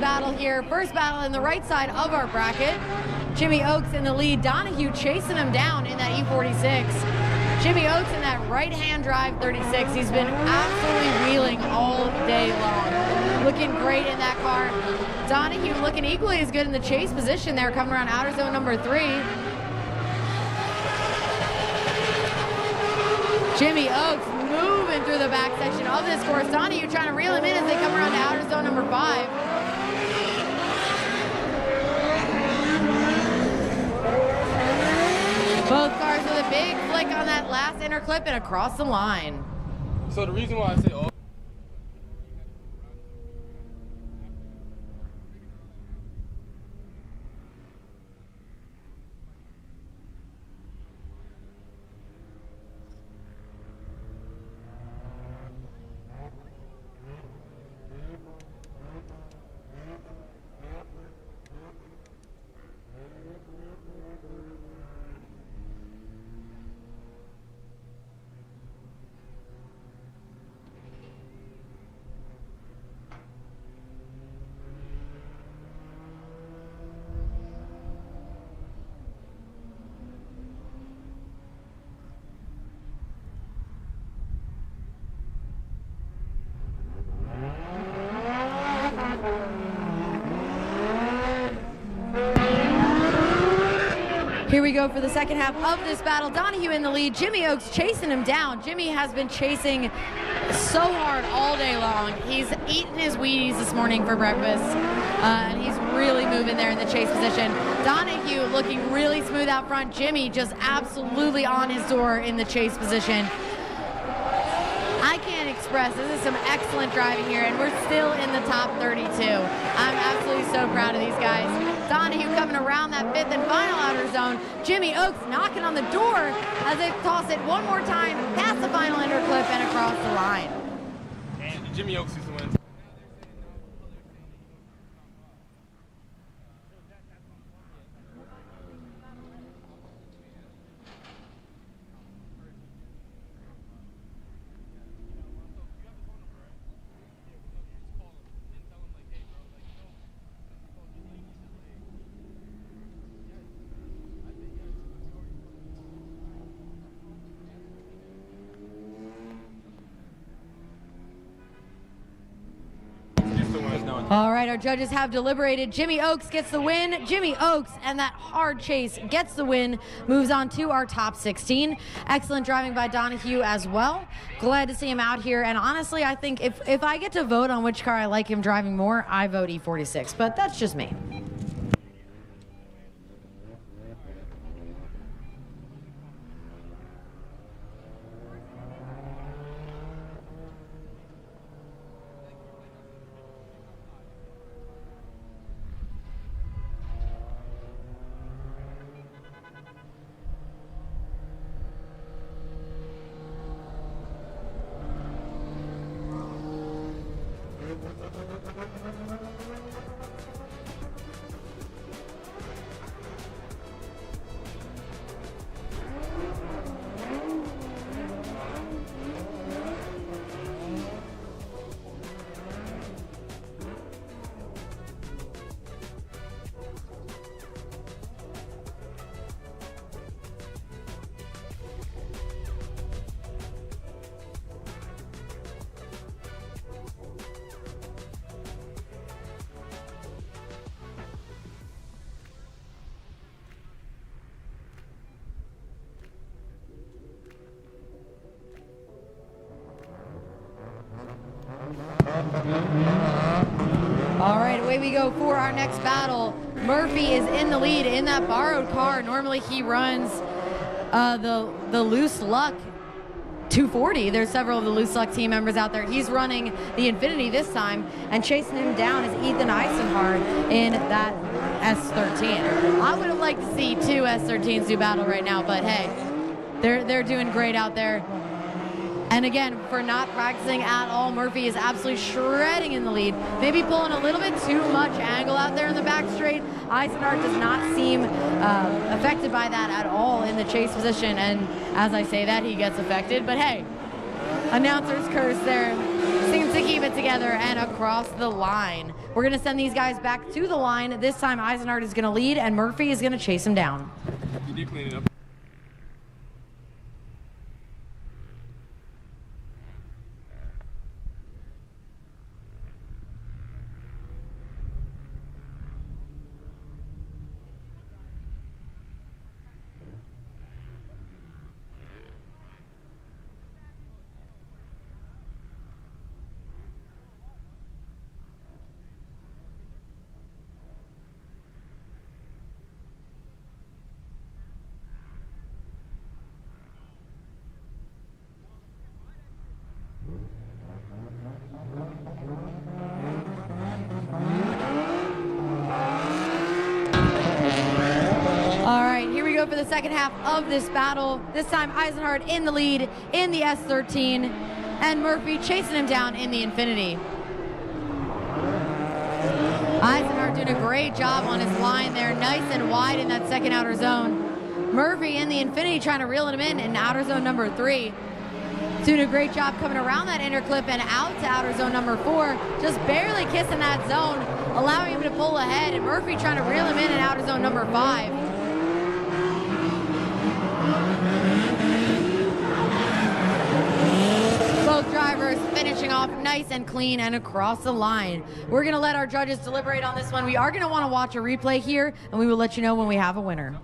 battle here. First battle in the right side of our bracket. Jimmy Oaks in the lead. Donahue chasing him down in that E46. Jimmy Oaks in that right-hand drive 36. He's been absolutely wheeling all day long. Looking great in that car. Donahue looking equally as good in the chase position there, coming around outer zone number 3. Jimmy Oaks moving through the back section of this course. Donahue trying to reel him in as they come around to outer zone number 5. Both cars with a big flick on that last inner clip and across the line.
So the reason why I say all
Here we go for the second half of this battle. Donahue in the lead. Jimmy Oaks chasing him down. Jimmy has been chasing so hard all day long. He's eaten his Wheaties this morning for breakfast, and he's really moving there in the chase position. Donahue looking really smooth out front. Jimmy just absolutely on his door in the chase position. I can't express, this is some excellent driving here, and we're still in the top 32. I'm absolutely so proud of these guys. Donahue coming around that 5th and final outer zone. Jimmy Oaks knocking on the door as they toss it one more time past the final inner clip and across the line.
and Jimmy Oaks is the winner.
All right, our judges have deliberated. Jimmy Oaks gets the win. Jimmy Oaks and that hard chase gets the win, moves on to our top 16. Excellent driving by Donahue as well. Glad to see him out here. And honestly, I think if I get to vote on which car I like him driving more, I vote E46, but that's just me. All right, away we go for our next battle. Murphy is in the lead in that borrowed car. Normally he runs the Loose Luck 240. There's several of the Loose Luck team members out there. He's running the Infinity this time, and chasing him down is Ethan Eisenhart in that S13. I would have liked to see two S13s do battle right now, but hey, they're doing great out there. And again, for not practicing at all, Murphy is absolutely shredding in the lead. Maybe pulling a little bit too much angle out there in the back straight. Eisenhart does not seem affected by that at all in the chase position. And as I say that, he gets affected. But hey, announcer's curse there seems to keep it together and across the line. We're going to send these guys back to the line. This time Eisenhardt is going to lead and Murphy is going to chase him down.
You do clean it up.
All right, here we go for the second half of this battle. This time Eisenhardt in the lead in the S13 and Murphy chasing him down in the Infinity. Eisenhardt doing a great job on his line there, nice and wide in that second outer zone. Murphy in the Infinity trying to reel him in outer zone number 3. Doing a great job coming around that inner clip and out to outer zone number 4, just barely kissing that zone, allowing him to pull ahead, and Murphy trying to reel him in outer zone number 5. Both drivers finishing off nice and clean and across the line. We're going to let our judges deliberate on this one. We are going to want to watch a replay here, and we will let you know when we have a winner.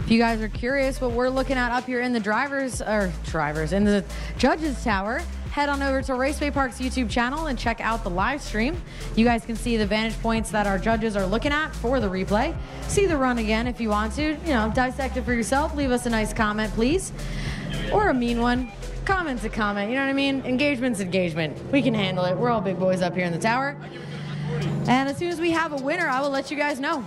If you guys are curious what we're looking at up here in the in the judges tower, head on over to Raceway Park's YouTube channel and check out the live stream. You guys can see the vantage points that our judges are looking at for the replay. See the run again if you want to, dissect it for yourself. Leave us a nice comment, please. Or a mean one. Comment's a comment, you know what I mean? Engagement's engagement. We can handle it. We're all big boys up here in the tower. And as soon as we have a winner, I will let you guys know.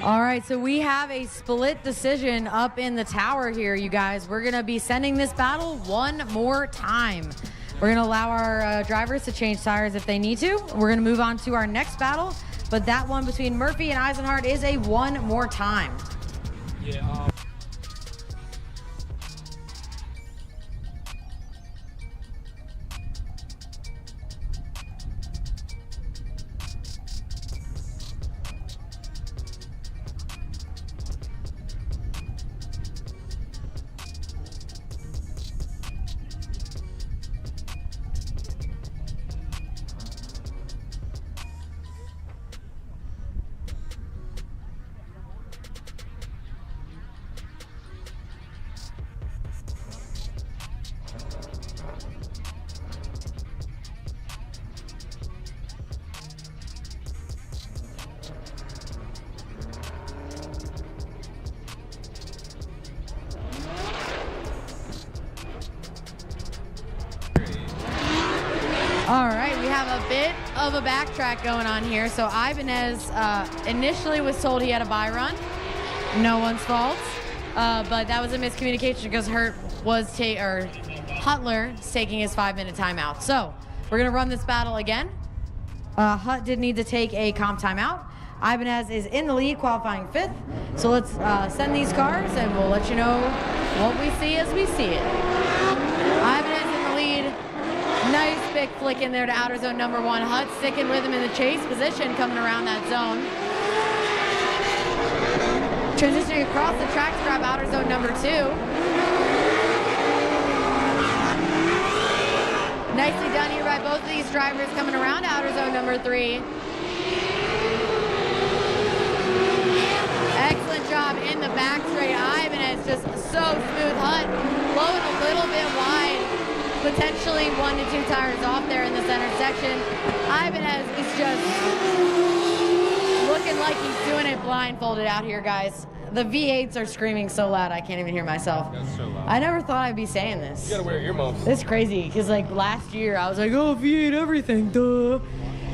All right, so we have a split decision up in the tower here, you guys. We're going to be sending this battle one more time. We're going to allow our drivers to change tires if they need to. We're going to move on to our next battle, but that one between Murphy and Eisenhart is a one more time.
Yeah.
All right, we have a bit of a backtrack going on here. So Ibanez initially was told he had a bye run. No one's fault. But that was a miscommunication because Hutler's taking his 5-minute timeout. So we're gonna run this battle again. Hut did need to take a comp timeout. Ibanez is in the lead, qualifying 5th. So let's send these cars and we'll let you know what we see as we see it. Ibanez in the lead. Nice big flick in there to outer zone number 1. Hut sticking with him in the chase position, coming around that zone. Transitioning across the track to grab outer zone number 2. Nicely done here by both of these drivers coming around outer zone number 3. Excellent job in the back straight. Ibanez just so smooth. Hut blowing a little bit wide. Potentially 1 to 2 tires off there in the center section. Ibanez is just looking like he's doing it blindfolded out here, guys. The V8s are screaming so loud I can't even hear myself.
That's so loud.
I never thought I'd be saying this.
You gotta wear earmuffs.
It's crazy, because like last year I was like, oh, V8 everything, duh.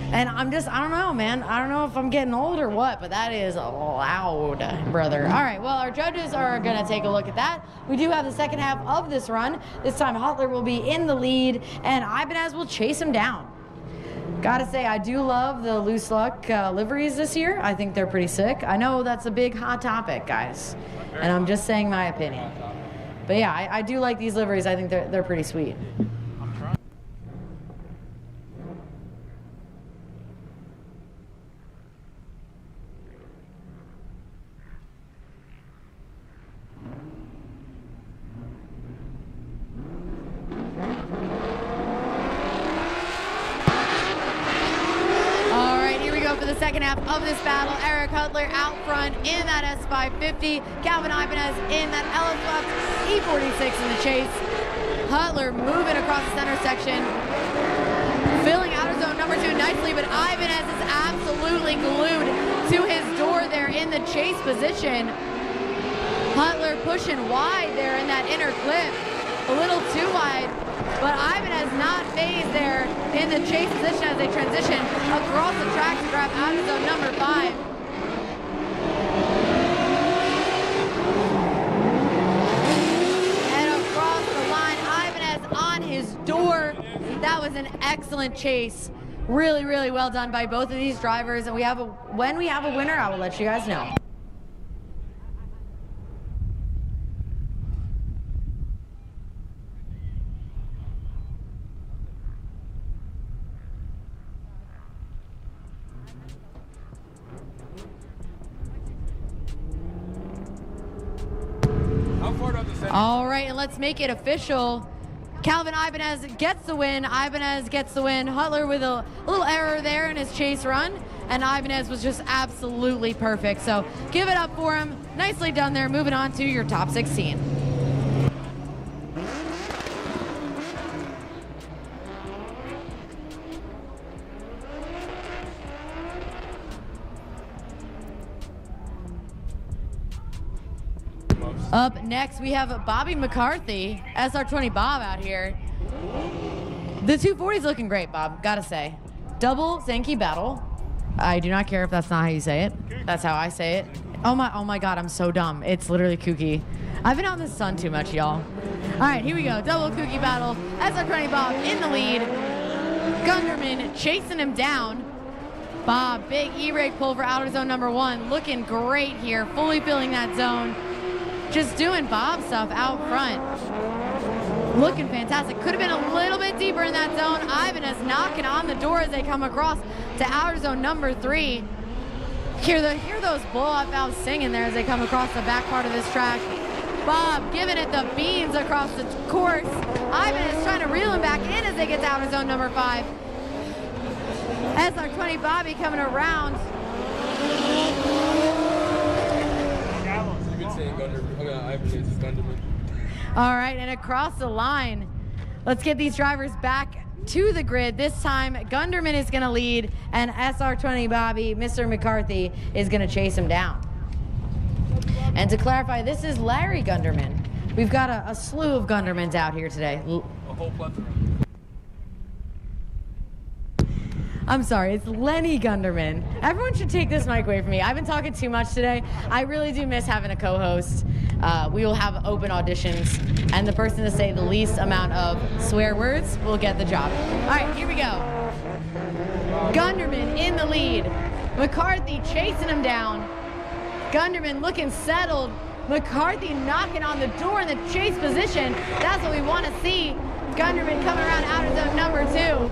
And I don't know, man. I don't know if I'm getting old or what, but that is loud, brother. All right, well, our judges are going to take a look at that. We do have the second half of this run. This time, Hutler will be in the lead, and Ibanez will chase him down. Gotta say, I do love the loose luck liveries this year. I think they're pretty sick. I know that's a big hot topic, guys, and I'm just saying my opinion. But yeah, I do like these liveries. I think they're pretty sweet. For the second half of this battle, Eric Hutler out front in that S550, Calvin Ibanez in that LS E46 in the chase. Hutler moving across the center section, filling outer zone number 2 nicely, but Ibanez is absolutely glued to his door there in the chase position. Hutler pushing wide there in that inner clip, a little too wide. But Ibanez not phased there in the chase position as they transition across the track to grab outer zone number 5. And across the line, Ibanez on his door. That was an excellent chase. Really, really well done by both of these drivers. And when we have a winner, I will let you guys know. All right, and let's make it official. Calvin Ibanez gets the win. Ibanez gets the win. Hutler with a little error there in his chase run, and Ibanez was just absolutely perfect. So give it up for him. Nicely done there. Moving on to your top 16. Up next, we have Bobby McCarthy, SR20 Bob out here. The 240's looking great, Bob, gotta say. Double Zenki battle. I do not care if that's not how you say it. That's how I say it. Oh my God, I'm so dumb. It's literally kooky. I've been out in the sun too much, y'all. All right, here we go. Double kooky battle. SR20 Bob in the lead. Gunderman chasing him down. Bob, big E-brake pull for outer zone number 1. Looking great here, fully filling that zone. Just doing Bob stuff out front. Looking fantastic. Could have been a little bit deeper in that zone. Ivan is knocking on the door as they come across to outer zone number 3. Hear those blow-off valves singing there as they come across the back part of this track. Bob giving it the beans across the course. Ivan is trying to reel him back in as they get to outer zone number 5. SR20 Bobby coming around.
You could say Gunderman. Okay, Ivan is Gunderman.
All right, and across the line, let's get these drivers back to the grid. This time, Gunderman is going to lead, and SR20 Bobby, Mr. McCarthy, is going to chase him down. And to clarify, this is Larry Gunderman. We've got a slew of Gundermans out here today.
A whole plethora.
I'm sorry, it's Lenny Gunderman. Everyone should take this mic away from me. I've been talking too much today. I really do miss having a co-host. We will have open auditions, and the person to say the least amount of swear words will get the job. All right, here we go. Gunderman in the lead. McCarthy chasing him down. Gunderman looking settled. McCarthy knocking on the door in the chase position. That's what we want to see. Gunderman coming around outer zone number 2.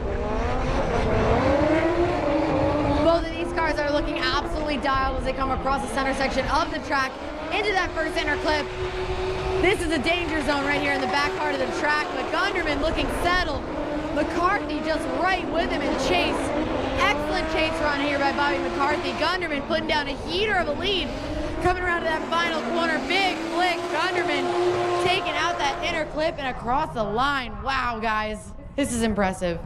Both of these cars are looking absolutely dialed as they come across the center section of the track into that first inner clip. This is a danger zone right here in the back part of the track, but Gunderman looking settled. McCarthy just right with him in chase. Excellent chase run here by Bobby McCarthy. Gunderman putting down a heater of a lead. Coming around to that final corner, big flick. Gunderman taking out that inner clip and across the line. Wow, guys, this is impressive.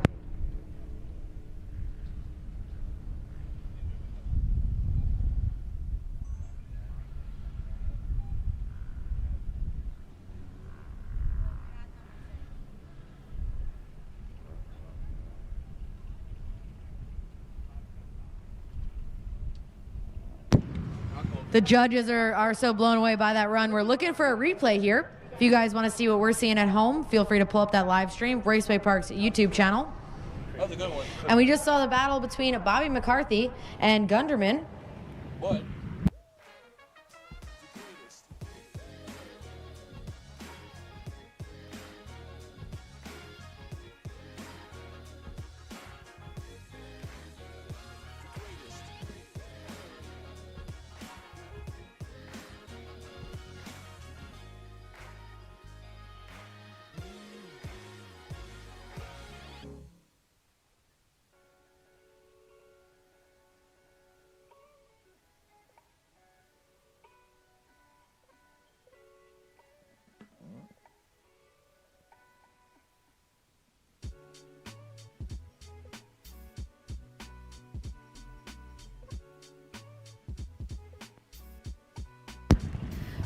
The judges are so blown away by that run. We're looking for a replay here. If you guys want to see what we're seeing at home, feel free to pull up that live stream, Raceway Park's YouTube channel.
That was a good one.
And we just saw the battle between Bobby McCarthy and Gunderman.
What?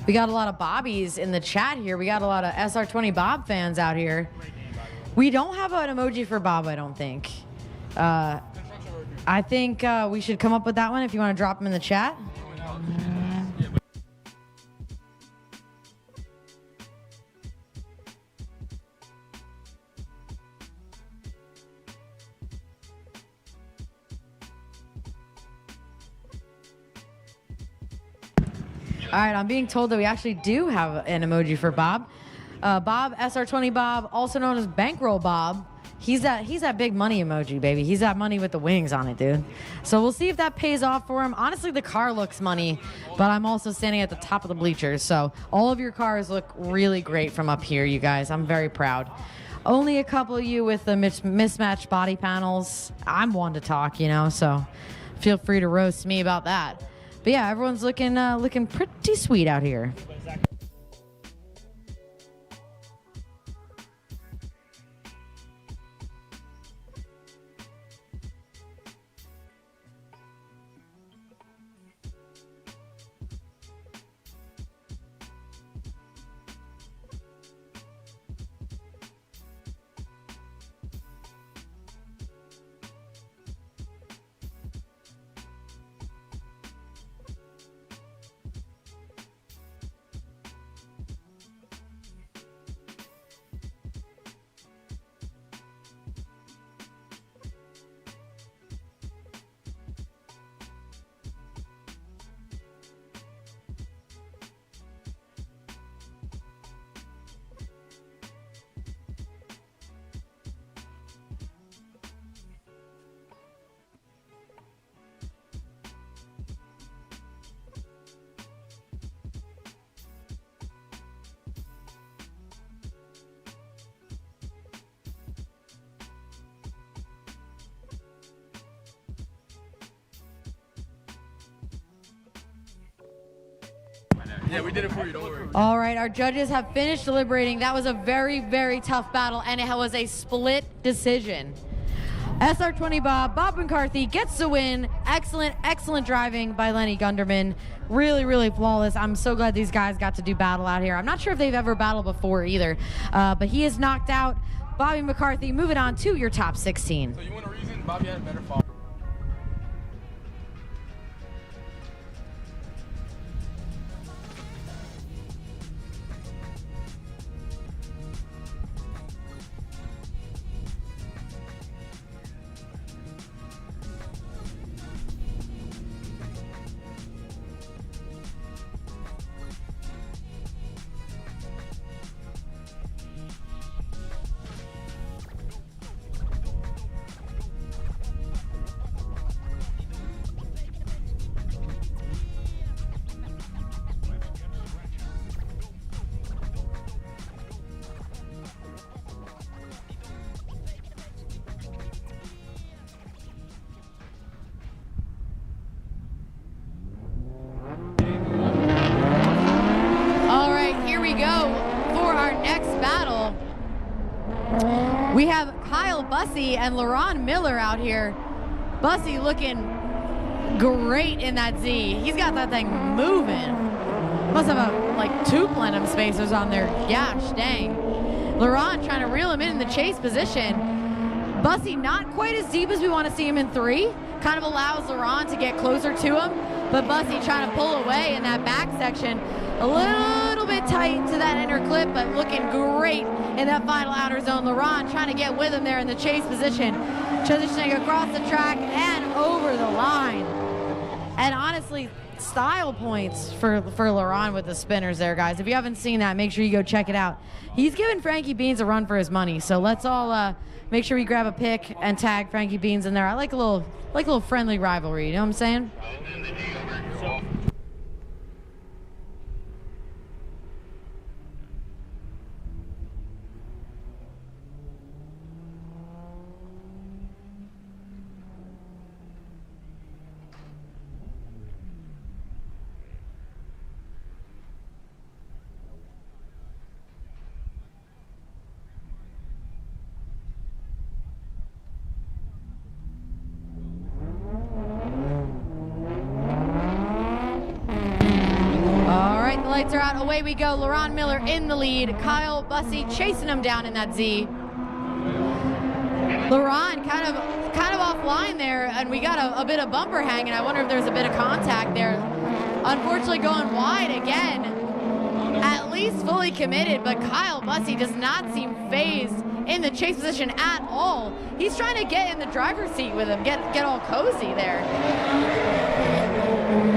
We got a lot of Bobbies in the chat here. We got a lot of SR20 Bob fans out here. We don't have an emoji for Bob, I don't think. I think we should come up with that one if you want to drop them in the chat. All right, I'm being told that we actually do have an emoji for Bob. Bob, SR20 Bob, also known as Bankroll Bob. He's that big money emoji, baby. He's that money with the wings on it, dude. So we'll see if that pays off for him. Honestly, the car looks money, but I'm also standing at the top of the bleachers. So all of your cars look really great from up here, you guys. I'm very proud. Only a couple of you with the mismatched body panels. I'm one to talk, you know, so feel free to roast me about that. But yeah, everyone's looking pretty sweet out here.
Yeah, we did it for you, don't worry.
All right, our judges have finished deliberating. That was a very, very tough battle, and it was a split decision. SR20 Bob McCarthy gets the win. Excellent, excellent driving by Lenny Gunderman. Really, really flawless. I'm so glad these guys got to do battle out here. I'm not sure if they've ever battled before either, but he is knocked out. Bobby McCarthy, moving on to your top 16.
So you want a reason Bobby had a better fall?
We have Kyle Bussey and LaRon Miller out here. Bussey looking great in that Z. He's got that thing moving. Must have like 2 plenum spacers on there. Gosh dang. LaRon trying to reel him in the chase position. Bussey not quite as deep as we want to see him in 3. Kind of allows LaRon to get closer to him. But Bussey trying to pull away in that back section. A little bit tight to that inner clip, but looking great in that final outer zone. LaRon trying to get with him there in the chase position. Transitioning across the track and over the line. And honestly, style points for LaRon with the spinners there, guys. If you haven't seen that, make sure you go check it out. He's giving Frankie Beans a run for his money, so let's all make sure we grab a pic and tag Frankie Beans in there. I like a little friendly rivalry, you know what I'm saying? Lights are out, away we go. LaRon Miller in the lead. Kyle Bussey chasing him down in that Z. LaRon kind of offline there, and we got a bit of bumper hanging. I wonder if there's a bit of contact there. Unfortunately going wide again. At least fully committed, but Kyle Bussey does not seem phased in the chase position at all. He's trying to get in the driver's seat with him, get all cozy there.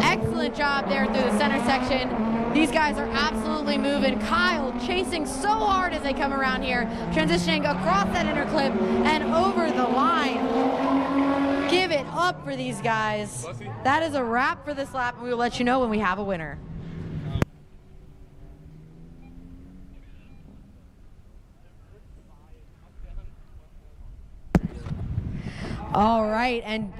Excellent job there through the center section. These guys are absolutely moving. Kyle chasing so hard as they come around here, transitioning across that inner clip and over the line. Give it up for these guys. That is a wrap for this lap, and we will let you know when we have a winner. All right, and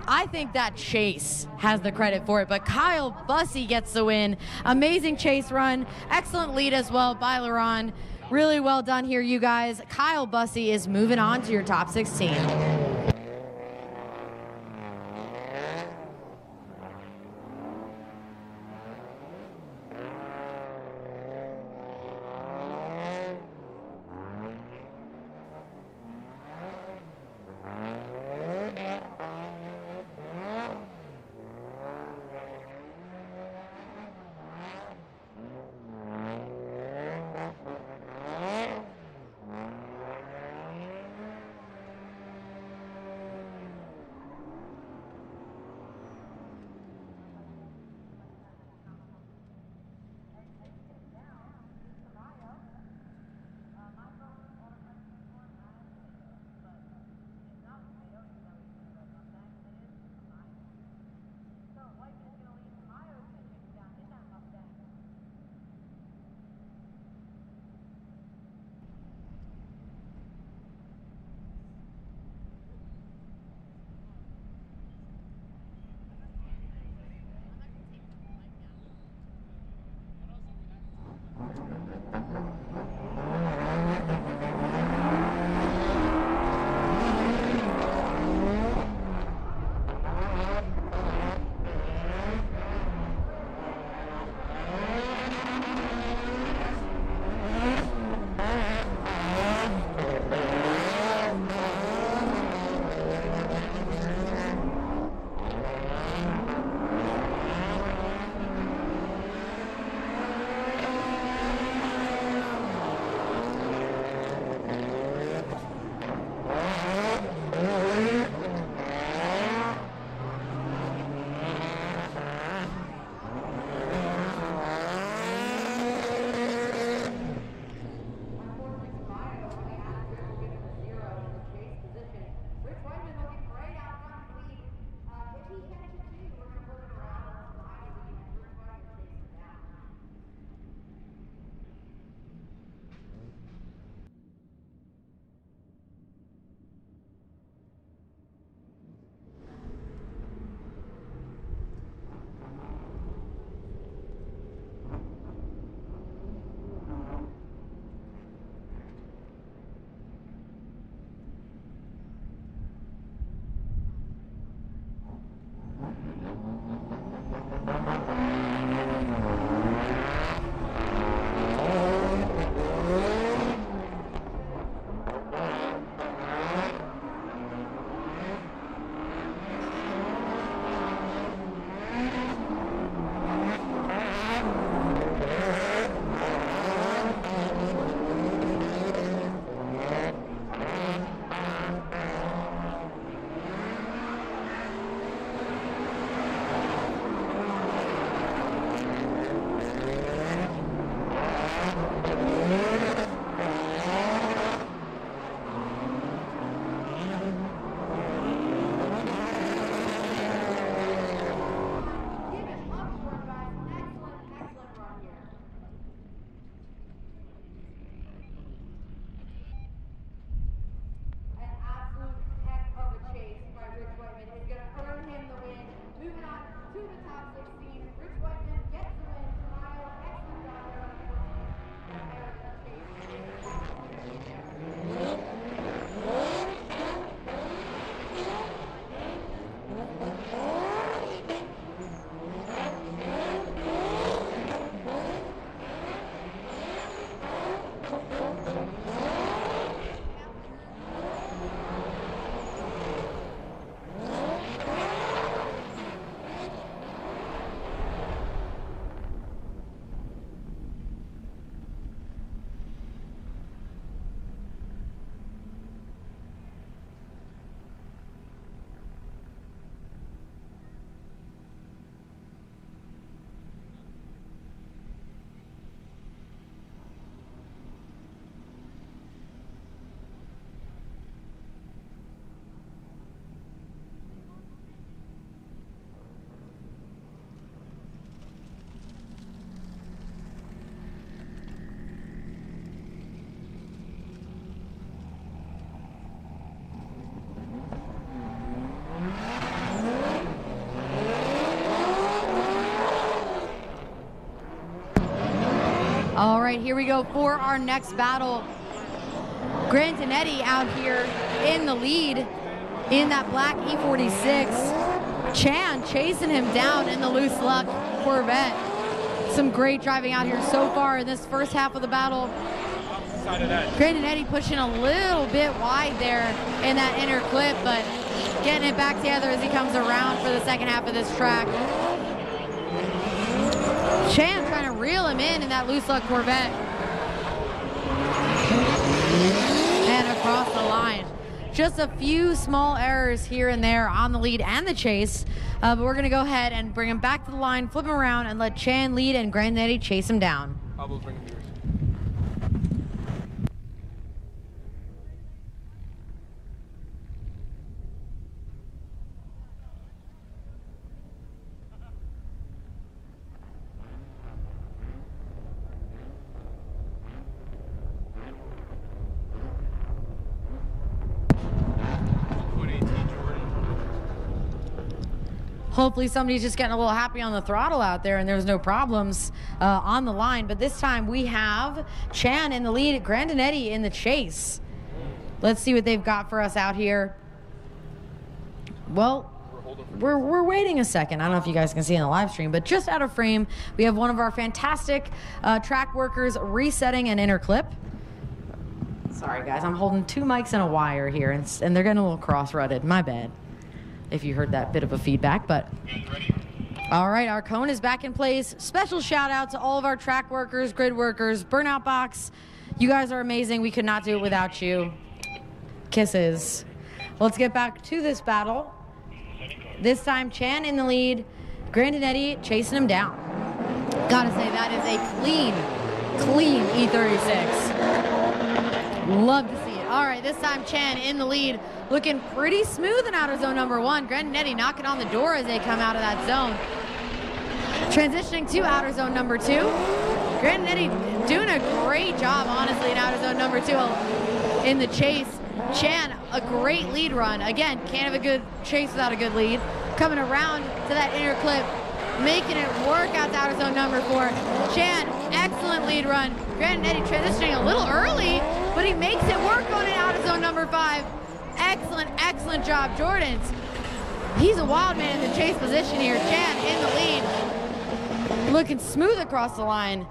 I think that chase has the credit for it, but Kyle Bussey gets the win. Amazing chase run, excellent lead as well by LaRon. Really well done here, you guys. Kyle Bussey is moving on to your top 16. All right, here we go for our next battle. Grandinetti out here in the lead in that black E46. Chan chasing him down in the loose luck Corvette. Some great driving out here so far in this first half of the battle. Grandinetti pushing a little bit wide there in that inner clip, but getting it back together as he comes around for the second half of this track. Chan trying to reel him in that loose luck Corvette. And across the line. Just a few small errors here and there on the lead and the chase, but we're gonna go ahead and bring him back to the line, flip him around, and let Chan lead and Grandinetti chase him down.
Pablo's bringing yours.
Hopefully somebody's just getting a little happy on the throttle out there and there's no problems on the line. But this time we have Chan in the lead, Grandinetti in the chase. Let's see what they've got for us out here. Well, we're waiting a second. I don't know if you guys can see in the live stream, but just out of frame, we have one of our fantastic track workers resetting an inner clip. Sorry guys, I'm holding two mics and a wire here and they're getting a little cross-rutted. My bad if you heard that bit of a feedback, but all right, our cone is back in place. Special shout out to all of our track workers, grid workers, Burnout Box. You guys are amazing. We could not do it without you. Kisses. Let's get back to this battle. This time Chan in the lead, Grandinetti chasing him down. Gotta say that is a clean E36. Love to see it. All right, this time Chan in the lead, looking pretty smooth in outer zone number one. Grandinetti knocking on the door as they come out of that zone. Transitioning to outer zone number two. Grandinetti doing a great job, honestly, in outer zone number two in the chase. Chan, a great lead run. Again, can't have a good chase without a good lead. Coming around to that inner clip, making it work out to outer zone number four. Chan, excellent lead run. Grandinetti transitioning a little early, but he makes it work on it out of zone number five. Excellent job, Jordans. He's a wild man in the chase position here. Chan in the lead, looking smooth across the line.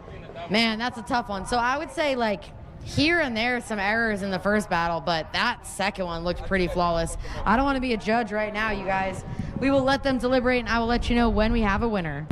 Man, that's a tough one. So I would say, like, here and there some errors in the first battle, but that second one looked pretty flawless. I don't want to be a judge right now, you guys. We will let them deliberate, and I will let you know when we have a winner.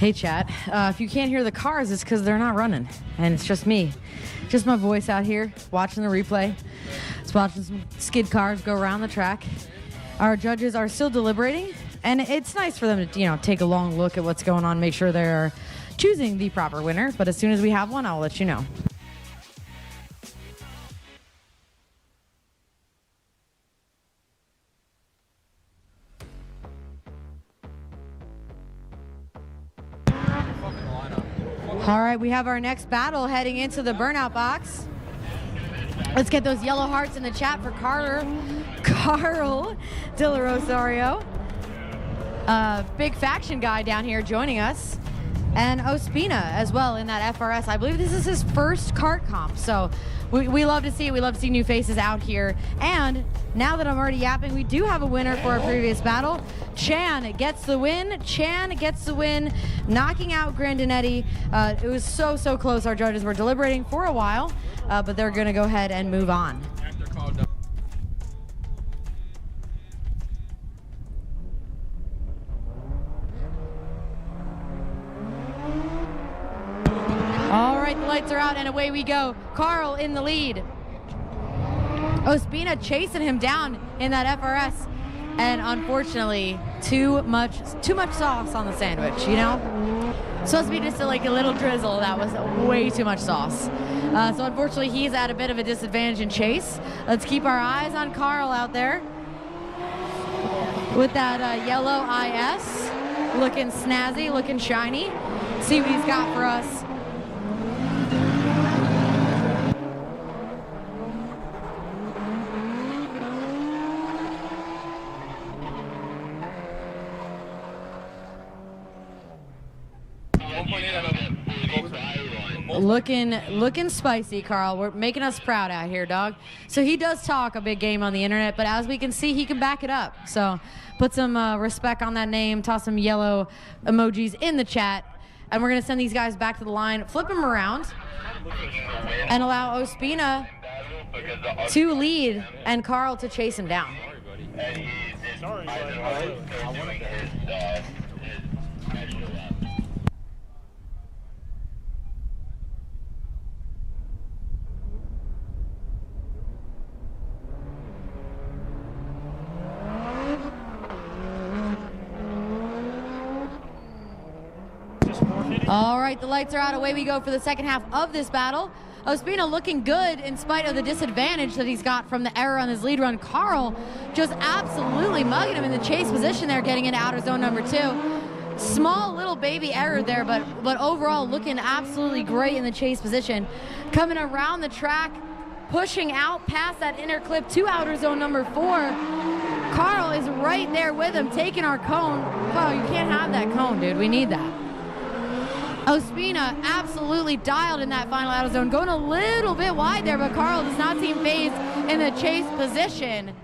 Hey chat, if you can't hear the cars, it's because they're not running. And it's just me. Just my voice out here watching the replay. Just watching some skid cars go around the track. Our judges are still deliberating, and it's nice for them to, take a long look at what's going on, make sure they're choosing the proper winner. But as soon as we have one, I'll let you know. All right, we have our next battle heading into the burnout box. Let's get those yellow hearts in the chat for Carl De La Rosario. Big faction guy down here joining us. And Ospina as well in that FRS. I believe this is his first kart comp. So we love to see it. We love to see new faces out here. And now that I'm already yapping, we do have a winner for our previous battle. Chan gets the win. Chan gets the win, knocking out Grandinetti. It was so close. Our judges were deliberating for a while, but they're going to go ahead and move on. All right, the lights are out and away we go. Carl in the lead. Ospina chasing him down in that FRS. And unfortunately, too much sauce on the sandwich, Supposed to be just a little drizzle. That was way too much sauce. So unfortunately, he's at a bit of a disadvantage in chase. Let's keep our eyes on Carl out there with that yellow IS. Looking snazzy, looking shiny. See what he's got for us. Looking spicy, Carl. We're making us proud out here, dog. So he does talk a big game on the internet, but as we can see, he can back it up. So put some respect on that name, toss some yellow emojis in the chat, and we're going to send these guys back to the line, flip them around, and allow Ospina to lead and Carl to chase him down. All right, the lights are out. Away we go for the second half of this battle. Ospina looking good in spite of the disadvantage that he's got from the error on his lead run. Carl just absolutely mugging him in the chase position there, getting into outer zone number 2. Small little baby error there, but overall looking absolutely great in the chase position. Coming around the track, pushing out past that inner clip to outer zone number 4. Carl is right there with him, taking our cone. Oh, you can't have that cone, dude. We need that. Ospina absolutely dialed in that final outer zone, going a little bit wide there, but Carl does not seem phased in the chase position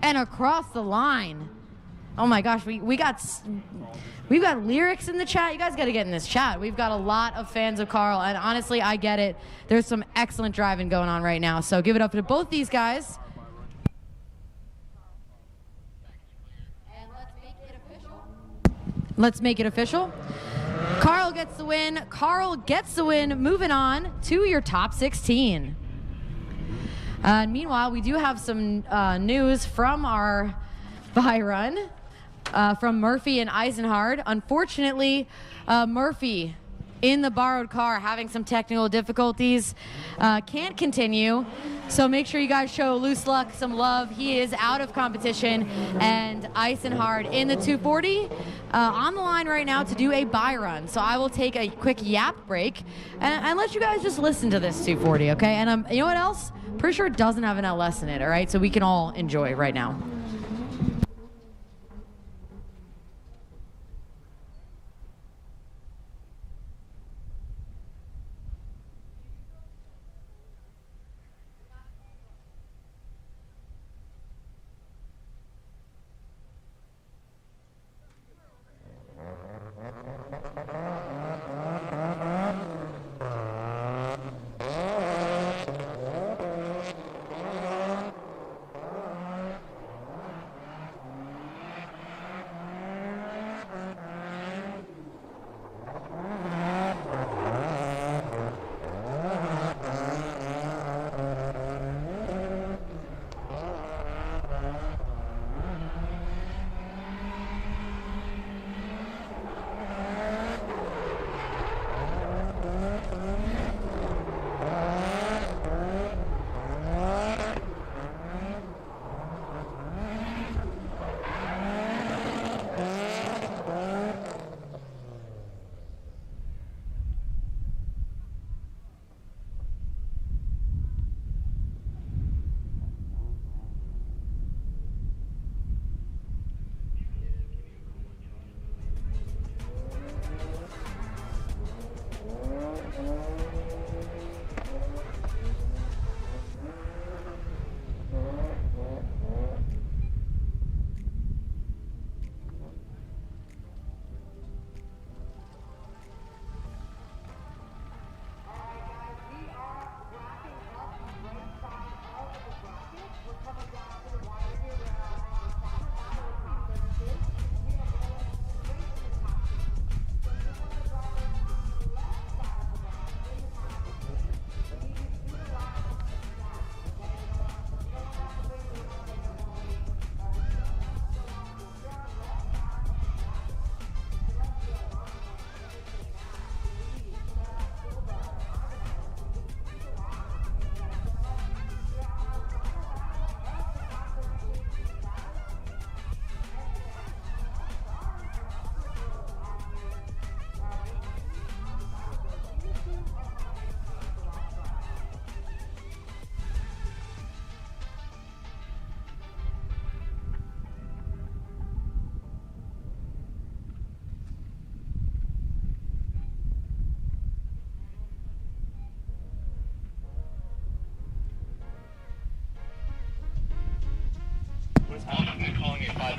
and across the line. Oh my gosh, we've got lyrics in the chat. You guys got to get in this chat. We've got a lot of fans of Carl, and honestly, I get it. There's some excellent driving going on right now, so give it up to both these guys. And let's make it official. Carl gets the win. Carl gets the win. Moving on to your top 16. Meanwhile, we do have some news from our bye run from Murphy and Eisenhard. Unfortunately, Murphy in the borrowed car having some technical difficulties, can't continue. So make sure you guys show Loose Luck some love. He is out of competition, and Eisenhard in the 240 on the line right now to do a bye run. So I will take a quick yap break and let you guys just listen to this 240, okay? And you know what else? Pretty sure it doesn't have an LS in it, all right? So we can all enjoy right now.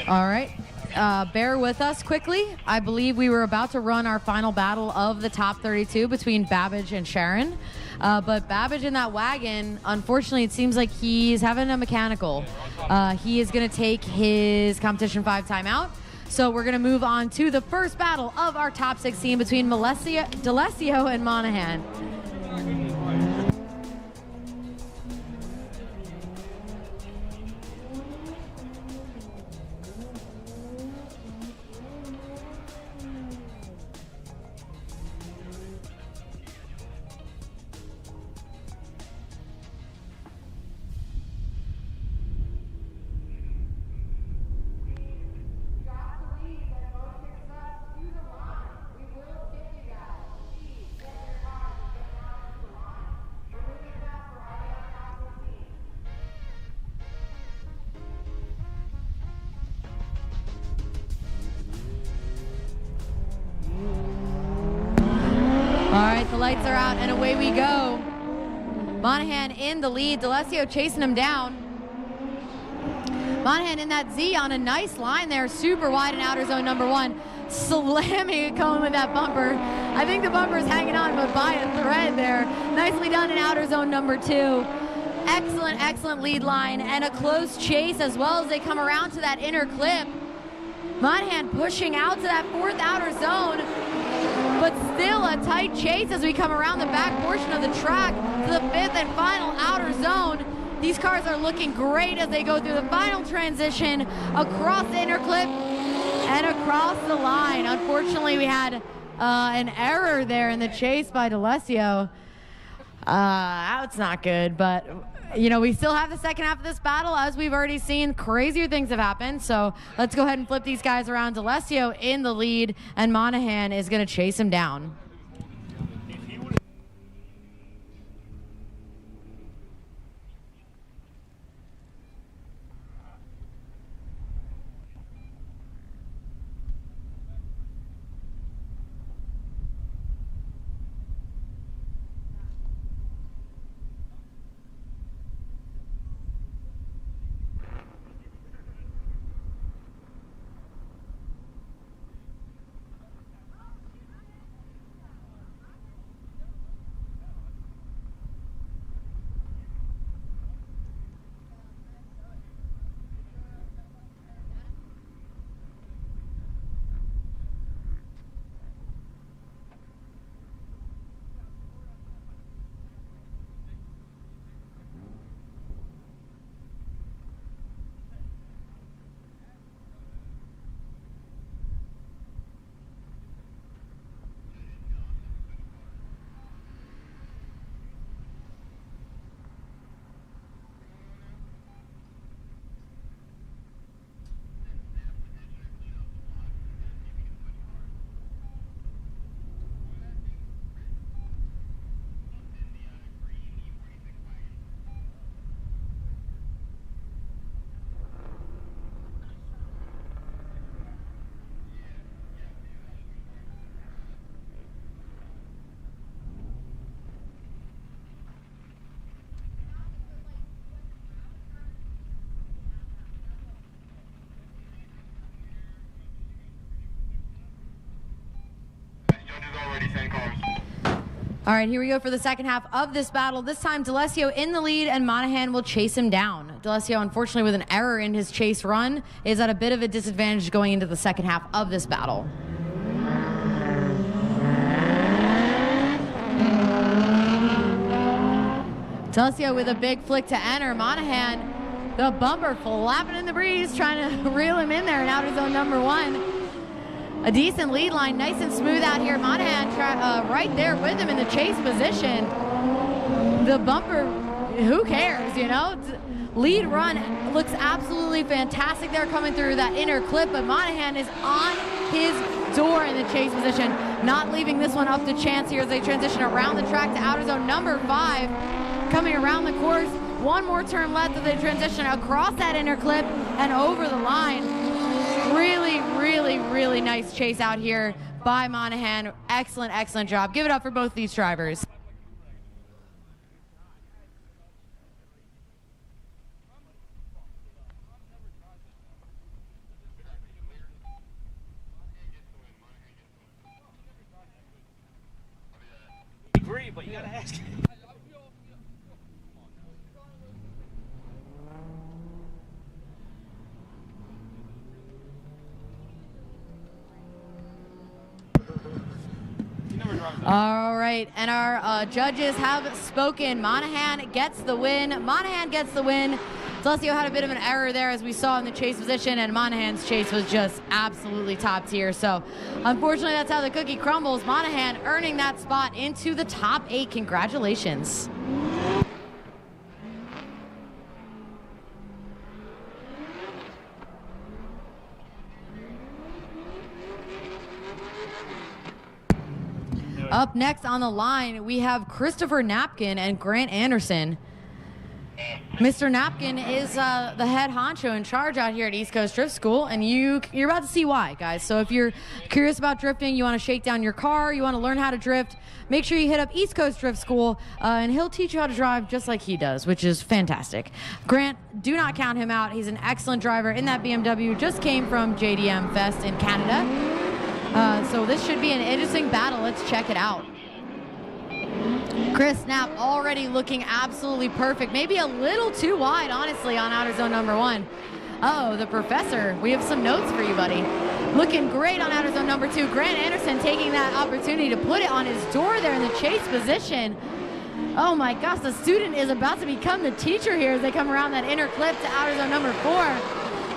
All right. Bear with us quickly. I believe we were about to run our final battle of the top 32 between Babbage and Sharon. But Babbage in that wagon, unfortunately, it seems like he's having a mechanical. He is going to take his competition 5 timeout. So we're going to move on to the first battle of our top 16 between D'Alessio and Monahan. All right, the lights are out and away we go. Monahan in the lead, D'Alessio chasing him down. Monahan in that Z on a nice line there, super wide in outer zone number 1, slamming it going with that bumper. I think the bumper is hanging on, but by a thread there. Nicely done in outer zone number 2. Excellent, excellent lead line and a close chase as well as they come around to that inner clip. Monahan pushing out to that 4th outer zone, but still a tight chase as we come around the back portion of the track to the 5th and final outer zone. These cars are looking great as they go through the final transition across the inner clip and across the line. Unfortunately, we had an error there in the chase by D'Alessio. That's not good, but you know, we still have the second half of this battle. As we've already seen, crazier things have happened. So let's go ahead and flip these guys around. D'Alessio in the lead, and Monahan is going to chase him down. All right, here we go for the second half of this battle. This time, D'Alessio in the lead, and Monahan will chase him down. D'Alessio, unfortunately, with an error in his chase run, is at a bit of a disadvantage going into the second half of this battle. D'Alessio with a big flick to enter. Monahan, the bumper flapping in the breeze, trying to reel him in there in outer zone number 1. A decent lead line, nice and smooth out here. Monahan right there with him in the chase position. The bumper, who cares, you know? Lead run looks absolutely fantastic there coming through that inner clip, but Monahan is on his door in the chase position, not leaving this one up to chance here as they transition around the track to outer zone number 5. Coming around the course, one more turn left as they transition across that inner clip and over the line. Really, really, really nice chase out here by Monahan. Excellent, excellent job. Give it up for both these drivers.
gotta ask.
All right, and our judges have spoken. Monahan gets the win. Monahan gets the win. Celestio had a bit of an error there, as we saw in the chase position, and Monahan's chase was just absolutely top tier. So, unfortunately, that's how the cookie crumbles. Monahan earning that spot into the top 8. Congratulations. Up next on the line, we have Christopher Napkin and Grant Anderson. Mr. Napkin is the head honcho in charge out here at East Coast Drift School, and you're about to see why, guys. So if you're curious about drifting, you want to shake down your car, you want to learn how to drift, make sure you hit up East Coast Drift School, and he'll teach you how to drive just like he does, which is fantastic. Grant, do not count him out. He's an excellent driver in that BMW, just came from JDM Fest in Canada. So this should be an interesting battle. Let's check it out. Chris Knapp already looking absolutely perfect. Maybe a little too wide, honestly, on outer zone number 1. Oh, the professor. We have some notes for you, buddy. Looking great on outer zone number 2. Grant Anderson taking that opportunity to put it on his door there in the chase position. Oh my gosh, the student is about to become the teacher here as they come around that inner clip to outer zone number 4.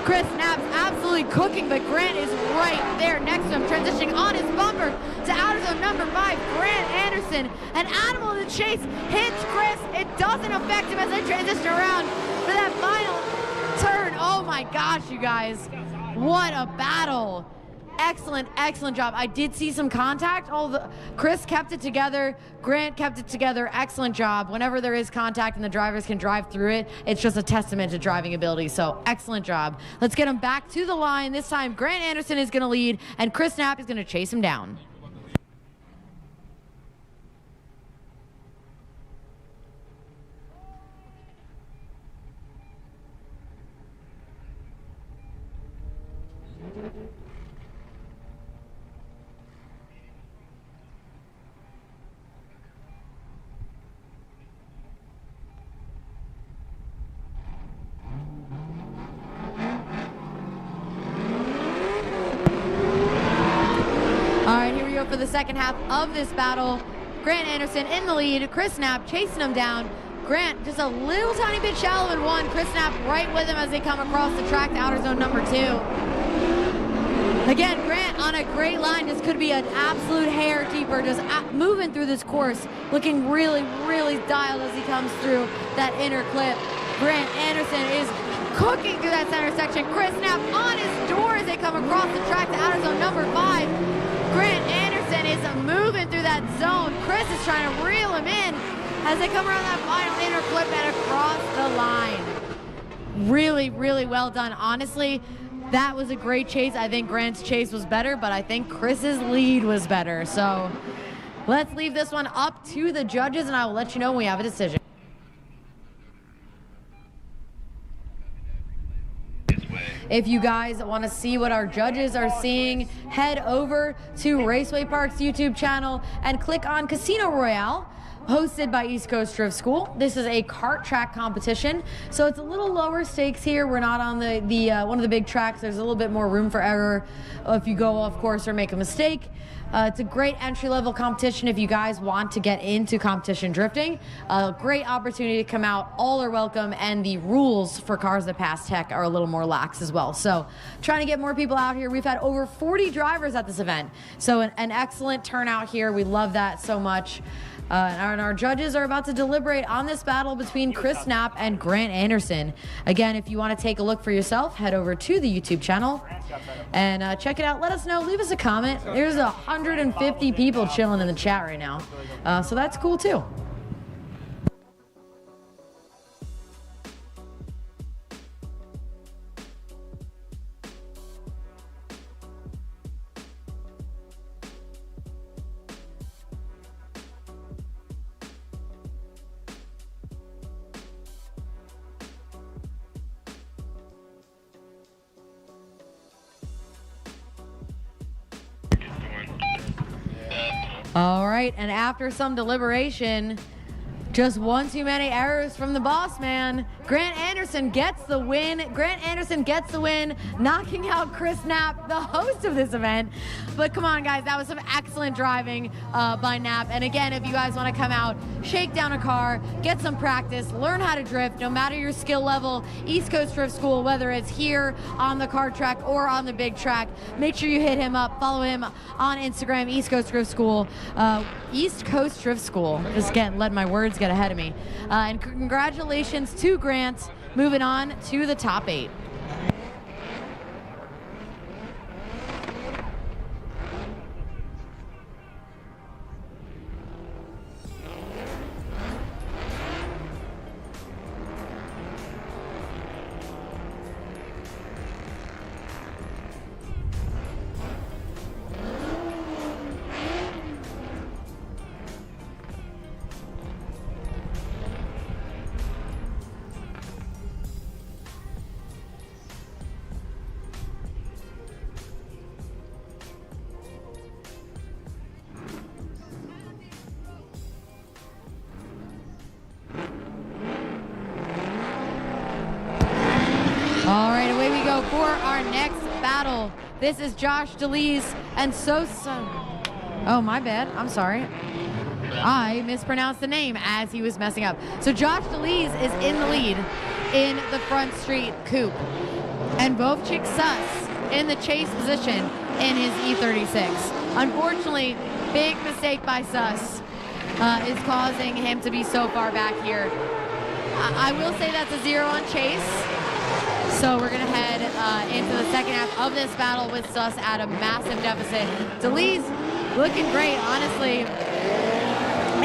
Chris Knapp's absolutely cooking, but Grant is right there next to him, transitioning on his bumper to outer zone number 5. Grant Anderson, an animal in the chase, hits Chris. It doesn't affect him as they transition around for that final turn. Oh my gosh, you guys. What a battle. Excellent, excellent job. I did see some contact. Chris kept it together. Grant kept it together. Excellent job. Whenever there is contact and the drivers can drive through it, it's just a testament to driving ability. So excellent job. Let's get him back to the line. This time, Grant Anderson is going to lead, and Chris Knapp is going to chase him down. For the second half of this battle, Grant Anderson in the lead, Chris Knapp chasing him down. Grant just a little tiny bit shallow in 1. Chris Knapp right with him as they come across the track to outer zone number 2. Again, Grant on a great line. This could be an absolute hair deeper, just moving through this course, looking really, really dialed as he comes through that inner clip. Grant Anderson is cooking through that center section. Chris Knapp on his door as they come across the track to outer zone number 5. Grant Anderson is moving through that zone. Chris is trying to reel him in as they come around that final inner clip and across the line. Really, really well done. Honestly, that was a great chase. I think Grant's chase was better, but I think Chris's lead was better. So let's leave this one up to the judges, and I will let you know when we have a decision. If you guys want to see what our judges are seeing, head over to Raceway Park's YouTube channel and click on Casino Royale, hosted by East Coast Drift School. This is a kart track competition, so it's a little lower stakes here. We're not on the one of the big tracks. There's a little bit more room for error if you go off course or make a mistake. It's a great entry-level competition if you guys want to get into competition drifting. A great opportunity to come out. All are welcome, and the rules for Cars That Pass Tech are a little more lax as well. So trying to get more people out here. We've had over 40 drivers at this event, so an excellent turnout here. We love that so much. And our judges are about to deliberate on this battle between Chris Knapp and Grant Anderson. Again, if you want to take a look for yourself, head over to the YouTube channel and check it out. Let us know. Leave us a comment. There's 150 people chilling in the chat right now. So that's cool too. All right, and after some deliberation, just one too many errors from the boss man. Grant Anderson gets the win. Grant Anderson gets the win, knocking out Chris Knapp, the host of this event. But come on, guys, that was some excellent driving by Knapp. And again, if you guys want to come out, shake down a car, get some practice, learn how to drift, no matter your skill level, East Coast Drift School, whether it's here on the kart track or on the big track, make sure you hit him up. Follow him on Instagram, East Coast Drift School. East Coast Drift School. Just letting my words get ahead of me. And congratulations to Grant. Moving on to the top 8. All right, away we go for our next battle. This is Josh DeLees and Sosa. Oh, my bad. I'm sorry. I mispronounced the name as he was messing up. So Josh DeLees is in the lead in the front street coupe. And Vovchik Sus in the chase position in his E36. Unfortunately, big mistake by Sus is causing him to be so far back here. I will say that's a 0 on chase. So we're going to head into the second half of this battle with Sus at a massive deficit. DeLees looking great, honestly.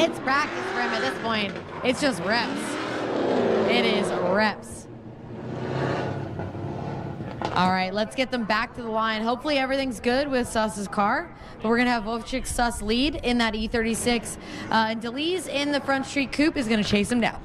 It's practice for him at this point. It's just reps. It is reps. All right, let's get them back to the line. Hopefully everything's good with Sus's car. But we're going to have Vovchik Sus lead in that E36. And DeLees in the front street coupe is going to chase him down.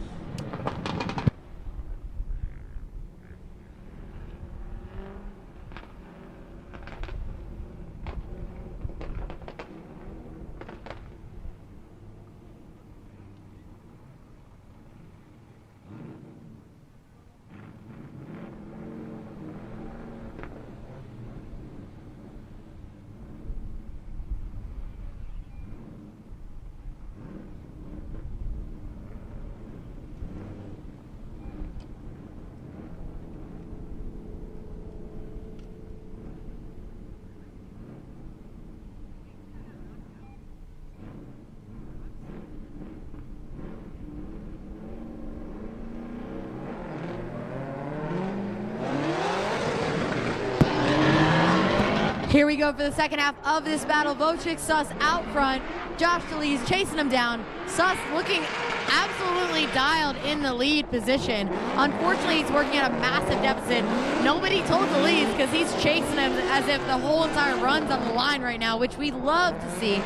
Here we go for the second half of this battle. Vovchik Sus out front. Josh DeLees chasing him down. Sus looking absolutely dialed in the lead position. Unfortunately, he's working at a massive deficit. Nobody told DeLees because he's chasing him as if the whole entire run's on the line right now, which we love to see.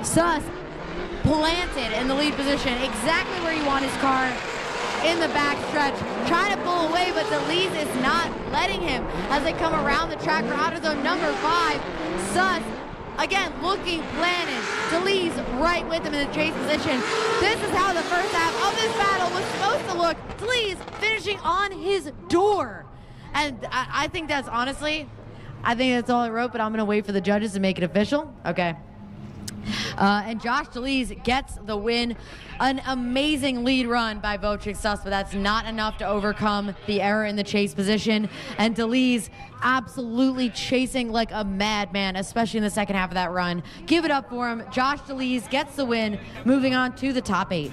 Sus planted in the lead position, exactly where you want his car. In the back stretch, trying to pull away, but DeLees is not letting him as they come around the track for auto zone number 5. Sus, again, looking planted. DeLees right with him in the chase position. This is how the first half of this battle was supposed to look. DeLees finishing on his door. And I think that's honestly, I think that's all I wrote, but I'm going to wait for the judges to make it official. Okay. And Josh DeLees gets the win. An amazing lead run by Vovchik Sus, but that's not enough to overcome the error in the chase position. And DeLees absolutely chasing like a madman, especially in the second half of that run. Give it up for him. Josh DeLees gets the win, moving on to the top 8.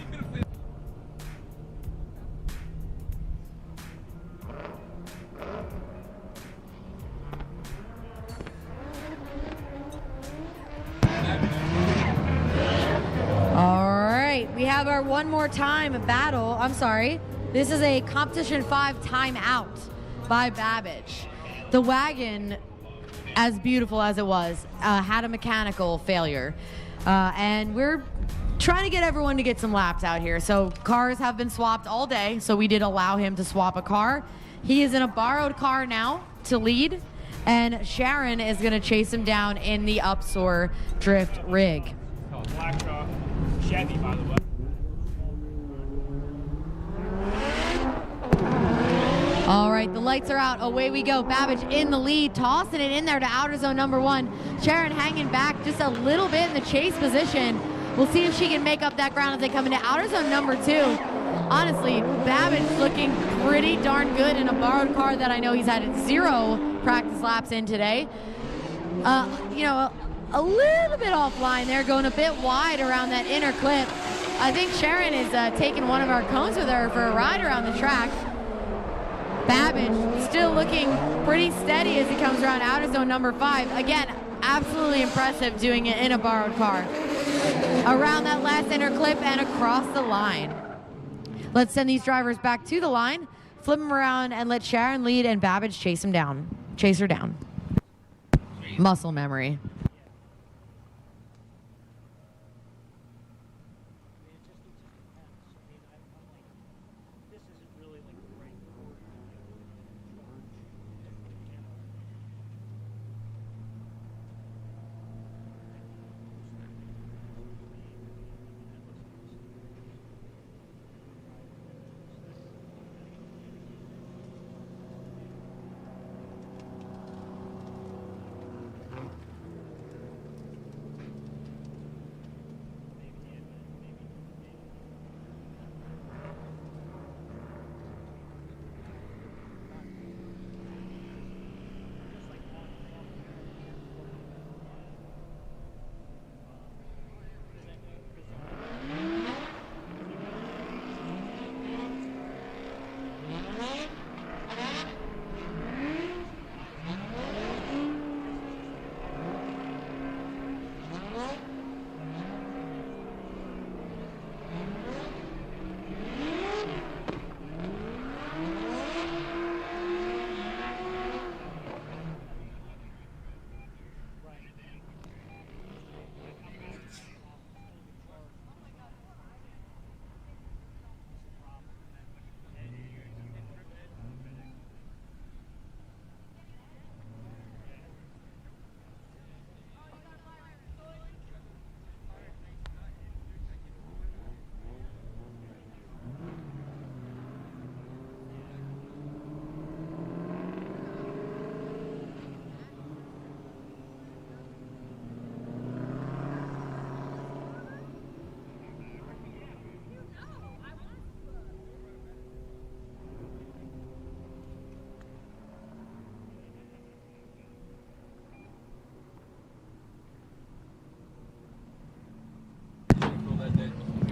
We have our one more time battle. I'm sorry. This is a competition 5 timeout by Babbage. The wagon, as beautiful as it was, had a mechanical failure. And we're trying to get everyone to get some laps out here. So cars have been swapped all day. So we did allow him to swap a car. He is in a borrowed car now to lead. And Sharon is going to chase him down in the Upsoar drift rig.
black truck. Chevy, by the way.
All right, the lights are out. Away we go. Babbage in the lead, tossing it in there to outer zone number 1. Sharon hanging back just a little bit in the chase position. We'll see if she can make up that ground as they come into outer zone number 2. Honestly, Babbage looking pretty darn good in a borrowed car that I know he's had 0 practice laps in today. You know, a little bit offline there, going a bit wide around that inner clip. I think Sharon is taking one of our cones with her for a ride around the track. Babbage still looking pretty steady as he comes around outer zone number 5. Again, absolutely impressive doing it in a borrowed car. Around that last inner clip and across the line. Let's send these drivers back to the line, flip them around, and let Sharon lead and Babbage chase her down. Muscle memory.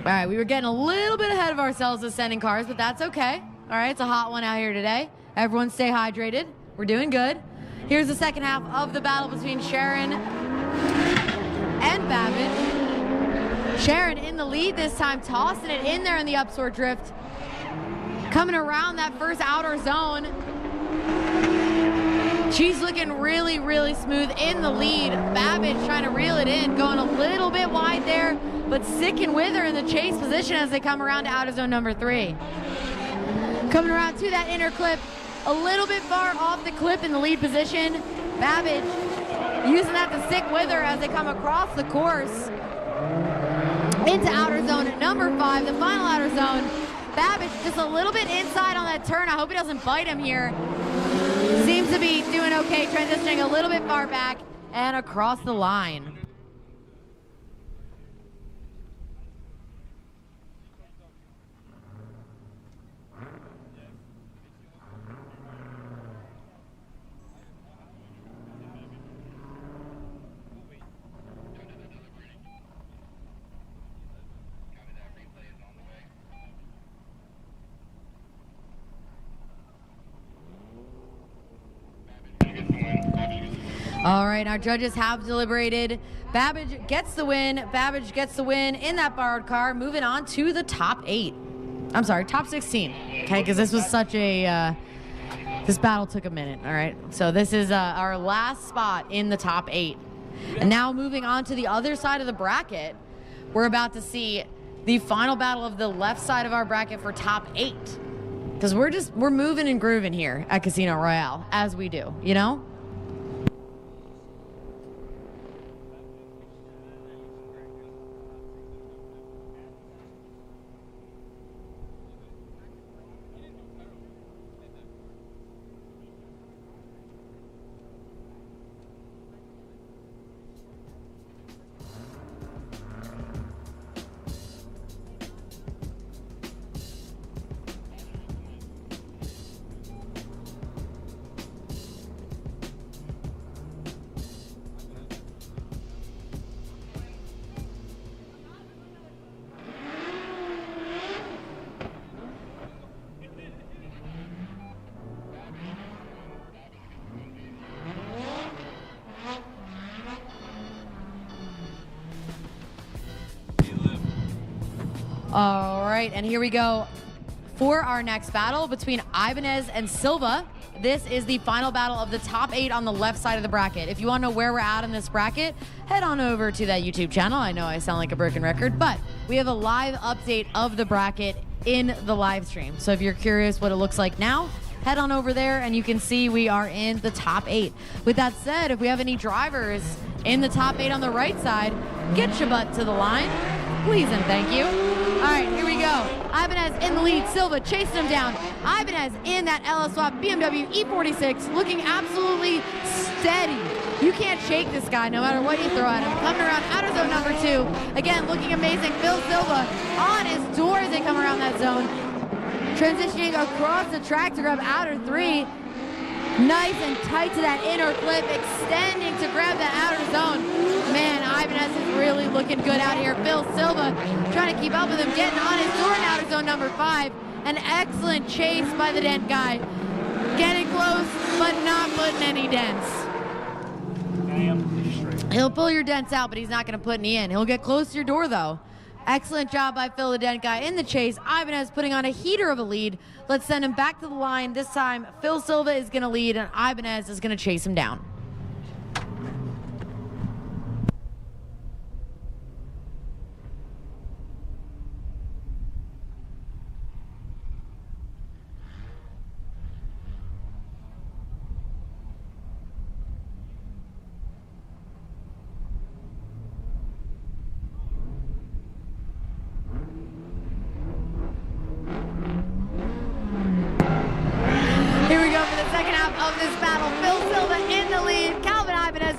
All right, we were getting a little bit ahead of ourselves ascending cars, but that's okay. All right, it's a hot one out here today. Everyone stay hydrated. We're doing good. Here's the second half of the battle between Sharon and Babbage. Sharon in the lead this time, tossing it in there in the upsort drift. Coming around that first outer zone. She's looking really, really smooth in the lead. Babbage trying to reel it in, going a little bit wide there, but sticking with her in the chase position as they come around to outer zone number 3. Coming around to that inner clip, a little bit far off the clip in the lead position. Babbage using that to stick with her as they come across the course into outer zone number 5, the final outer zone. Babbage just a little bit inside on that turn. I hope he doesn't bite him here. Seems to be doing okay, transitioning a little bit far back and across the line. All right, our judges have deliberated. Babbage gets the win. Babbage gets the win in that borrowed car, moving on to the top 8. I'm sorry, top 16. Okay, because this was such a, this battle took a minute, all right? So this is our last spot in the top 8. And now moving on to the other side of the bracket, we're about to see the final battle of the left side of our bracket for top 8. Because we're moving and grooving here at Casino Royale, as we do, you know? All right, and here we go for our next battle between Ibanez and Silva. This is the final battle of the top 8 on the left side of the bracket. If you want to know where we're at in this bracket, head on over to that YouTube channel. I know I sound like a broken record, but we have a live update of the bracket in the live stream. So if you're curious what it looks like now, head on over there and you can see we are in the top 8. With that said, if we have any drivers in the top 8 on the right side, get your butt to the line, please and thank you. All right, here we go. Ibanez in the lead, Silva chasing him down. Ibanez in that LS Swap BMW E46, looking absolutely steady. You can't shake this guy no matter what you throw at him. Coming around outer zone number 2. Again, looking amazing. Phil Silva on his door as they come around that zone. Transitioning across the track to grab outer 3. Nice and tight to that inner clip, extending to grab that outer zone. Man, Ibanez is really looking good out here. Phil Silva trying to keep up with him, getting on his door in outer zone number 5. An excellent chase by the dent guy. Getting close, but not putting any dents. He'll pull your dents out, but he's not going to put any in. He'll get close to your door, though. Excellent job by Phil the dent guy in the chase. Ibanez putting on a heater of a lead. Let's send him back to the line. This time, Phil Silva is going to lead, and Ibanez is going to chase him down.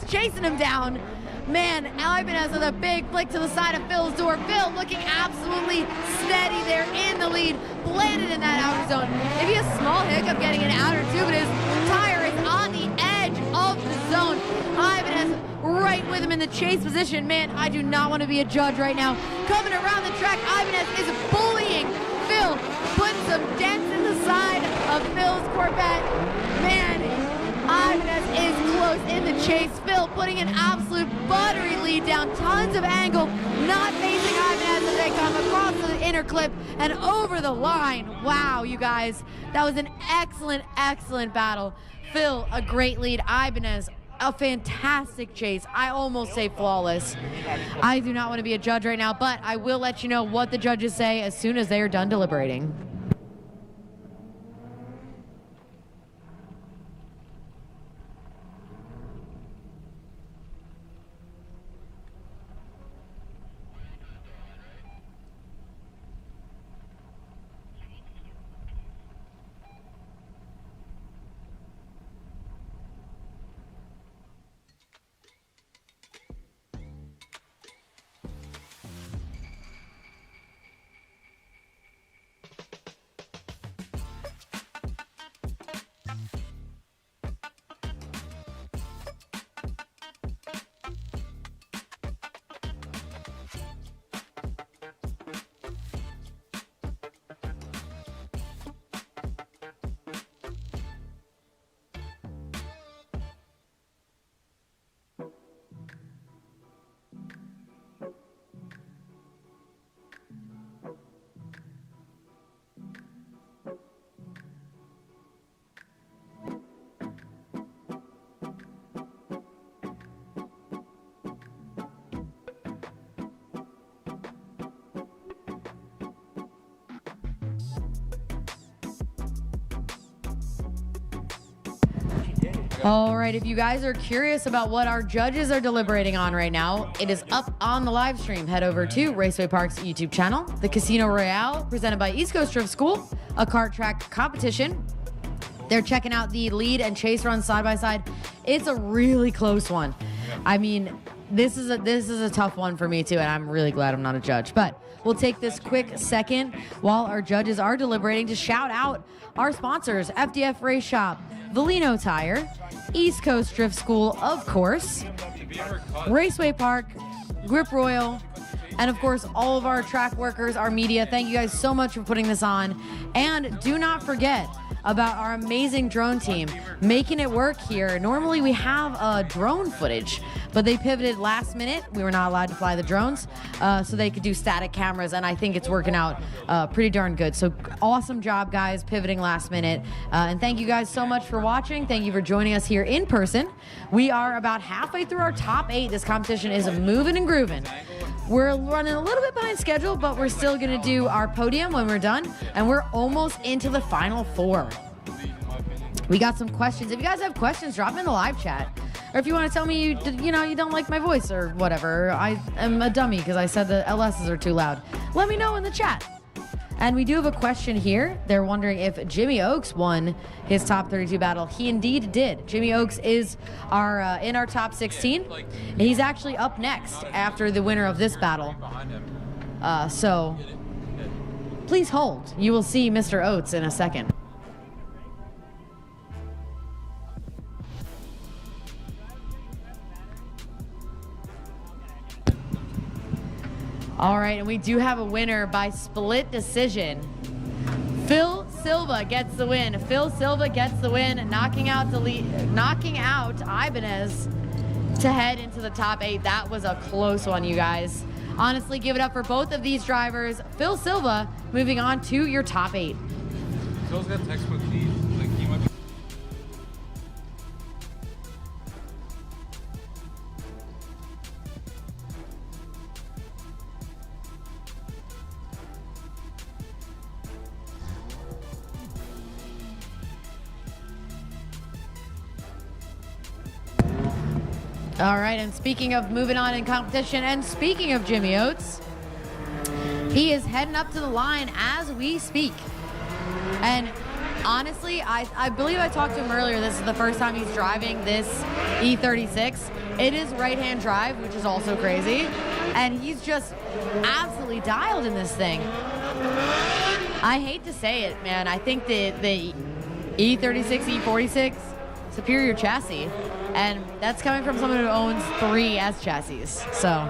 Chasing him down. Man, Ibanez with a big flick to the side of Phil's door. Phil looking absolutely steady there in the lead, landed in that outer zone. Maybe a small hiccup getting in outer 2, but his tire is on the edge of the zone. Ibanez right with him in the chase position. Man, I do not want to be a judge right now. Coming around the track, Ibanez is bullying Phil, putting some dents in the side of Phil's Corvette. Man, Ibanez is close in the chase. Phil putting an absolute buttery lead down. Tons of angle. Not facing Ibanez as they come across the inner clip and over the line. Wow, you guys. That was an excellent, excellent battle. Phil, a great lead. Ibanez, a fantastic chase. I almost say flawless. I do not want to be a judge right now, but I will let you know what the judges say as soon as they are done deliberating. All right, if you guys are curious about what our judges are deliberating on right now, it is up on the live stream. Head over to Raceway Park's YouTube channel, the Casino Royale, presented by East Coast Drift School, a kart track competition. They're checking out the lead and chase run side by side. It's a really close one. I mean, this is a tough one for me too, and I'm really glad I'm not a judge. But we'll take this quick second while our judges are deliberating to shout out our sponsors: FDF Race Shop, Valino Tire, East Coast Drift School, of course, Raceway Park, Grip Royal, and of course all of our track workers, our media. Thank you guys so much for putting this on. And do not forget, about our amazing drone team making it work here. Normally we have drone footage, but they pivoted last minute. We were not allowed to fly the drones, so they could do static cameras, and I think it's working out pretty darn good. So awesome job, guys, pivoting last minute. And thank you guys so much for watching. Thank you for joining us here in person. We are about halfway through our top 8. This competition is moving and grooving. We're running a little bit behind schedule, but we're still going to do our podium when we're done, and we're almost into the final 4. We got some questions. If you guys have questions, drop them in the live chat. Or if you want to tell me you don't like my voice or whatever, I am a dummy because I said the LSs are too loud, let me know in the chat. And we do have a question here. They're wondering if Jimmy Oaks won his top 32 battle. He indeed did. Jimmy Oaks is in our top 16. He's actually up next after the winner of this battle. So please hold. You will see Mr. Oates in a second. All right, and we do have a winner by split decision. Phil Silva gets the win. Phil Silva gets the win, knocking out Ibanez to head into the top 8. That was a close one, you guys. Honestly, give it up for both of these drivers. Phil Silva moving on to your top 8.
Phil's got textbook lead. Like, he might be.
All right, and speaking of moving on in competition, and speaking of Jimmy Oates, he is heading up to the line as we speak. And honestly, I believe I talked to him earlier. This is the first time he's driving this E36. It is right-hand drive, which is also crazy. And he's just absolutely dialed in this thing. I hate to say it, man. I think the E36, E46, superior chassis. And that's coming from someone who owns 3 S chassis. So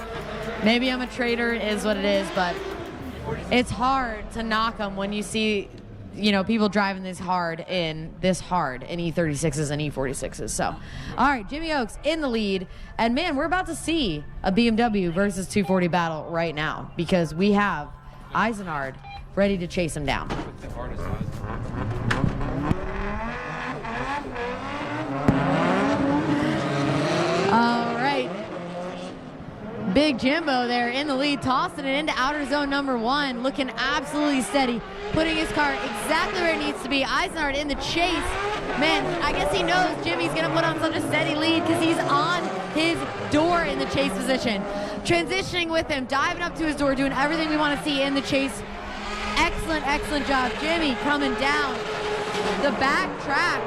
maybe I'm a traitor, it is what it is, but it's hard to knock them when you see, people driving this hard in E36s and E46s. So, all right, Jimmy Oaks in the lead. And man, we're about to see a BMW versus 240 battle right now because we have Eisenhard ready to chase him down. All right. Big Jimbo there in the lead, tossing it into outer zone number 1, looking absolutely steady, putting his car exactly where it needs to be. Eisenhard in the chase. Man, I guess he knows Jimmy's going to put on such a steady lead because he's on his door in the chase position. Transitioning with him, diving up to his door, doing everything we want to see in the chase. Excellent, excellent job. Jimmy coming down the back track,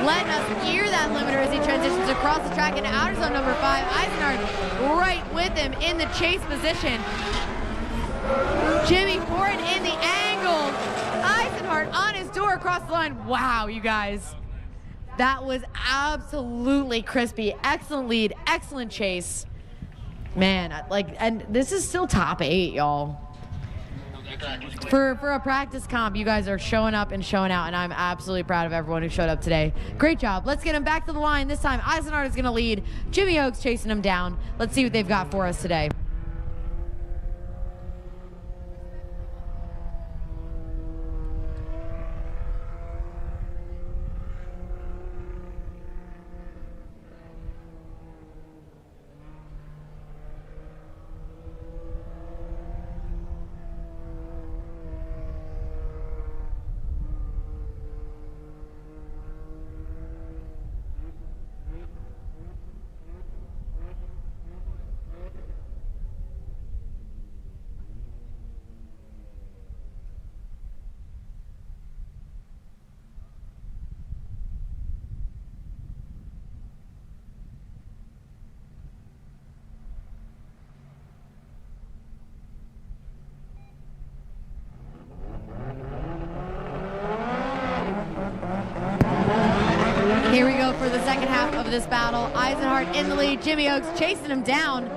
letting us hear that limiter as he transitions across the track into outer zone number 5. Eisenhard right with him in the chase position. Jimmy pouring in the angle. Eisenhard on his door across the line. Wow, you guys. That was absolutely crispy. Excellent lead, excellent chase. Man, and this is still top 8, y'all. For a practice comp, you guys are showing up and showing out, and I'm absolutely proud of everyone who showed up today. Great job. Let's get him back to the line. This time, Eisenhard is going to lead. Jimmy Oaks chasing him down. Let's see what they've got for us today. Here we go for the second half of this battle. Eisenhard in the lead, Jimmy Oaks chasing him down.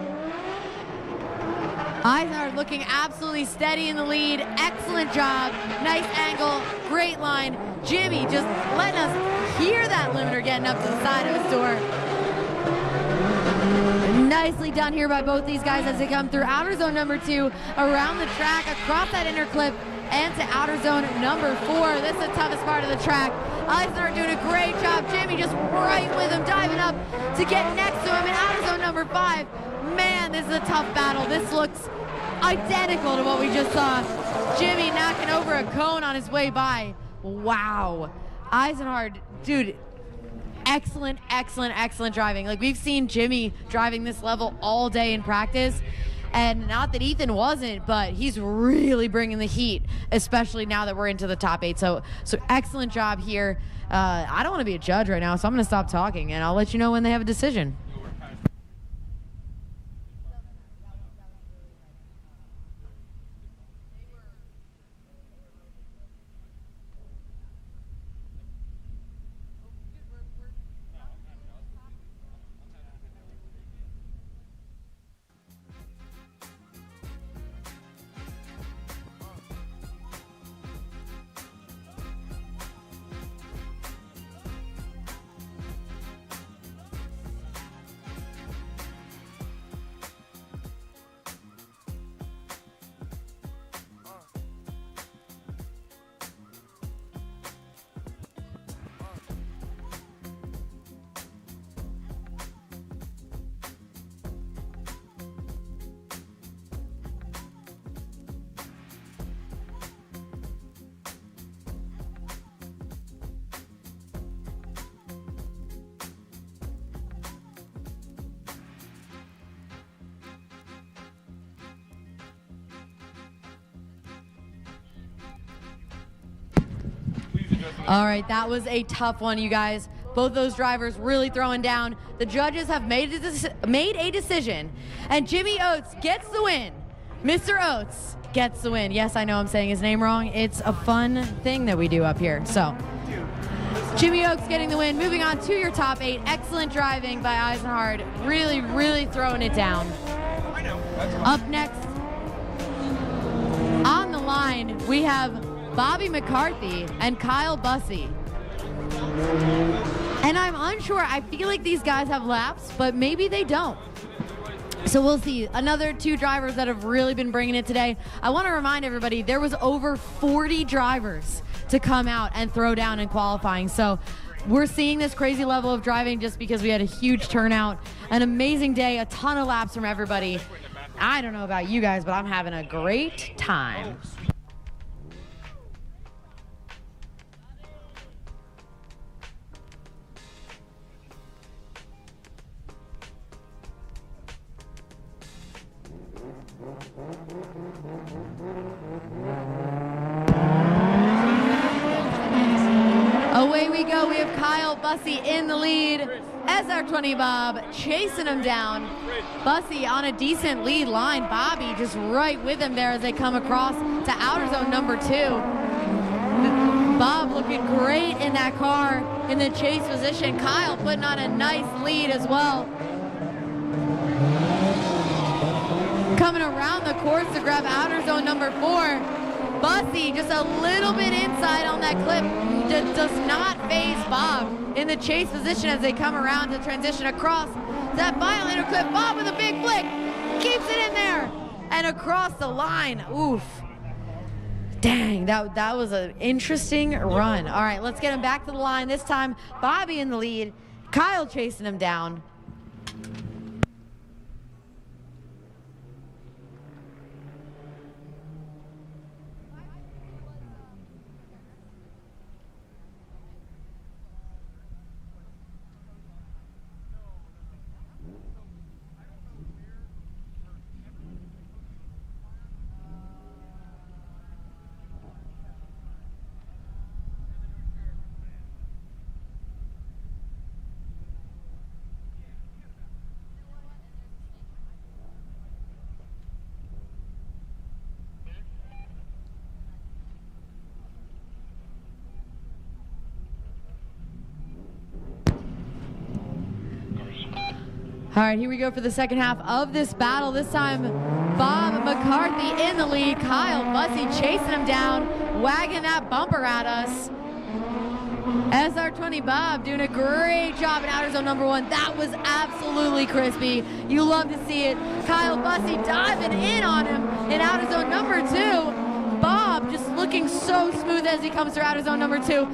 Eisenhard looking absolutely steady in the lead. Excellent job, nice angle, great line. Jimmy just letting us hear that limiter getting up to the side of his door. Nicely done here by both these guys as they come through outer zone number 2, around the track, across that inner clip, and to outer zone number 4. This is the toughest part of the track. Eisner doing a great job. Jimmy just right with him, diving up to get next to him in outer zone number 5. Man, this is a tough battle. This looks identical to what we just saw. Jimmy knocking over a cone on his way by. Wow. Eisenhard, dude, excellent, excellent, excellent driving. Like, we've seen Jimmy driving this level all day in practice. And not that Ethan wasn't, but he's really bringing the heat, especially now that we're into the top 8. So excellent job here. I don't want to be a judge right now, so I'm going to stop talking, and I'll let you know when they have a decision. All right, that was a tough one, you guys. Both those drivers really throwing down. The judges have made a decision, and Jimmy Oates gets the win. Mr. Oates gets the win. Yes, I know I'm saying his name wrong. It's a fun thing that we do up here. So, Jimmy Oates getting the win. Moving on to your top 8. Excellent driving by Eisenhard. Really, really throwing it down. Up next, on the line, we have Bobby McCarthy and Kyle Bussey. And I'm unsure. I feel like these guys have laps, but maybe they don't. So we'll see. Another 2 drivers that have really been bringing it today. I want to remind everybody, there was over 40 drivers to come out and throw down in qualifying. So we're seeing this crazy level of driving just because we had a huge turnout. An amazing day, a ton of laps from everybody. I don't know about you guys, but I'm having a great time. Away we go. We have Kyle Bussey in the lead. SR20 Bob chasing him down. Bussey on a decent lead line. Bobby just right with him there as they come across to outer zone number 2. Bob looking great in that car in the chase position. Kyle putting on a nice lead as well. Coming around the course to grab outer zone number 4. Bussey just a little bit inside on that clip. Does not phase Bob in the chase position as they come around to transition across that final inner clip. Bob with a big flick, keeps it in there and across the line. Oof. Dang, that was an interesting run. All right, let's get him back to the line. This time, Bobby in the lead, Kyle chasing him down. All right, here we go for the second half of this battle. This time, Bob McCarthy in the lead. Kyle Bussey chasing him down, wagging that bumper at us. SR20 Bob doing a great job in outer zone number 1. That was absolutely crispy. You love to see it. Kyle Bussey diving in on him in outer zone number 2. Bob just looking so smooth as he comes through outer zone number 2.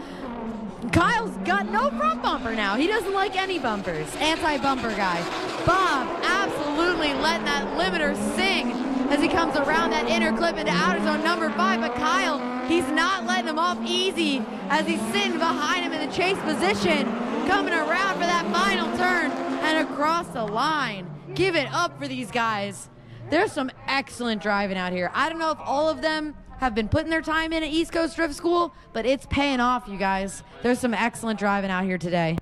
Kyle's got no front bumper now. He doesn't like any bumpers. Anti-bumper guy. Bob absolutely letting that limiter sing as he comes around that inner clip into outer zone number 5. But Kyle, he's not letting him off easy as he's sitting behind him in the chase position, coming around for that final turn and across the line. Give it up for these guys. There's some excellent driving out here. I don't know if all of them have been putting their time in at East Coast Drift School, but it's paying off, you guys. There's some excellent driving out here today.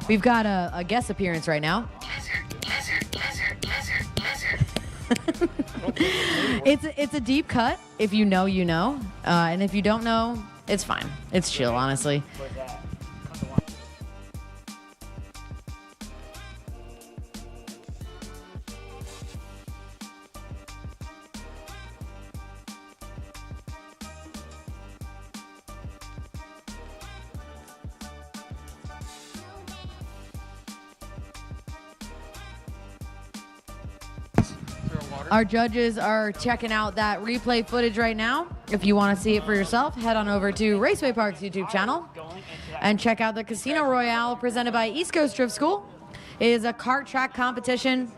We've got a guest appearance right now. It's a deep cut. If you know, you know. And if you don't know, it's fine. It's chill, honestly. Our judges are checking out that replay footage right now. If you want to see it for yourself, head on over to Raceway Park's YouTube channel and check out the Casino Royale presented by East Coast Drift School. It is a kart track competition.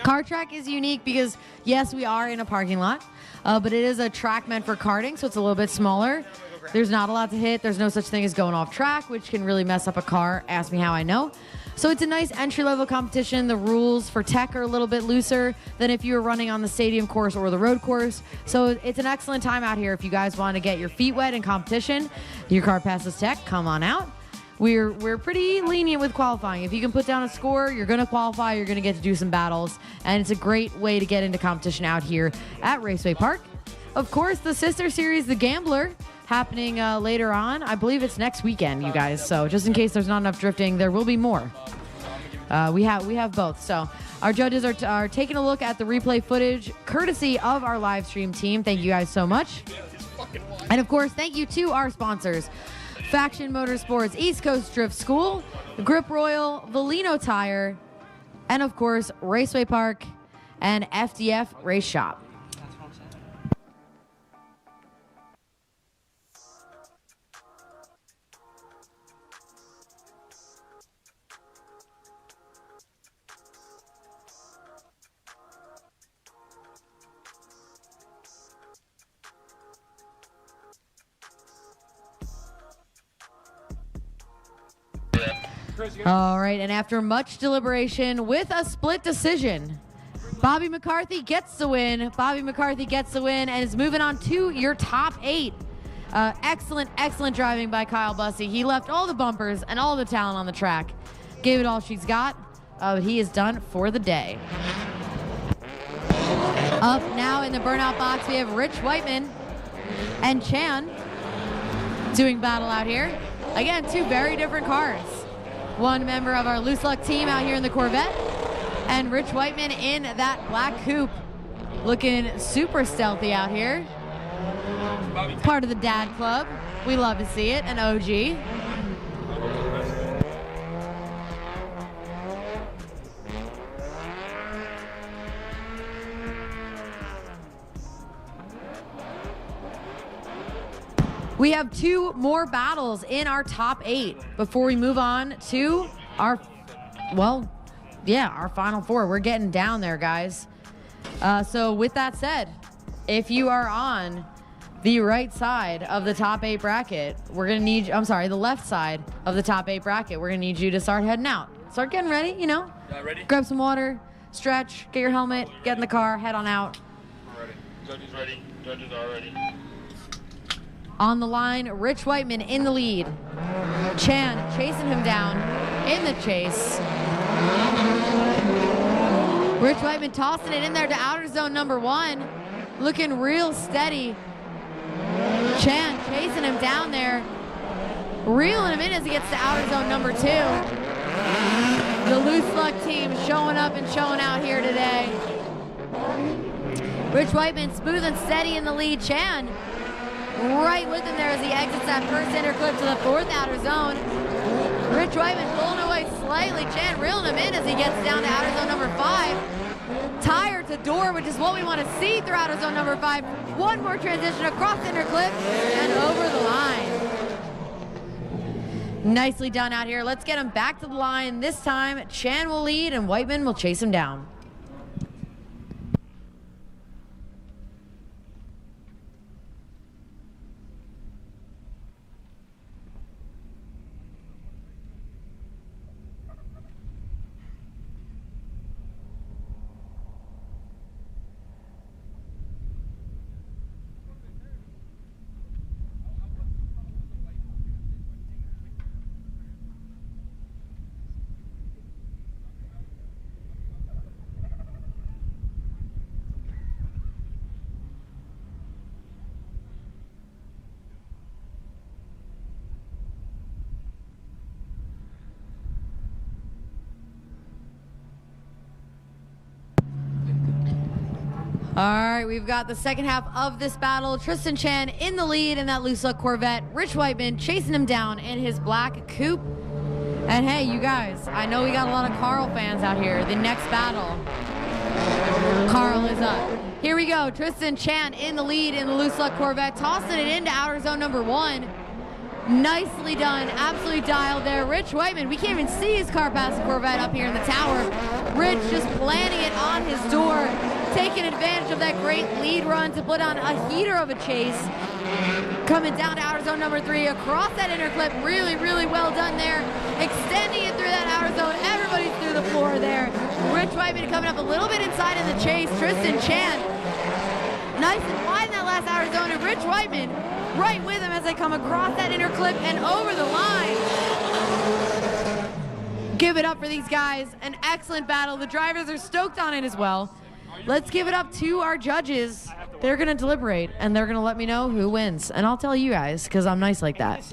Kart track is unique because, yes, we are in a parking lot, but it is a track meant for karting, so it's a little bit smaller. There's not a lot to hit. There's no such thing as going off track, which can really mess up a car. Ask me how I know. So it's a nice entry-level competition. The rules for tech are a little bit looser than if you were running on the stadium course or the road course. So it's an excellent time out here if you guys want to get your feet wet in competition. Your car passes tech, come on out. We're pretty lenient with qualifying. If you can put down a score, you're going to qualify, you're going to get to do some battles, and it's a great way to get into competition out here at Raceway Park. Of course, the sister series, The Gambler, happening later on. I believe it's next weekend, you guys. So just in case there's not enough drifting, there will be more. We have both. So our judges are taking a look at the replay footage, courtesy of our live stream team. Thank you guys so much. And of course, thank you to our sponsors, Faction Motorsports, East Coast Drift School, Grip Royal, Valino Tire, and of course, Raceway Park and FDF Race Shop. All right, and after much deliberation with a split decision, Bobby McCarthy gets the win. Bobby McCarthy gets the win and is moving on to your top 8. Excellent driving by Kyle Bussey. He left all the bumpers and all the talent on the track. Gave it all she's got, but he is done for the day. Up now in the burnout box, we have Rich Whiteman and Chan doing battle out here. Again, 2 very different cars. One member of our Loose Luck team out here in the Corvette, and Rich Whiteman in that black coupe, looking super stealthy out here. Part of the Dad Club. We love to see it, an OG. We have 2 more battles in our top 8 before we move on to our final 4. We're getting down there, guys. So with that said, if you are on the right side of the top 8 bracket, we're going to need, the left side of the top 8 bracket, we're going to need you to start heading out. Start getting ready, you know.
Ready?
Grab some water, stretch, get your helmet, get in the car, head on out.
Ready. Judges ready. Judges are ready.
On the line, Rich Whiteman in the lead. Chan chasing him down in the chase. Rich Whiteman tossing it in there to outer zone number 1. Looking real steady. Chan chasing him down there. Reeling him in as he gets to outer zone number 2. The Loose Luck team showing up and showing out here today. Rich Whiteman smooth and steady in the lead. Chan right with him there as he exits that first interclip to the 4th outer zone. Rich Whiteman pulling away slightly. Chan reeling him in as he gets down to outer zone number 5. Tire to door, which is what we want to see through outer zone number 5. One more transition across the interclip and over the line. Nicely done out here. Let's get him back to the line. This time, Chan will lead and Whiteman will chase him down. All right, we've got the second half of this battle. Tristan Chan in the lead in that Loose Luck Corvette. Rich Whiteman chasing him down in his black coupe. And hey, you guys, I know we got a lot of Carl fans out here. The next battle, Carl is up. Here we go, Tristan Chan in the lead in the Loose Luck Corvette, tossing it into outer zone number 1. Nicely done, absolutely dialed there. Rich Whiteman, we can't even see his car past the Corvette up here in the tower. Rich just planting it on his door, taking advantage of that great lead run to put on a heater of a chase. Coming down to outer zone number 3, across that interclip, really, really well done there. Extending it through that outer zone, everybody's through the floor there. Rich Whiteman coming up a little bit inside in the chase. Tristan Chan, nice and wide in that last outer zone, and Rich Whiteman right with him as they come across that interclip and over the line. Give it up for these guys. An excellent battle. The drivers are stoked on it as well. Let's give it up to our judges. They're going to deliberate, and they're going to let me know who wins. And I'll tell you guys, because I'm nice like that.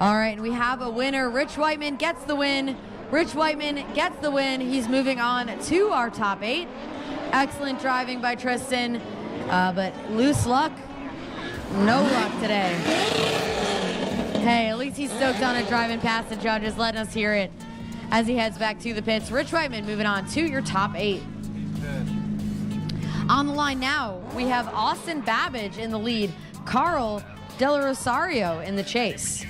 All right, we have a winner. Rich Whiteman gets the win. Rich Whiteman gets the win. He's moving on to our top 8. Excellent driving by Tristan, but Loose Luck no luck today. Hey, at least he's stoked on it driving past the judges, letting us hear it as he heads back to the pits. Rich Whiteman moving on to your top 8. On the line now, we have Austin Babbage in the lead, Carl Del Rosario in the chase.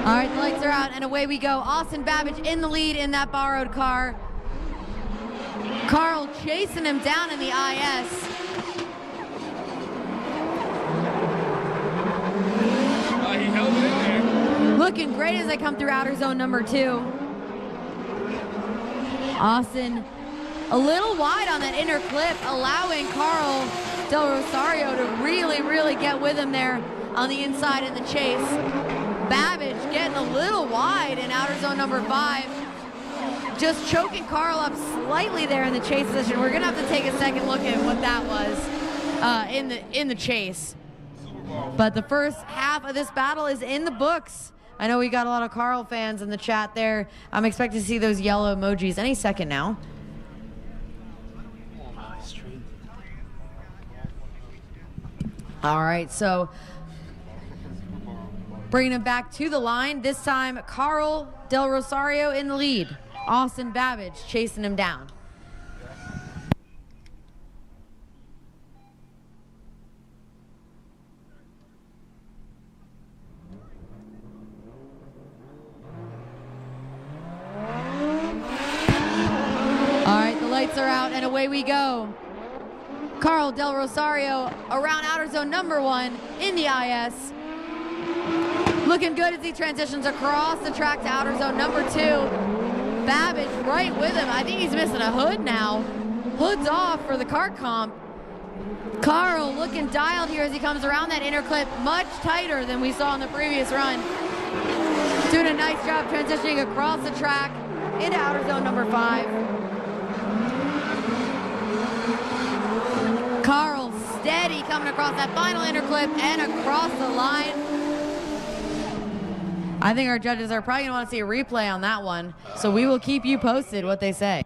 All right, the lights are out and away we go. Austin Babbage in the lead in that borrowed car. Carl chasing him down in the IS.
He held it in there.
Looking great as they come through outer zone number 2. Austin a little wide on that inner clip, allowing Carl Del Rosario to really get with him there on the inside in the chase. Babbage getting a little wide in outer zone number 5. Just choking Carl up slightly there in the chase position. We're gonna have to take a second look at what that was in the chase. But the first half of this battle is in the books. I know we got a lot of Carl fans in the chat there. I'm expecting to see those yellow emojis any second now. All right, so bringing him back to the line. This time, Carl Del Rosario in the lead. Austin Babbage chasing him down. All right, the lights are out and away we go. Carl Del Rosario around outer zone number 1 in the IS. Looking good as he transitions across the track to outer zone number 2. Babbage right with him. I think he's missing a hood now. Hood's off for the kart comp. Carl looking dialed here as he comes around that inner clip, much tighter than we saw in the previous run. Doing a nice job transitioning across the track into outer zone number 5. Carl steady coming across that final inner clip and across the line. I think our judges are probably gonna want to see a replay on that one, so we will keep you posted what they say.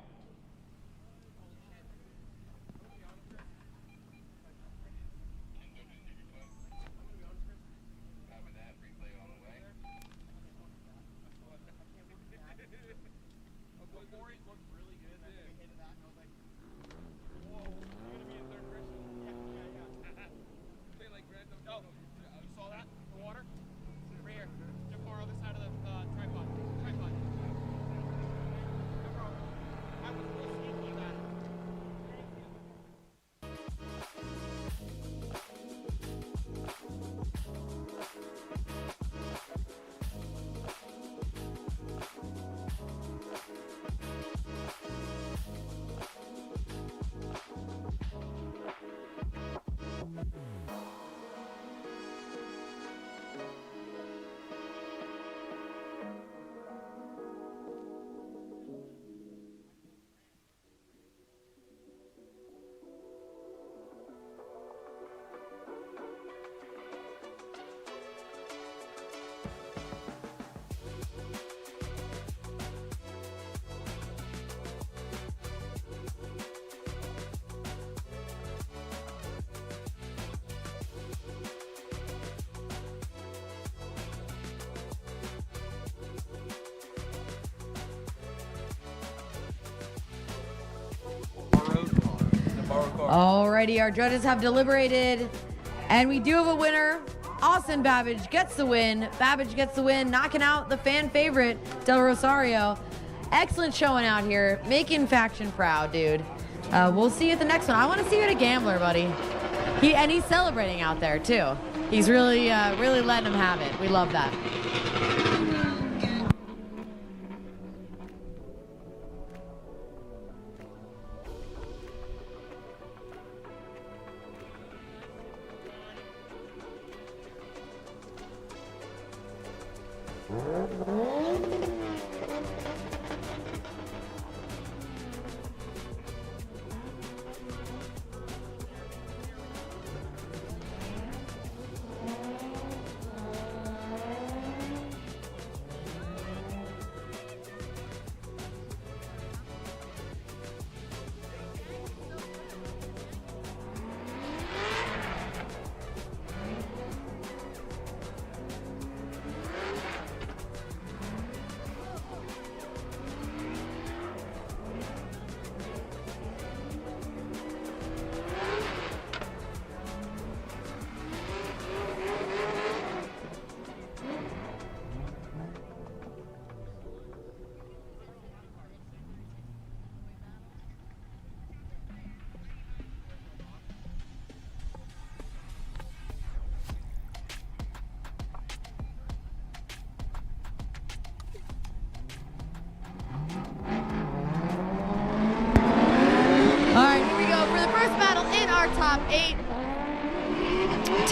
Alrighty, our judges have deliberated, and we do have a winner. Austin Babbage gets the win. Babbage gets the win, knocking out the fan favorite, Del Rosario. Excellent showing out here, making Faction proud, dude. We'll see you at the next one. I want to see you at a gambler, buddy. He's celebrating out there, too. He's really letting him have it. We love that.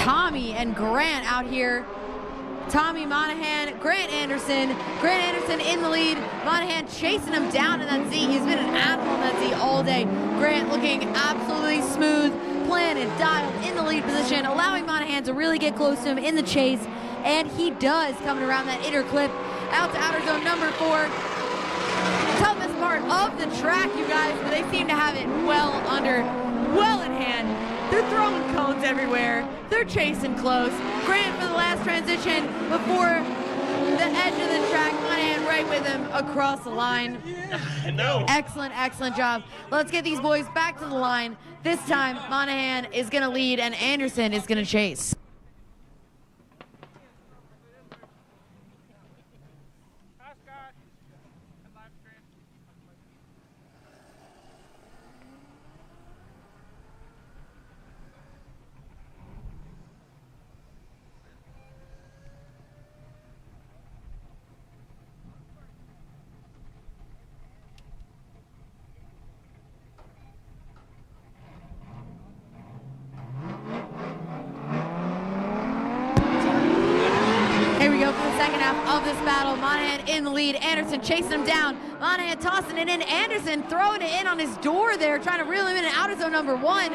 Tommy and Grant out here. Tommy Monahan, Grant Anderson. Grant Anderson in the lead. Monahan chasing him down in that Z. He's been an animal in that Z all day. Grant looking absolutely smooth, planned and dialed in the lead position, allowing Monahan to really get close to him in the chase. And he does, coming around that inner clip, out to outer zone number 4. Toughest part of the track, you guys, but they seem to have it well in hand. They're throwing cones everywhere. They're chasing close. Grant for the last transition before the edge of the track. Monahan right with him across the line.
No.
Excellent, excellent job. Let's get these boys back to the line. This time, Monahan is going to lead and Anderson is going to chase. Here we go for the second half of this battle. Monahan in the lead. Anderson chasing him down. Monahan tossing it in. Anderson throwing it in on his door there, trying to reel him in outer zone number 1.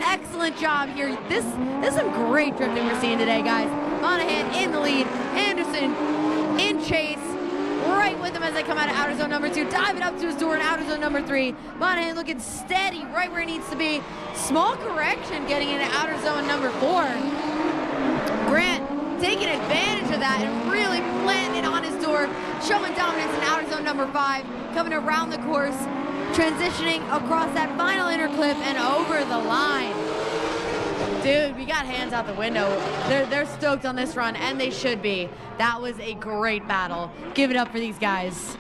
Excellent job here. This is some great drifting we're seeing today, guys. Monahan in the lead. Anderson in chase. Right with him as they come out of outer zone number 2. Diving up to his door in outer zone number 3. Monahan looking steady right where he needs to be. Small correction getting into outer zone number 4. Grant taking advantage of that and really planting it on his door, showing dominance in outer zone number 5, coming around the course, transitioning across that final inner clip and over the line. Dude, we got hands out the window. They're stoked on this run, and they should be. That was a great battle. Give it up for these guys.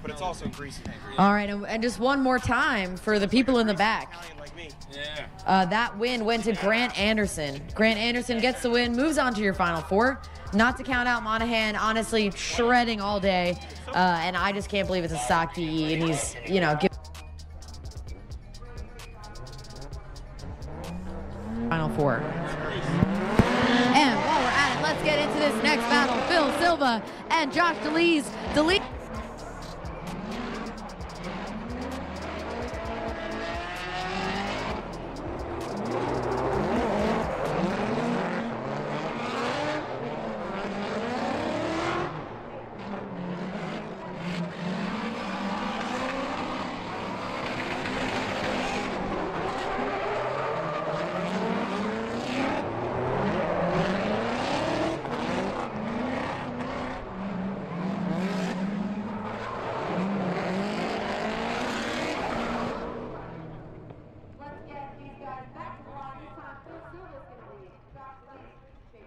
But it's also greasy.
All right, and just one more time for the people in the back.
Like me.
me.
Yeah.
That win went to Grant Anderson. Grant Anderson gets the win, moves on to your Final Four. Not to count out Monahan, honestly shredding all day, and I just can't believe it's a stock PE, and he's, you know, Final Four. And while we're at it, let's get into this next battle. Phil Silva and Josh DeLees.
Let's get these guys back to the line. This time, Phil Silva's going to lead. Josh DeLees, chase.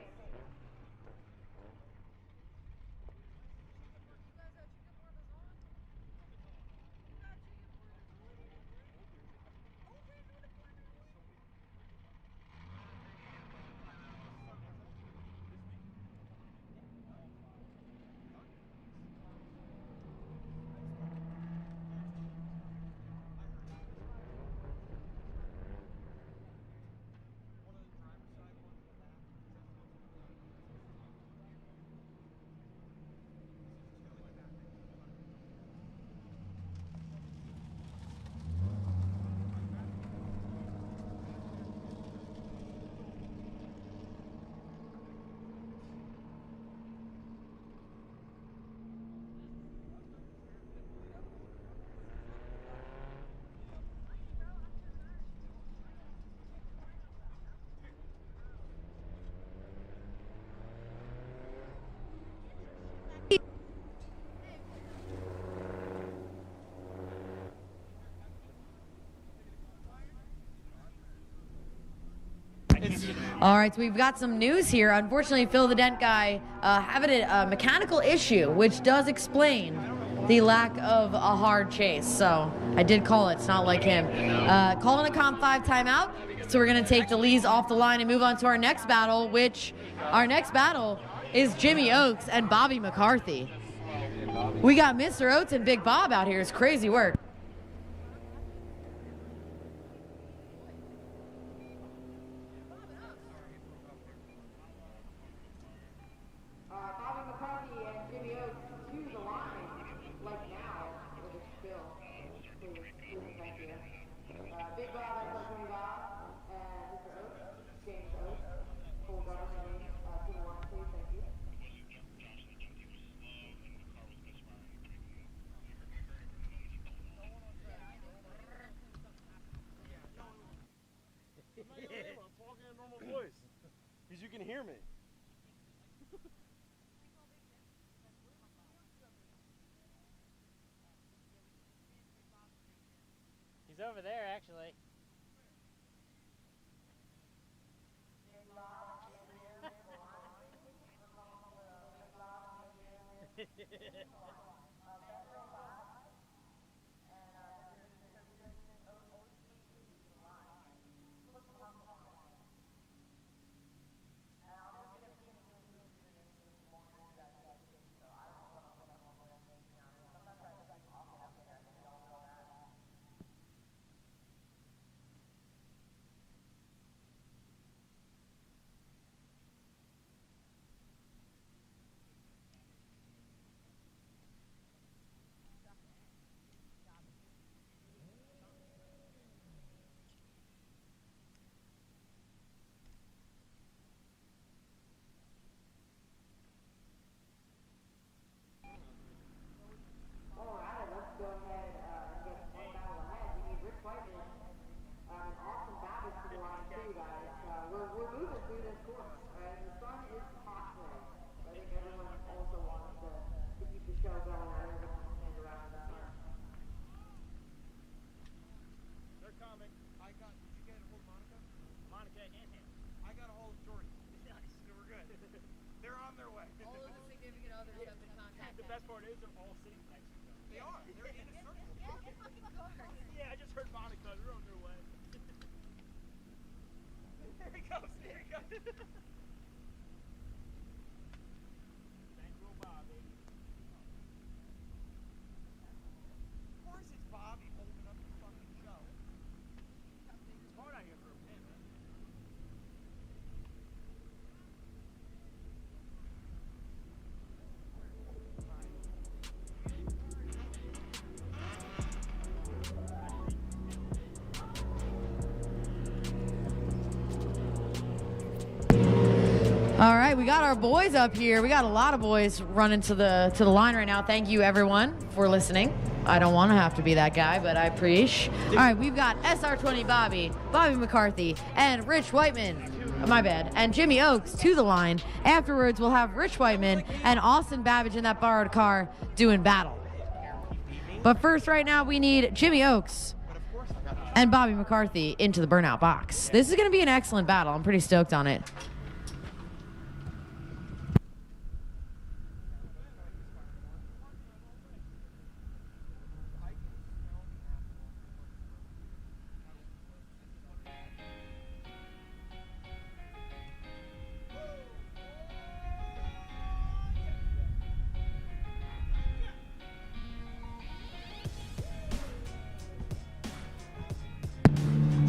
All right, so we've got some news here. Unfortunately, Phil the Dent guy having a mechanical issue, which does explain the lack of a hard chase. So I did call it. It's not like him. Calling a Comp 5 timeout. So we're going to take DeLees off the line and move on to our next battle, which our next battle is Jimmy Oakes and Bobby McCarthy. We got Mr. Oates and Big Bob out here. It's crazy work.
Bobby McCarthy and Jimmy Oakes to the line, like now, with a spill. Please, thank you. Big Bob, Tony Bob, and Mr. Oakes, James Oakes, full government name, to the line, please, thank you.
I'm talking in a normal voice. Because you can hear me.
He's over there, actually.
Alright, let's go ahead and get one battle ahead. We need Rich Whiteman and Austin Babbitt to the line too, guys. We're moving through this course. The sun is hot today. I think everyone also wants to keep the show going. Everyone wants to stand around in the sun.
They're coming. Did you get a hold of Monica?
Monica and him.
I got a hold of Jordan. Nice. We're good. They're on their way.
All of the significant others have been contacted.
The best part is they're all sitting next to each other.
They are. They're in a circle.
Yeah, I just heard Monica. They're on their way. Here he goes. Here he goes.
Bankroll Bob, baby.
Of course it's Bobby holding up the fucking show.
It's hard out here for a pin, man.
All right, we got our boys up here. We got a lot of boys running to the line right now. Thank you, everyone, for listening. I don't want to have to be that guy, but I appreciate. All right, we've got SR20 Bobby McCarthy, and Rich Whiteman. My bad. And Jimmy Oaks to the line. Afterwards, we'll have Rich Whiteman and Austin Babbage in that borrowed car doing battle. But first, right now, we need Jimmy Oaks and Bobby McCarthy into the burnout box. This is going to be an excellent battle. I'm pretty stoked on it.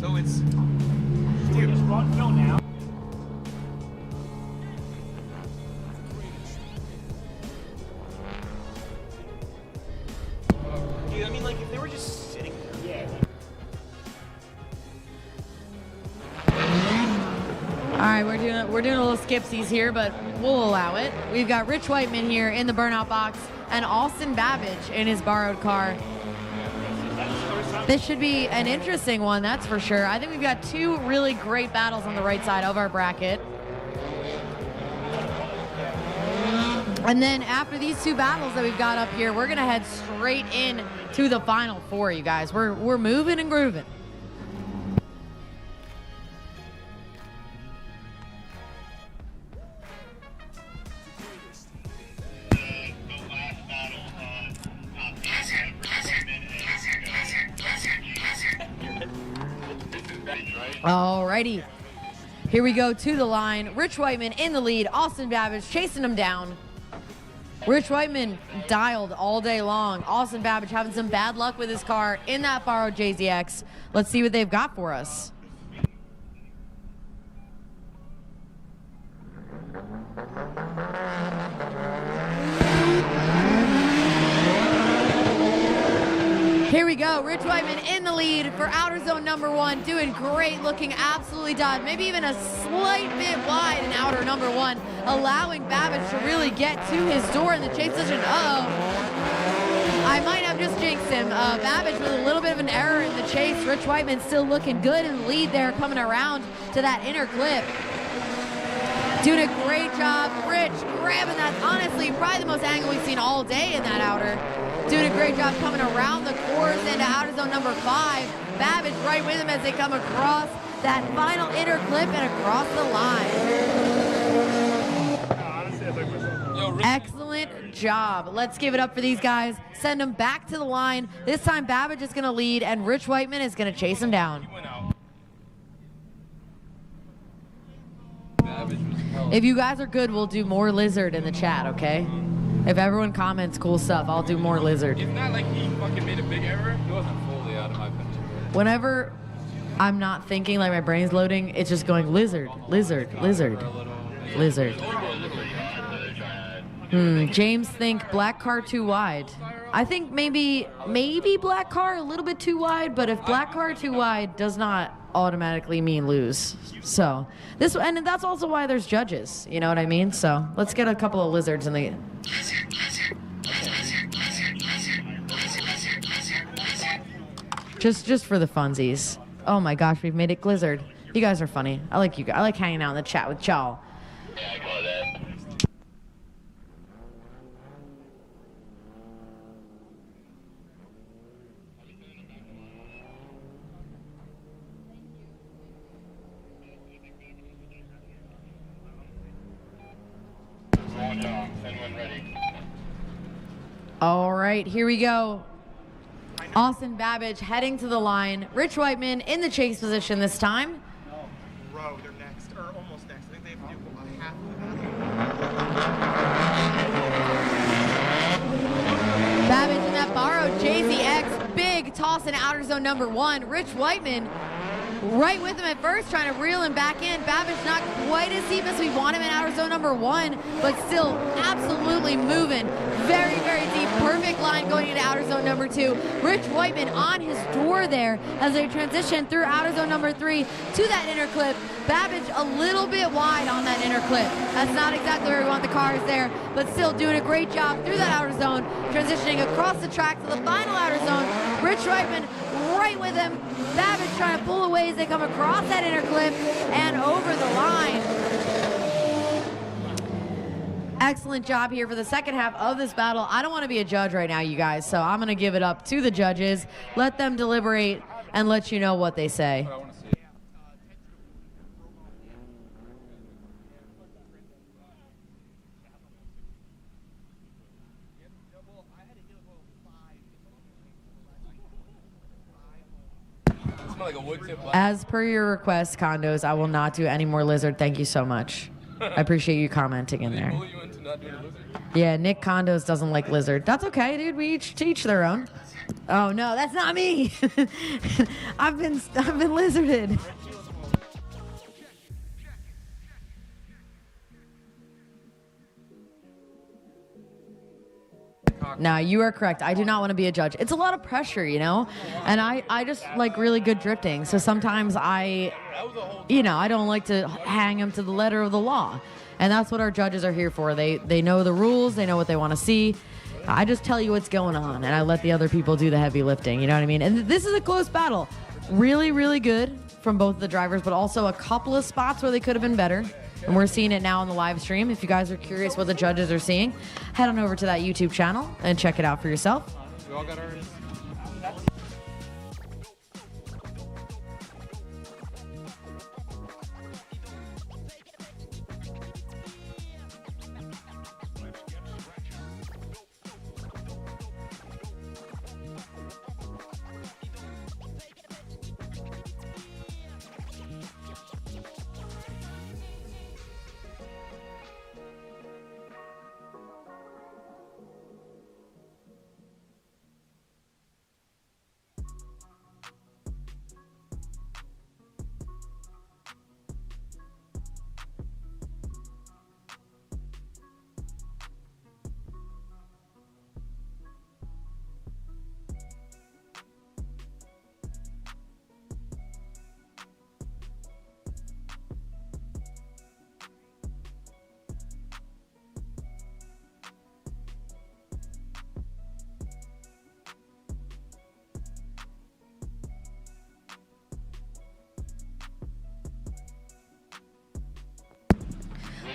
So it's.
Dude, just run Phil now.
Dude, I mean, like, if they were just sitting there.
Yeah.
All right, we're doing a little skipsies here, but we'll allow it. We've got Rich Whiteman here in the burnout box and Austin Babbage in his borrowed car. This should be an interesting one, that's for sure. I think we've got two really great battles on the right side of our bracket. And then after these two battles that we've got up here, we're gonna head straight in to the final four, you guys. We're moving and grooving. Alrighty, here we go to the line. Rich Whiteman in the lead, Austin Babbage chasing him down. Rich Whiteman dialed all day long. Austin Babbage having some bad luck with his car in that borrowed JZX. Let's see what they've got for us. Here we go, Rich Whiteman in the lead for outer zone number one, doing great, looking absolutely done, maybe even a slight bit wide in outer number one, allowing Babbage to really get to his door in the chase position. Uh-oh, I might have just jinxed him. Babbage with a little bit of an error in the chase. Rich Whiteman still looking good in the lead there, coming around to that inner clip. Doing a great job. Rich grabbing that, honestly, probably the most angle we've seen all day in that outer. Doing a great job coming around the course into outer zone number 5. Babbage right with him as they come across that final inner clip and across the line. Excellent job. Let's give it up for these guys. Send them back to the line. This time Babbage is going to lead and Rich Whiteman is going to chase him down. If you guys are good, we'll do more Lizard in the chat, okay? If everyone comments cool stuff, I'll do more Lizard.
It's not like he fucking made a big error. He wasn't fully out of my picture.
Whenever I'm not thinking, like my brain's loading, it's just going Lizard, Lizard, Lizard, Lizard. James think black car too wide. I think maybe black car a little bit too wide, but if black car too wide does not automatically mean lose. So this, and that's also why there's judges, you know what I mean? So let's get a couple of lizards in the just for the funsies. Oh my gosh, we've made it Glizzard. You guys are funny. I like you guys. I like hanging out in the chat with y'all.
Yeah, I got that.
All right, here we go. Austin Babbage heading to the line. Rich Whiteman in the chase position this time.
Bro, they're
in outer zone number 1. Rich Whiteman right with him at first, trying to reel him back in. Babbage not quite as deep as we want him in outer zone number 1, but still absolutely moving. Very, very deep. Perfect line going into outer zone number 2. Rich Whiteman on his door there as they transition through outer zone number 3 to that inner clip. Babbage a little bit wide on that inner clip. That's not exactly where we want the cars there, but still doing a great job through that outer zone, transitioning across the track to the final outer zone. Rich Whiteman right with him. Babbage trying to pull away as they come across that inner clip and over the line. Excellent job here for the second half of this battle. I don't want to be a judge right now, you guys, so I'm going to give it up to the judges. Let them deliberate and let you know what they say. As per your request, Condos, I will not do any more lizard. Thank you so much. I appreciate you commenting in there. Yeah, Nick Condos doesn't like lizard. That's okay, dude. We each teach their own. Oh no, that's not me. I've been lizarded. Now, you are correct. I do not want to be a judge. It's a lot of pressure, you know? And I just like really good drifting. So sometimes I don't like to hang them to the letter of the law. And that's what our judges are here for. They know the rules. They know what they want to see. I just tell you what's going on, and I let the other people do the heavy lifting. You know what I mean? And this is a close battle. Really, really good from both the drivers, but also a couple of spots where they could have been better. And we're seeing it now on the live stream. If you guys are curious what the judges are seeing, head on over to that YouTube channel and check it out for yourself.
We all got ours.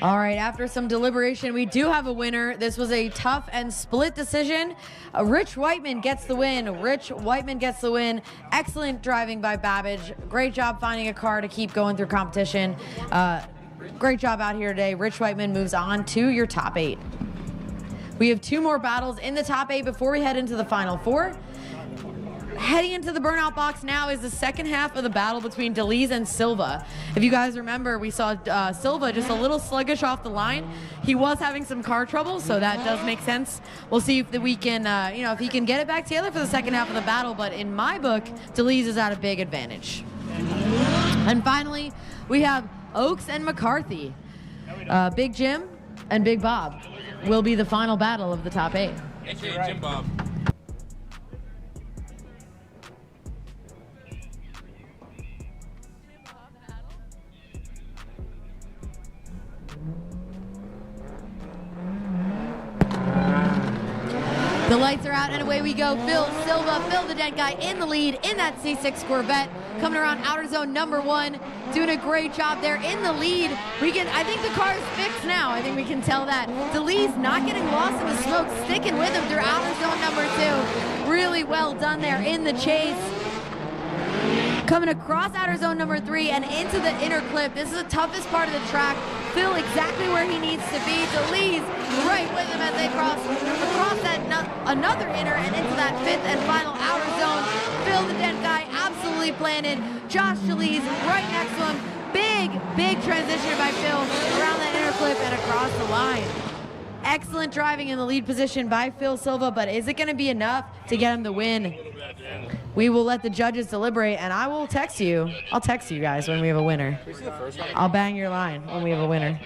All right, after some deliberation, we do have a winner. This was a tough and split decision. Rich Whiteman gets the win. Rich Whiteman gets the win. Excellent driving by Babbage. Great job finding a car to keep going through competition. Great job out here today. Rich Whiteman moves on to your top 8. We have 2 more battles in the top 8 before we head into the final 4. Heading into the burnout box now is the second half of the battle between DeLees and Silva. If you guys remember, we saw Silva just a little sluggish off the line. He was having some car trouble, so that does make sense. We'll see if we can, if he can get it back together for the second half of the battle. But in my book, DeLees is at a big advantage. And finally, we have Oaks and McCarthy. Big Jim and Big Bob will be the final battle of the top 8.
AKA Jim Bob.
The lights are out and away we go. Phil Silva, Phil the Dent Guy in the lead in that C6 Corvette. Coming around outer zone number 1. Doing a great job there in the lead. I think the car is fixed now. I think we can tell that. DeLees not getting lost in the smoke, sticking with him through outer zone number 2. Really well done there in the chase. Coming across outer zone number 3 and into the inner clip. This is the toughest part of the track. Phil exactly where he needs to be. DeLees right with him as they cross that another inner and into that 5th and final outer zone. Phil the Dent Guy absolutely planted. Josh DeLees right next to him. Big transition by Phil around that inner clip and across the line. Excellent driving in the lead position by Phil Silva, but is it going to be enough to get him the win? We will let the judges deliberate, and I will text you. I'll text you guys when we have a winner. I'll bang your line when we have a winner.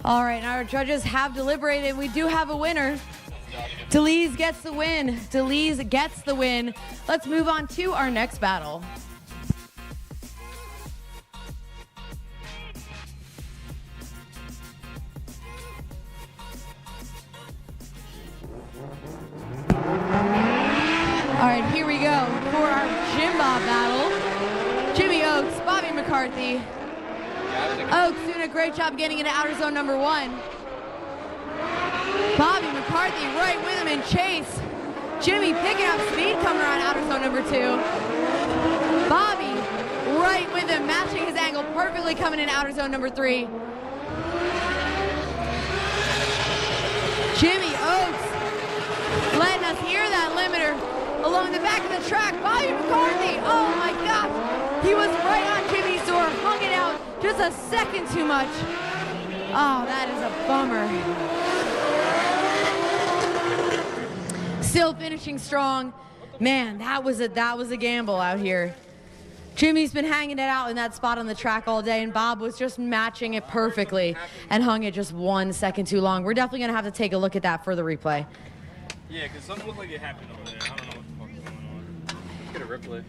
All right, now our judges have deliberated. We do have a winner. Delise gets the win. Delise gets the win. Let's move on to our next battle. All right, here we go for our Jim Bob battle. Jimmy Oaks, Bobby McCarthy. Oaks doing a great job getting into outer zone number 1. Bobby McCarthy right with him in chase. Jimmy picking up speed coming around outer zone number 2. Bobby right with him, matching his angle perfectly coming in outer zone number 3. Jimmy Oaks letting us hear that limiter along the back of the track. Bobby McCarthy, oh my gosh, he was right on Jimmy's door, hung it out just a second too much. Oh, that is a bummer. Still finishing strong. Man, that was a gamble out here. Jimmy's been hanging it out in that spot on the track all day, and Bob was just matching it perfectly and hung it just 1 second too long. We're definitely gonna have to take a look at that for the replay.
Yeah, because something looked like it happened over there. I don't know what the fuck is going on. Get a replay.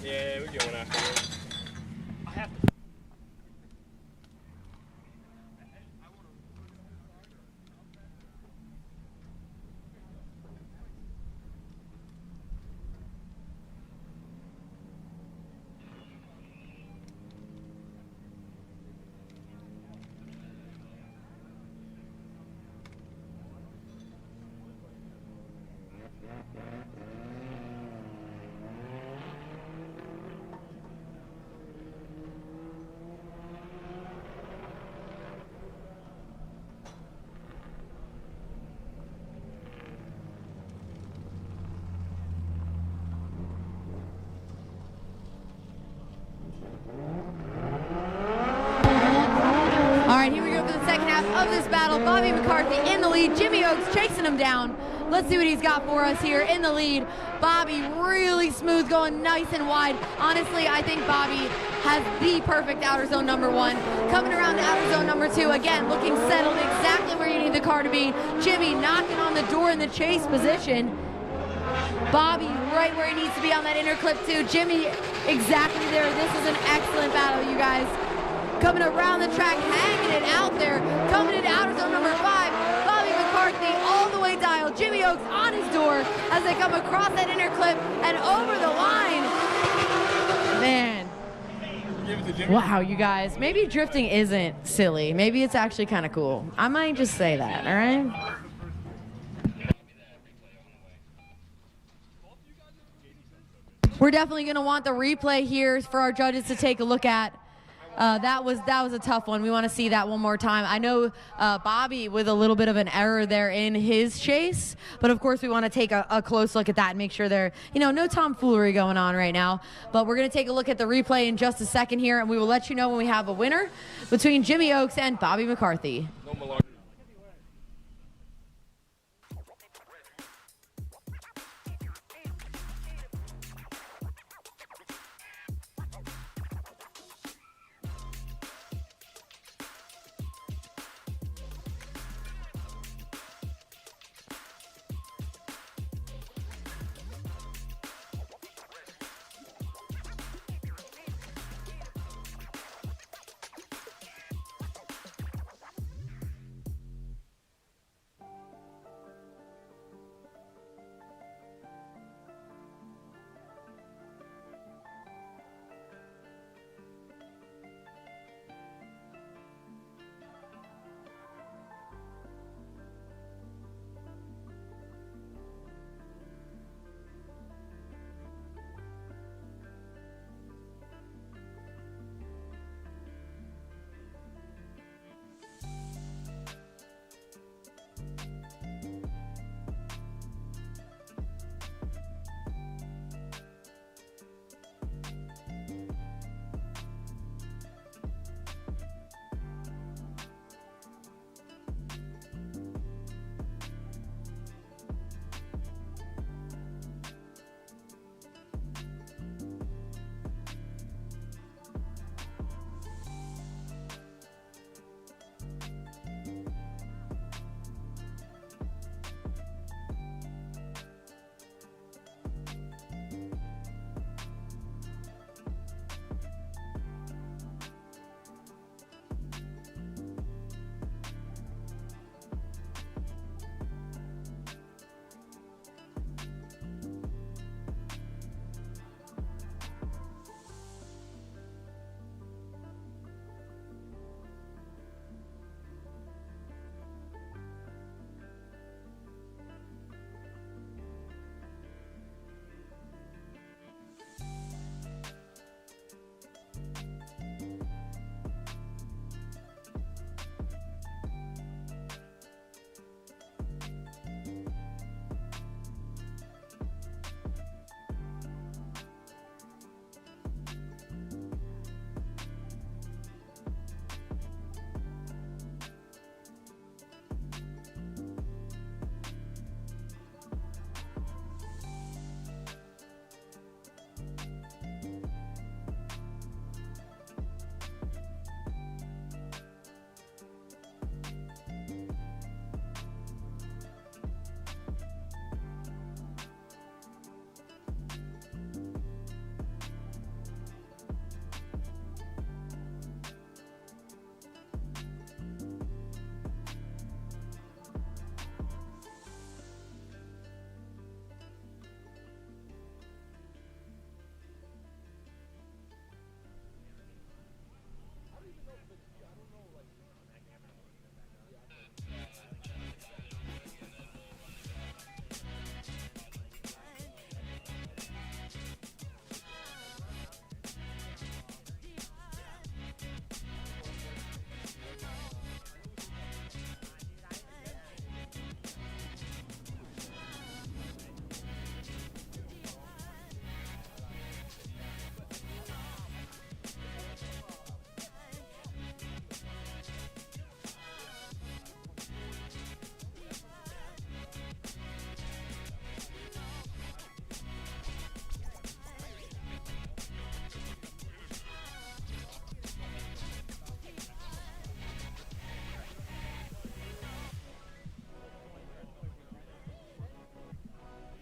Yeah, we get one afterwards.
I have to.
Of this battle, Bobby McCarthy in the lead, Jimmy Oaks chasing him down. Let's see what he's got for us here in the lead. Bobby really smooth, going nice and wide. Honestly, I think Bobby has the perfect outer zone number 1. Coming around to outer zone number 2, again, looking settled exactly where you need the car to be. Jimmy knocking on the door in the chase position. Bobby right where he needs to be on that inner clip too. Jimmy exactly there. This is an excellent battle, you guys. Coming around the track, hanging it out there. Coming into outer zone number 5, Bobby McCarthy all the way dialed. Jimmy Oaks on his door as they come across that inner clip and over the line. Man. Wow, you guys. Maybe drifting isn't silly. Maybe it's actually kind of cool. I might just say that, all right? We're definitely going to want the replay here for our judges to take a look at. That was a tough one. We want to see that one more time. I know Bobby with a little bit of an error there in his chase, but of course we want to take a close look at that and make sure there, no tomfoolery going on right now. But we're going to take a look at the replay in just a second here, and we will let you know when we have a winner between Jimmy Oakes and Bobby McCarthy.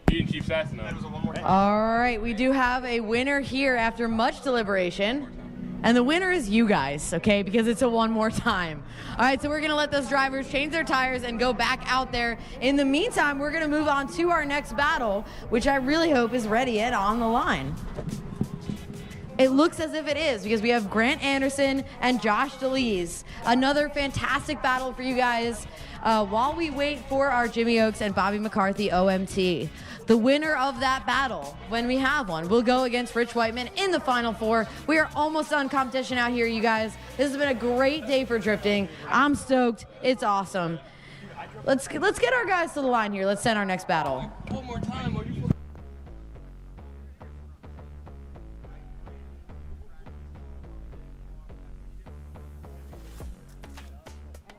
You didn't keep fast enough.
All right, we do have a winner here after much deliberation. And the winner is you guys, okay, because it's a one more time. All right, so we're going to let those drivers change their tires and go back out there. In the meantime, we're going to move on to our next battle, which I really hope is ready and on the line. It looks as if it is because we have Grant Anderson and Josh DeLees. Another fantastic battle for you guys while we wait for our Jimmy Oaks and Bobby McCarthy OMT. The winner of that battle, when we have one, will go against Rich Whiteman in the Final Four. We are almost done competition out here, you guys. This has been a great day for drifting. I'm stoked. It's awesome. Let's get our guys to the line here. Let's send our next battle.
One more time.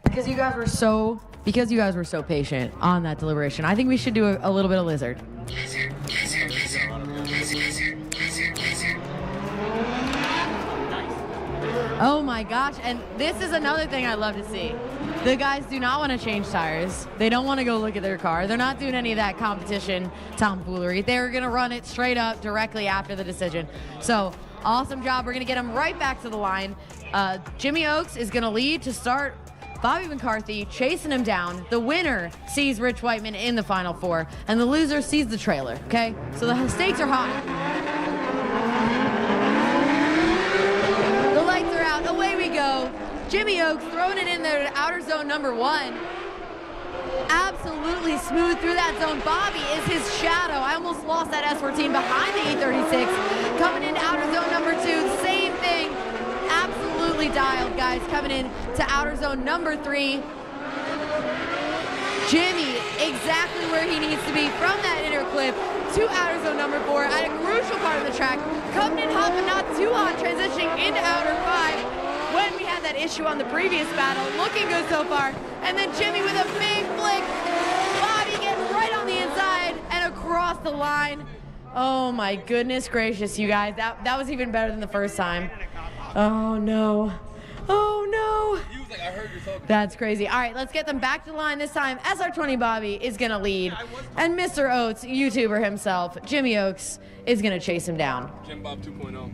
Because you guys were so patient on that deliberation, I think we should do a little bit of lizard. Oh my gosh, and this is another thing I love to see. The guys do not want to change tires. They don't want to go look at their car. They're not doing any of that competition tomfoolery. They're going to run it straight up directly after the decision. So, awesome job. We're going to get them right back to the line. Jimmy Oaks is going to lead to start. Bobby McCarthy chasing him down. The winner sees Rich Whiteman in the Final Four, and the loser sees the trailer, okay? So the stakes are high. The lights are out. Away we go. Jimmy Oaks throwing it in there to outer zone number 1. Absolutely smooth through that zone. Bobby is his shadow. I almost lost that S14 behind the E36. Coming into outer zone number 2, same thing. Absolutely dialed, guys. Coming in to outer zone number 3. Jimmy exactly where he needs to be from that inner clip to outer zone number 4 at a crucial part of the track. Coming in hot, but not too hot, transitioning into outer 5. When we had that issue on the previous battle, looking good so far. And then Jimmy with a big flick. Bobby gets right on the inside and across the line. Oh my goodness gracious, you guys. That was even better than the first time. Oh no. Oh no. That's crazy. All right, let's get them back to the line this time. SR20 Bobby is going to lead. And Mr. Oates, YouTuber himself, Jimmy Oaks, is going to chase him down.
Jim Bob 2.0.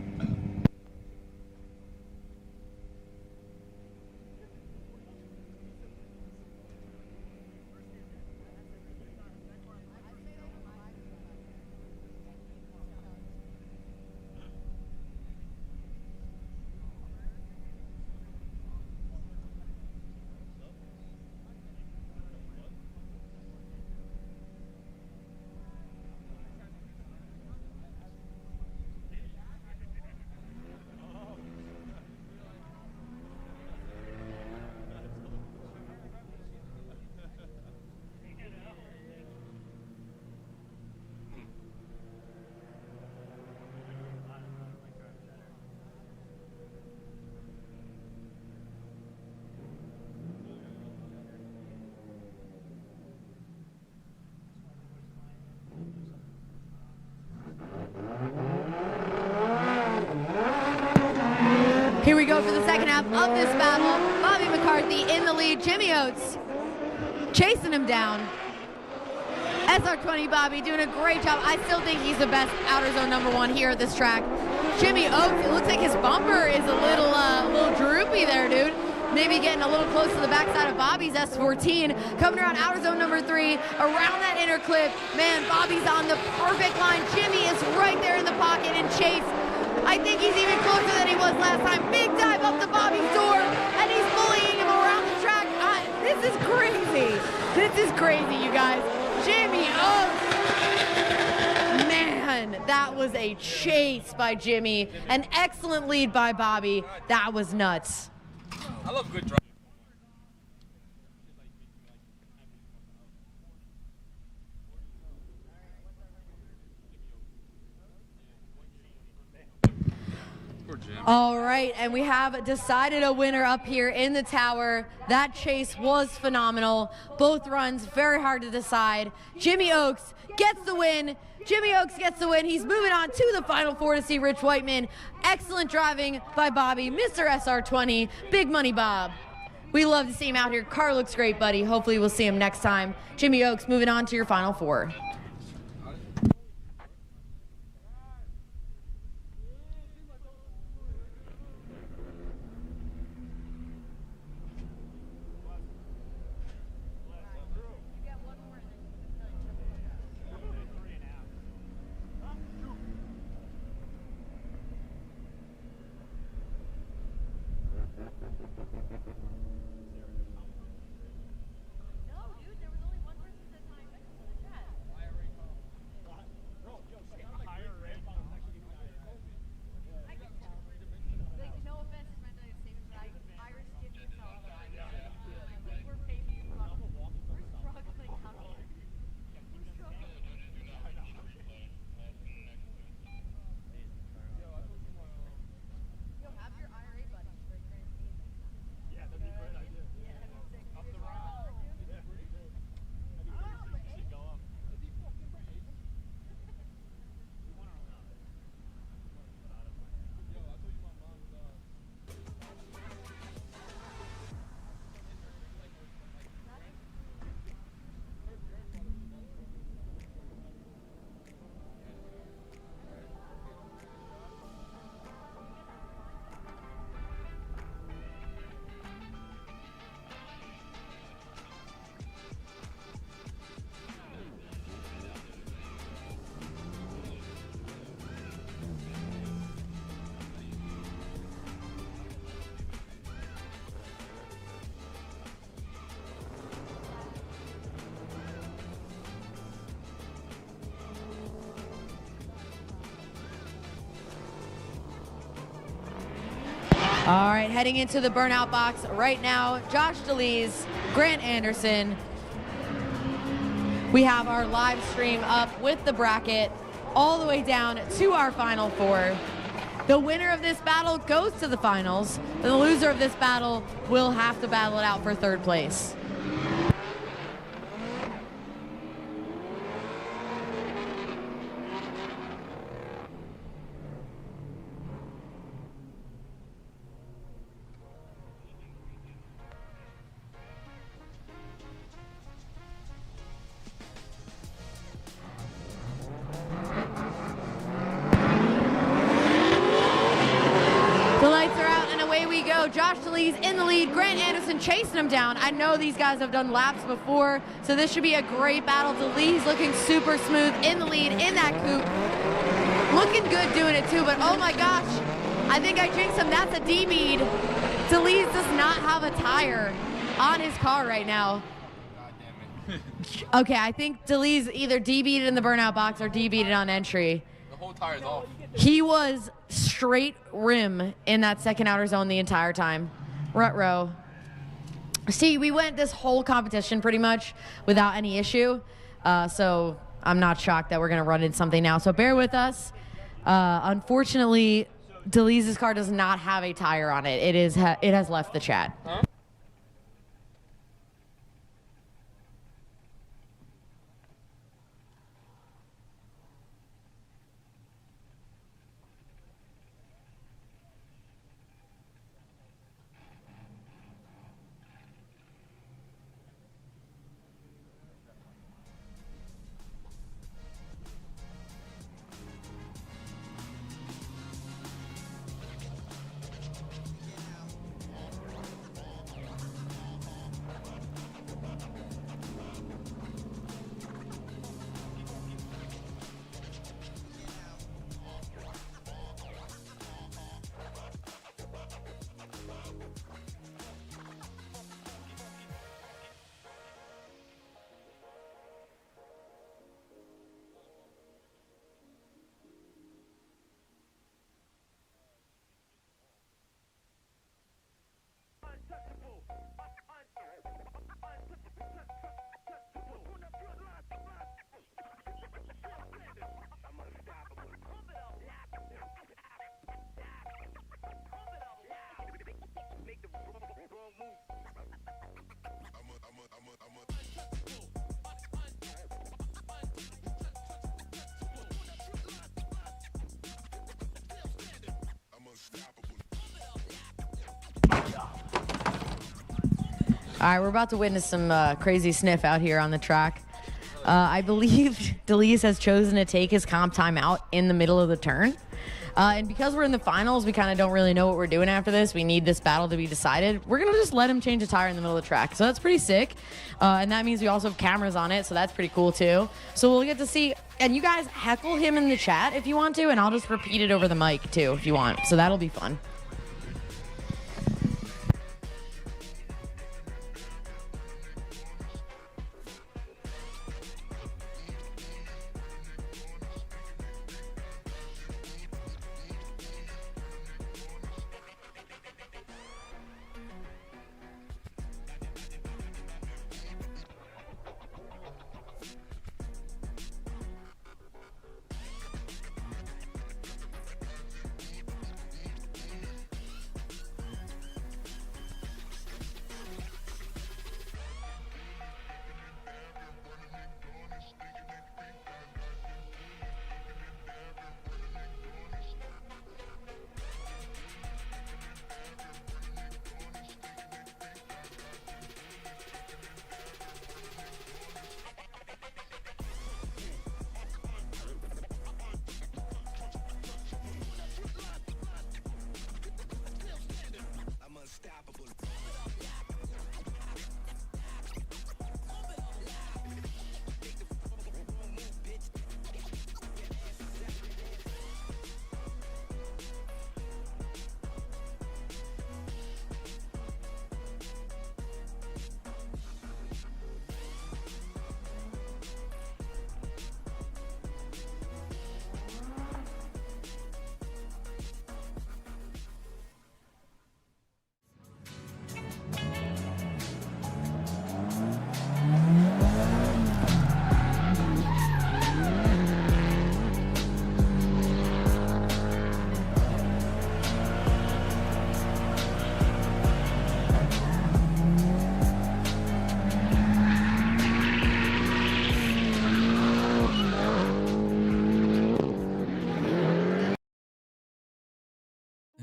Here we go for the second half of this battle. Bobby McCarthy in the lead. Jimmy Oates chasing him down. SR20 Bobby doing a great job. I still think he's the best outer zone number 1 here at this track. Jimmy Oates, it looks like his bumper is a little droopy there, dude. Maybe getting a little close to the backside of Bobby's S14. Coming around outer zone number 3, around that inner clip. Man, Bobby's on the perfect line. Jimmy is right there in the pocket and chase. I think he's even closer than he was last time. Big dive up to Bobby's door, and he's bullying him around the track. This is crazy. This is crazy, you guys. Jimmy Oaks. Man, that was a chase by Jimmy. An excellent lead by Bobby. That was nuts.
I love good drive.
All right, and we have decided a winner up here in the tower. That chase was phenomenal. Both runs, very hard to decide. Jimmy Oaks gets the win. Jimmy Oaks gets the win. He's moving on to the Final Four to see Rich Whiteman. Excellent driving by Bobby, Mr. SR20, Big Money Bob. We love to see him out here. Car looks great, buddy. Hopefully we'll see him next time. Jimmy Oaks moving on to your Final Four. All right, heading into the burnout box right now, Josh DeLees, Grant Anderson. We have our live stream up with the bracket all the way down to our final four. The winner of this battle goes to the finals. The loser of this battle will have to battle it out for third place. The lights are out and away we go. Josh DeLees in the lead, Grant Anderson chasing him down. I know these guys have done laps before, so this should be a great battle. DeLees looking super smooth in the lead in that coupe. Looking good doing it too, but oh my gosh, I think I jinxed him. That's a D-bead. DeLees does not have a tire on his car right now. Okay, I think DeLees either D-beaded in the burnout box or D-beaded on entry.
The whole tire's off.
He was straight rim in that second outer zone the entire time. Rut row. See, we went this whole competition pretty much without any issue. So I'm not shocked that we're going to run into something now. So bear with us. Unfortunately, DeLees' car does not have a tire on it. It has left the chat.
Huh?
All right, we're about to witness some crazy sniff out here on the track. I believe DeLees has chosen to take his comp time out in the middle of the turn. And because we're in the finals, we kind of don't really know what we're doing after this. We need this battle to be decided. We're going to just let him change a tire in the middle of the track. So that's pretty sick. And that means we also have cameras on it, so that's pretty cool too. So we'll get to see, and you guys heckle him in the chat if you want to, and I'll just repeat it over the mic too if you want. So that'll be fun.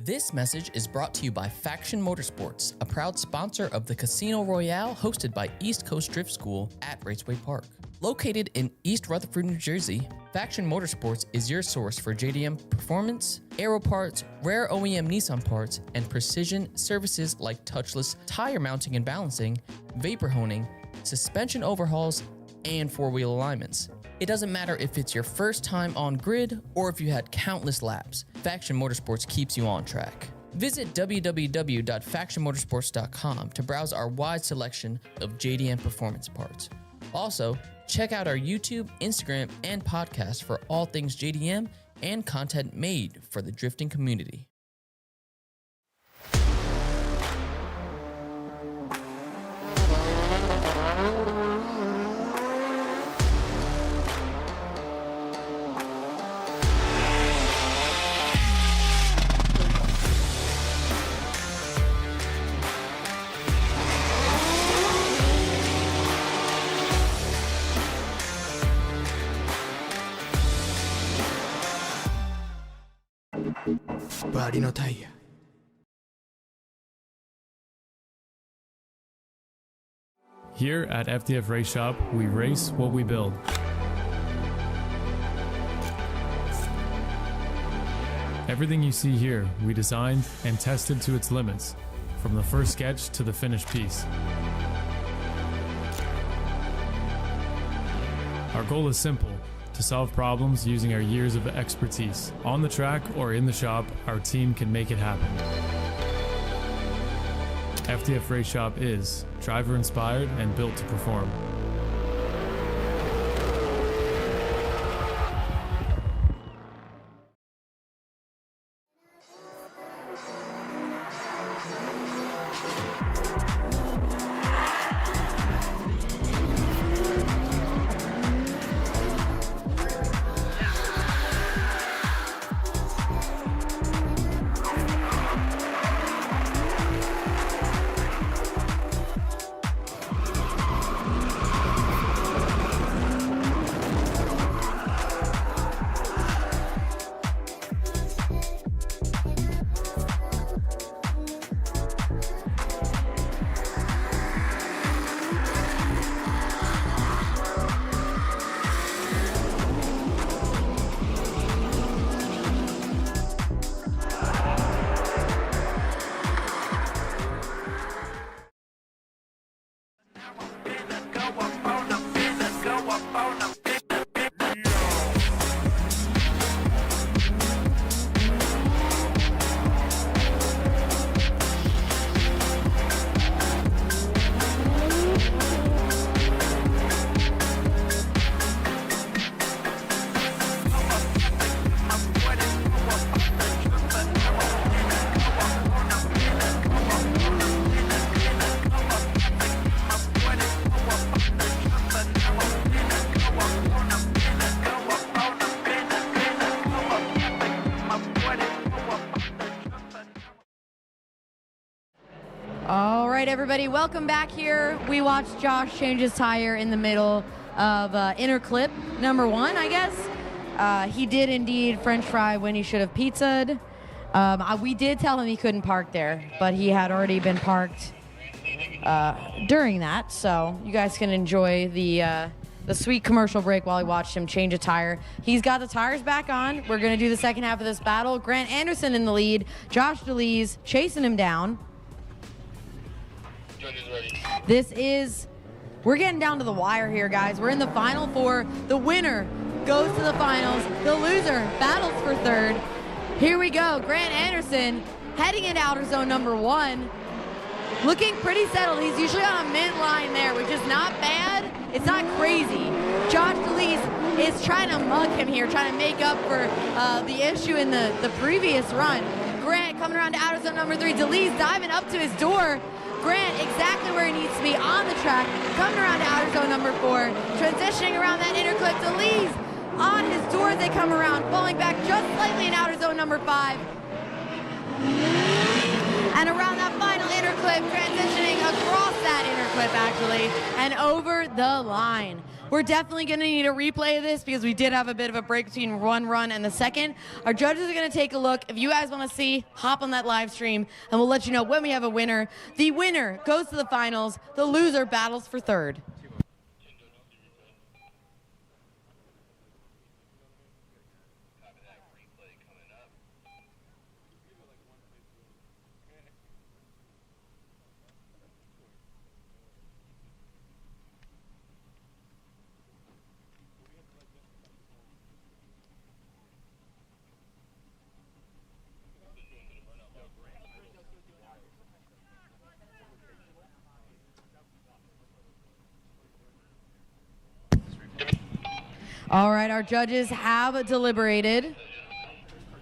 This message is brought to you by Faction Motorsports, a proud sponsor of the Casino Royale hosted by East Coast Drift School at Raceway Park. Located in East Rutherford, New Jersey, Faction Motorsports is your source for JDM performance, aero parts, rare OEM Nissan parts, and precision services like touchless tire mounting and balancing, vapor honing, suspension overhauls, and four-wheel alignments. It doesn't matter if it's your first time on grid or if you had countless laps, Faction Motorsports keeps you on track. Visit www.factionmotorsports.com to browse our wide selection of JDM performance parts. Also, check out our YouTube, Instagram, and podcast for all things JDM and content made for the drifting community.
Body no tire.
Here at FDF Race Shop, we race what we build. Everything you see here, we designed and tested to its limits, from the first sketch to the finished piece. Our goal is simple: to solve problems using our years of expertise. On the track or in the shop, our team can make it happen. FDF Race Shop is driver inspired and built to perform.
All right, everybody, welcome back here. We watched Josh change his tire in the middle of inner clip number 1, I guess. He did indeed French fry when he should have pizzaed. We did tell him he couldn't park there, but he had already been parked during that, so you guys can enjoy the sweet commercial break while we watched him change a tire. He's got the tires back on. We're going to do the second half of this battle. Grant Anderson in the lead. Josh DeLees chasing him down. We're getting down to the wire here, guys. We're in the final 4. The winner goes to the finals. The loser battles for 3rd. Here we go. Grant Anderson heading into outer zone number 1. Looking pretty settled. He's usually on a mint line there, which is not bad. It's not crazy. Josh DeLees is trying to mug him here, trying to make up for the issue in the previous run. Grant coming around to outer zone number 3. DeLees diving up to his door. Grant exactly where he needs to be on the track, coming around to outer zone number 4, transitioning around that inner clip. DeLees on his door as they come around, falling back just slightly in outer zone number 5. And around that final inner clip, transitioning across that inner clip actually, and over the line. We're definitely going to need a replay of this because we did have a bit of a break between one run and the second. Our judges are going to take a look. If you guys want to see, hop on that live stream, and we'll let you know when we have a winner. The winner goes to the finals. The loser battles for third. All right, our judges have deliberated.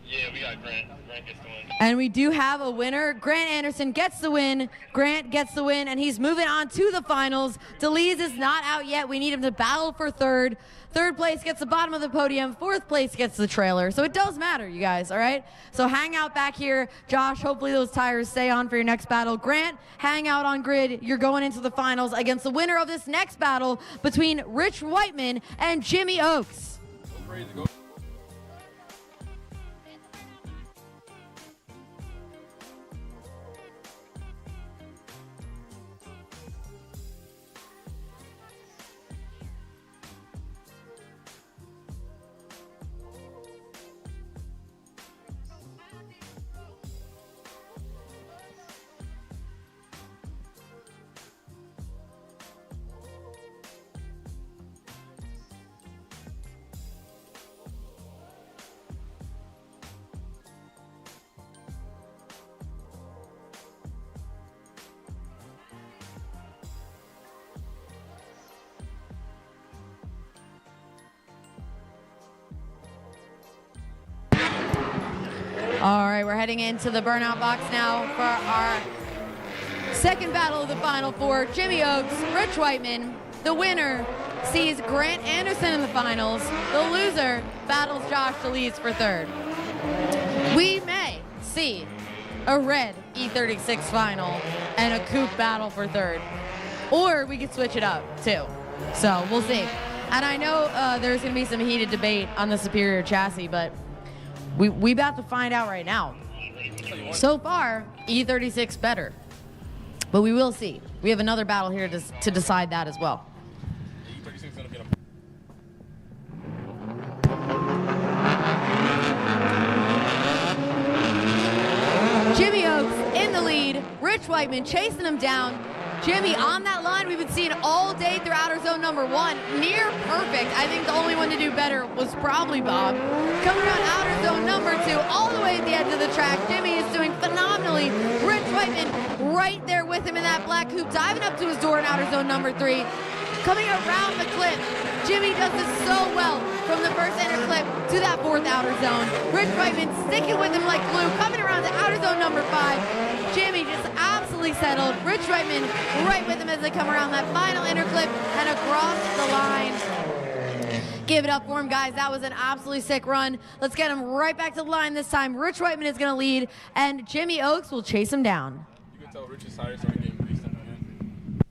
Yeah, we got Grant. Grant gets the win.
And we do have a winner. Grant Anderson gets the win. Grant gets the win, and he's moving on to the finals. DeLees is not out yet. We need him to battle for third. Third place gets the bottom of the podium. Fourth place gets the trailer. So it does matter, you guys, all right? So hang out back here. Josh, hopefully those tires stay on for your next battle. Grant, hang out on grid. You're going into the finals against the winner of this next battle between Rich Whiteman and Jimmy Oakes. All right, we're heading into the burnout box now for our second battle of the Final Four. Jimmy Oakes, Rich Whiteman. The winner sees Grant Anderson in the finals. The loser battles Josh DeLees for third. We may see a red E36 final and a coupe battle for third. Or we could switch it up, too. So we'll see. And I know there's going to be some heated debate on the superior chassis, but we about to find out right now. So far, E36 better. But we will see. We have another battle here to decide that as well. Jimmy Oakes in the lead. Rich Whiteman chasing him down. Jimmy on that line we've been seeing all day through outer zone number 1. Near perfect. I think the only one to do better was probably Bob. Coming around outer zone number 2, all the way at the edge of the track. Jimmy is doing phenomenally. Rich Whiteman right there with him in that black coupe, diving up to his door in outer zone number 3. Coming around the clip. Jimmy does this so well from the first inner clip to that 4th outer zone. Rich Whiteman sticking with him like glue, coming around to outer zone number 5. Jimmy just absolutely settled. Rich Whiteman right with him as they come around that final inner clip and across the line. Give it up for him, guys. That was an absolutely sick run. Let's get him right back to the line this time. Rich Whiteman is going to lead, and Jimmy Oakes will chase him down.
You can tell Rich's tires are getting greased in the end.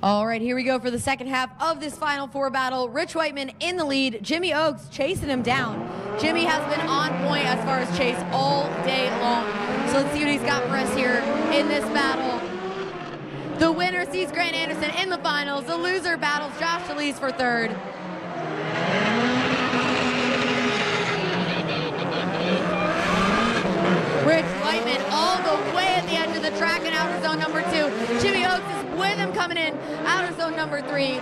All right, here we go for the second half of this Final Four battle. Rich Whiteman in the lead. Jimmy Oakes chasing him down. Jimmy has been on point as far as chase all day long. So let's see what he's got for us here in this battle. The winner sees Grant Anderson in the finals. The loser battles Josh DeLees for third. Rich Whiteman all the way at the edge of the track in outer zone number 2. Jimmy Oakes is with him coming in outer zone number 3.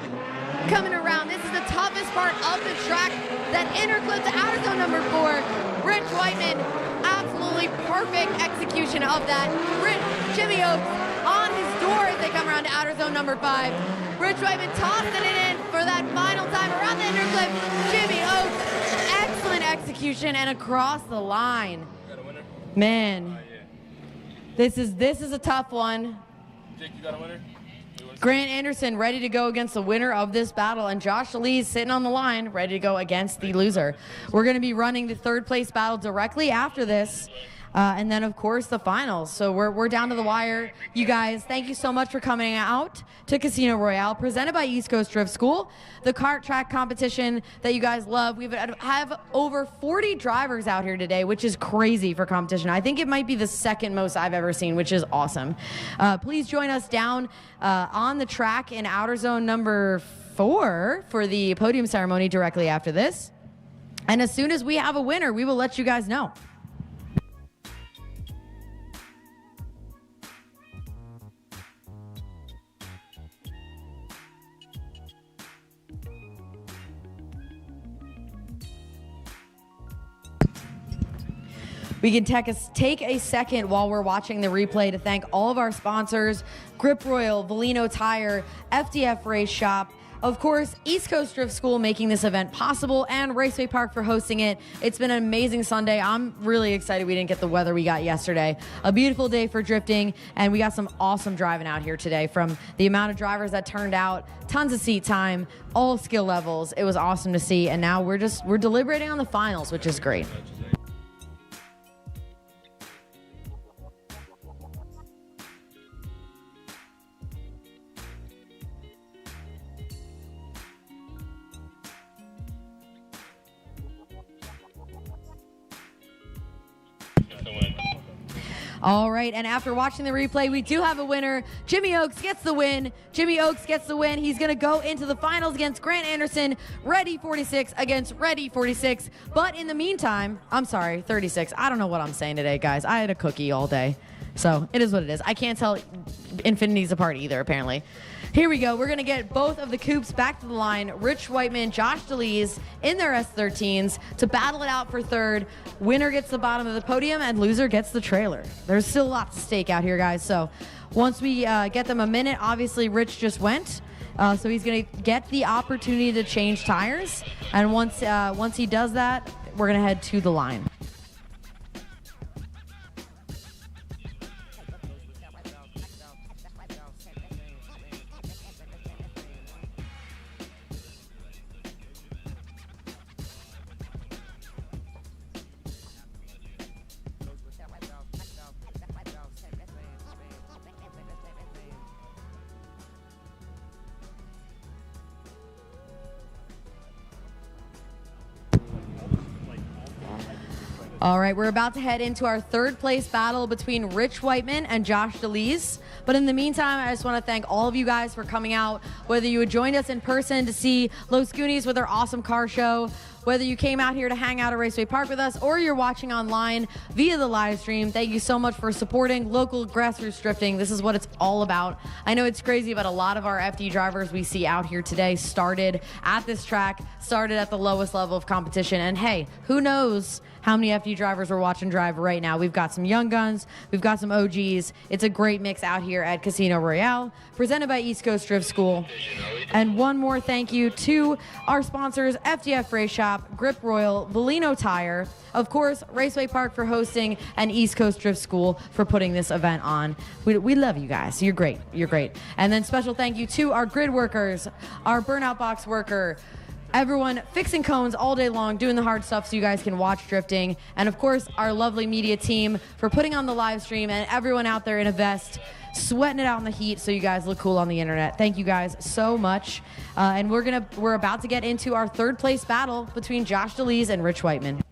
Coming around, this is the toughest part of the track that interclips to outer zone number 4. Rich Whiteman, absolutely perfect execution of that. Jimmy Oakes on his door as they come around to outer zone number 5. Rich Whiteman tossing it in for that final time around the interclip. Jimmy Oakes, excellent execution and across the line. Man, this is a tough one.
Jake, you got a winner?
Grant Anderson ready to go against the winner of this battle, and Josh DeLees sitting on the line ready to go against the loser. We're going to be running the third place battle directly after this. And then, of course, the finals. So we're down to the wire. You guys, thank you so much for coming out to Casino Royale, presented by East Coast Drift School, the kart track competition that you guys love. We have over 40 drivers out here today, which is crazy for competition. I think it might be the second most I've ever seen, which is awesome. Please join us down on the track in outer zone number 4 for the podium ceremony directly after this. And as soon as we have a winner, we will let you guys know. We can take a second while we're watching the replay to thank all of our sponsors, Grip Royal, Valino Tire, FDF Race Shop, of course, East Coast Drift School making this event possible, and Raceway Park for hosting it. It's been an amazing Sunday. I'm really excited we didn't get the weather we got yesterday. A beautiful day for drifting, and we got some awesome driving out here today. From the amount of drivers that turned out, tons of seat time, all skill levels. It was awesome to see, and now we're deliberating on the finals, which is great. All right, and after watching the replay, we do have a winner. Jimmy Oakes gets the win. Jimmy Oakes gets the win. He's going to go into the finals against Grant Anderson, Ready 46 against Ready 46. But in the meantime, I'm sorry, 36. I don't know what I'm saying today, guys. I had a cookie all day, so it is what it is. I can't tell infinities apart either, apparently. Here we go. We're going to get both of the coupes back to the line. Rich Whiteman, Josh DeLees in their S13s to battle it out for third. Winner gets the bottom of the podium and loser gets the trailer. There's still lots at stake out here, guys. So once we get them a minute, obviously Rich just went. So he's going to get the opportunity to change tires. And once he does that, we're going to head to the line. All right, we're about to head into our third place battle between Rich Whiteman and Josh DeLees. But in the meantime, I just want to thank all of you guys for coming out, whether you had joined us in person to see Los Goonies with our awesome car show, whether you came out here to hang out at Raceway Park with us, or you're watching online via the live stream. Thank you so much for supporting local grassroots drifting. This is what it's all about. I know it's crazy, but a lot of our FD drivers we see out here today started at this track, started at the lowest level of competition. And hey, who knows how many FD drivers we're watching drive right now. We've got some young guns, we've got some OGs. It's a great mix out here at Casino Royale, presented by East Coast Drift School. And one more thank you to our sponsors, FDF Race Shop, Grip Royal, Valino Tire, of course, Raceway Park for hosting, and East Coast Drift School for putting this event on. We love you guys. You're great. You're great. And then special thank you to our grid workers, our burnout box worker, everyone fixing cones all day long, doing the hard stuff so you guys can watch drifting. And of course, our lovely media team for putting on the live stream, and everyone out there in a vest sweating it out in the heat so you guys look cool on the internet. Thank you guys so much. And we're about to get into our third place battle between Josh DeLees and Rich Whiteman.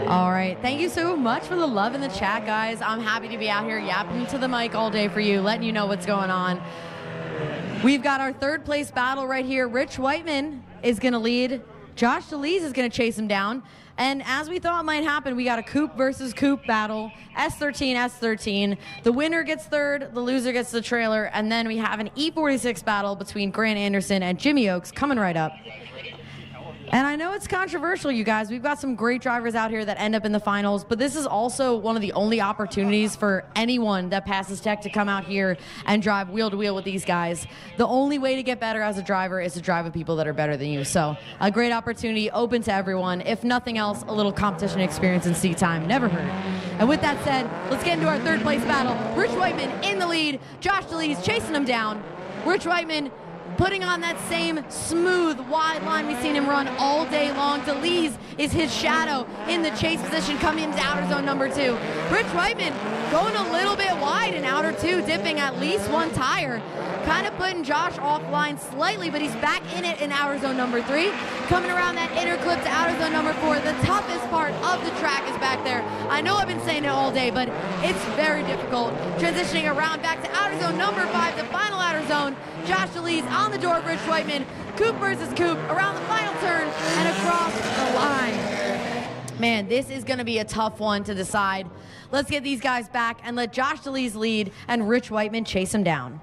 All right. Thank you so much for the love in the chat, guys. I'm happy to be out here yapping to the mic all day for you, letting you know what's going on. We've got our third place battle right here. Rich Whiteman is going to lead. Josh DeLees is going to chase him down. And as we thought might happen, we got a coupe versus coupe battle, S13, S13. The winner gets third, the loser gets the trailer, and then we have an E46 battle between Grant Anderson and Jimmy Oakes coming right up. And I know it's controversial, you guys. We've got some great drivers out here that end up in the finals, but this is also one of the only opportunities for anyone that passes tech to come out here and drive wheel to wheel with these guys. The only way to get better as a driver is to drive with people that are better than you. So a great opportunity, open to everyone. If nothing else, a little competition experience and seat time never hurt. And with that said, let's get into our third place battle. Rich Whiteman in the lead, Josh DeLees chasing him down. Rich Whiteman putting on that same smooth, wide line we've seen him run all day long. DeLees is his shadow in the chase position coming into outer zone number 2. Rich Whiteman going a little bit wide in outer 2, dipping at least one tire. Kind of putting Josh offline slightly, but he's back in it in outer zone number 3. Coming around that inner clip to outer zone number 4. The toughest part of the track is back there. I know I've been saying it all day, but it's very difficult. Transitioning around back to outer zone number 5, the final outer zone. Josh DeLees on the door of Rich Whiteman. Coupe versus coupe around the final turn and across the line. Man, this is going to be a tough one to decide. Let's get these guys back and let Josh DeLees lead and Rich Whiteman chase him down.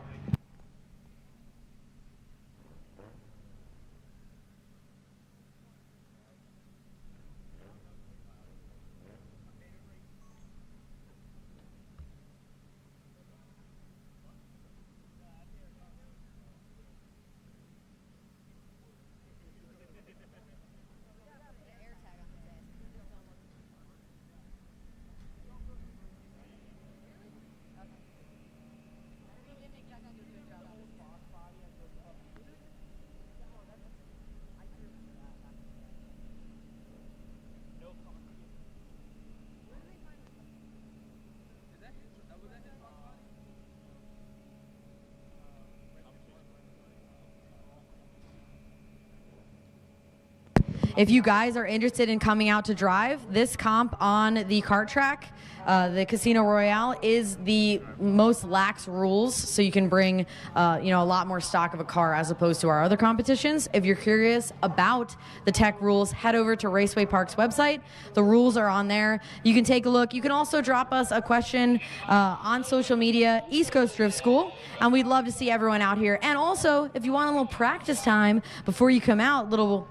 If you guys are interested in coming out to drive, this comp on the kart track, the Casino Royale, is the most lax rules, so you can bring a lot more stock of a car as opposed to our other competitions. If you're curious about the tech rules, head over to Raceway Park's website. The rules are on there. You can take a look. You can also drop us a question on social media, East Coast Drift School, and we'd love to see everyone out here. And also, if you want a little practice time before you come out, little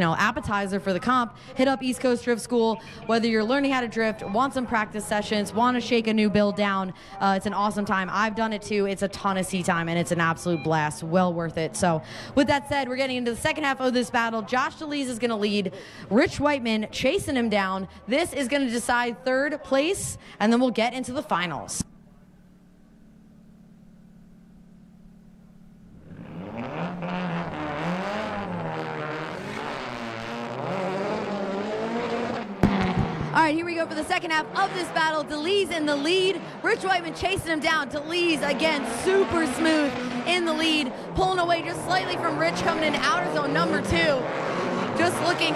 appetizer for the comp, hit up East Coast Drift School. Whether you're learning how to drift, want some practice sessions, want to shake a new build down, it's an awesome time. I've done it too. It's a ton of seat time and it's an absolute blast. Well worth it. So with that said, we're getting into the second half of this battle. Josh DeLees is going to lead. Rich Whiteman chasing him down. This is going to decide third place, and then we'll get into the finals. All right, here we go for the second half of this battle. DeLees in the lead. Rich Whiteman chasing him down. DeLees, again, super smooth in the lead. Pulling away just slightly from Rich coming into outer zone number 2. Just looking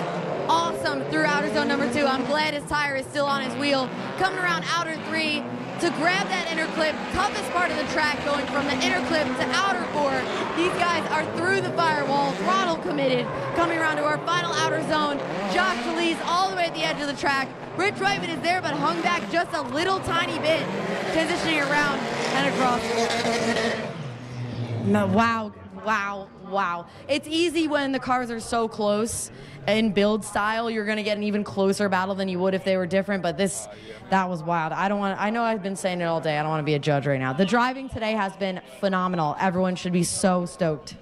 awesome through outer zone number 2. I'm glad his tire is still on his wheel. Coming around outer 3 to grab that inner clip. Toughest part of the track, going from the inner clip to outer 4. These guys are through the firewall, throttle committed. Coming around to our final outer zone. Josh DeLees all the way at the edge of the track. Rich Whiteman is there, but hung back just a little tiny bit. Transitioning around and across. No, wow. It's easy when the cars are so close in build style. You're going to get an even closer battle than you would if they were different, but that was wild. I know I've been saying it all day. I don't want to be a judge right now. The driving today has been phenomenal. Everyone should be so stoked.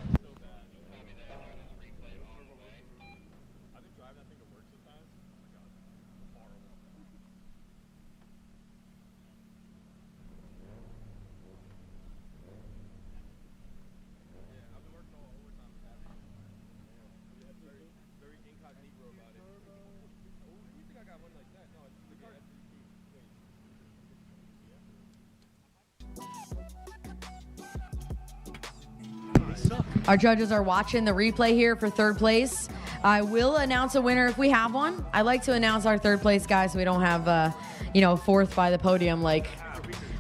Our judges are watching the replay here for third place. I will announce a winner if we have one. I like to announce our third place guys so we don't have, fourth by the podium like,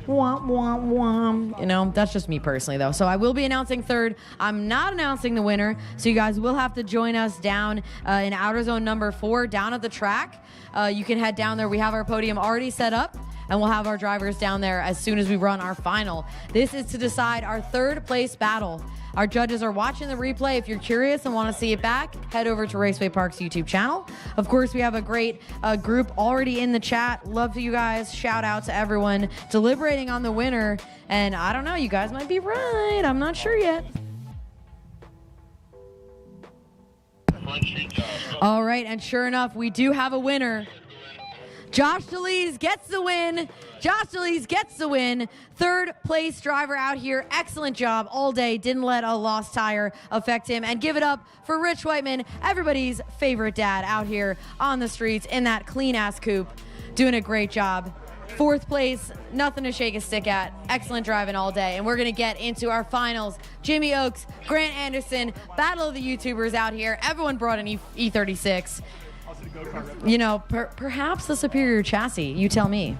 womp, womp, womp. That's just me personally, though. So I will be announcing third. I'm not announcing the winner, so you guys will have to join us down in outer zone number 4, down at the track. You can head down there. We have our podium already set up, and we'll have our drivers down there as soon as we run our final. This is to decide our third place battle. Our judges are watching the replay. If you're curious and want to see it back, head over to Raceway Park's YouTube channel. Of course, we have a great group already in the chat. Love you guys. Shout out to everyone deliberating on the winner. And I don't know, you guys might be right. I'm not sure yet. All right, and sure enough, we do have a winner. Josh DeLees gets the win. Josh DeLees gets the win. Third place driver out here. Excellent job all day. Didn't let a lost tire affect him. And give it up for Rich Whiteman, everybody's favorite dad out here on the streets in that clean-ass coupe. Doing a great job. Fourth place, nothing to shake a stick at. Excellent driving all day. And we're going to get into our finals. Jimmy Oaks, Grant Anderson, battle of the YouTubers out here. Everyone brought an E36. Perhaps the superior chassis. You tell me.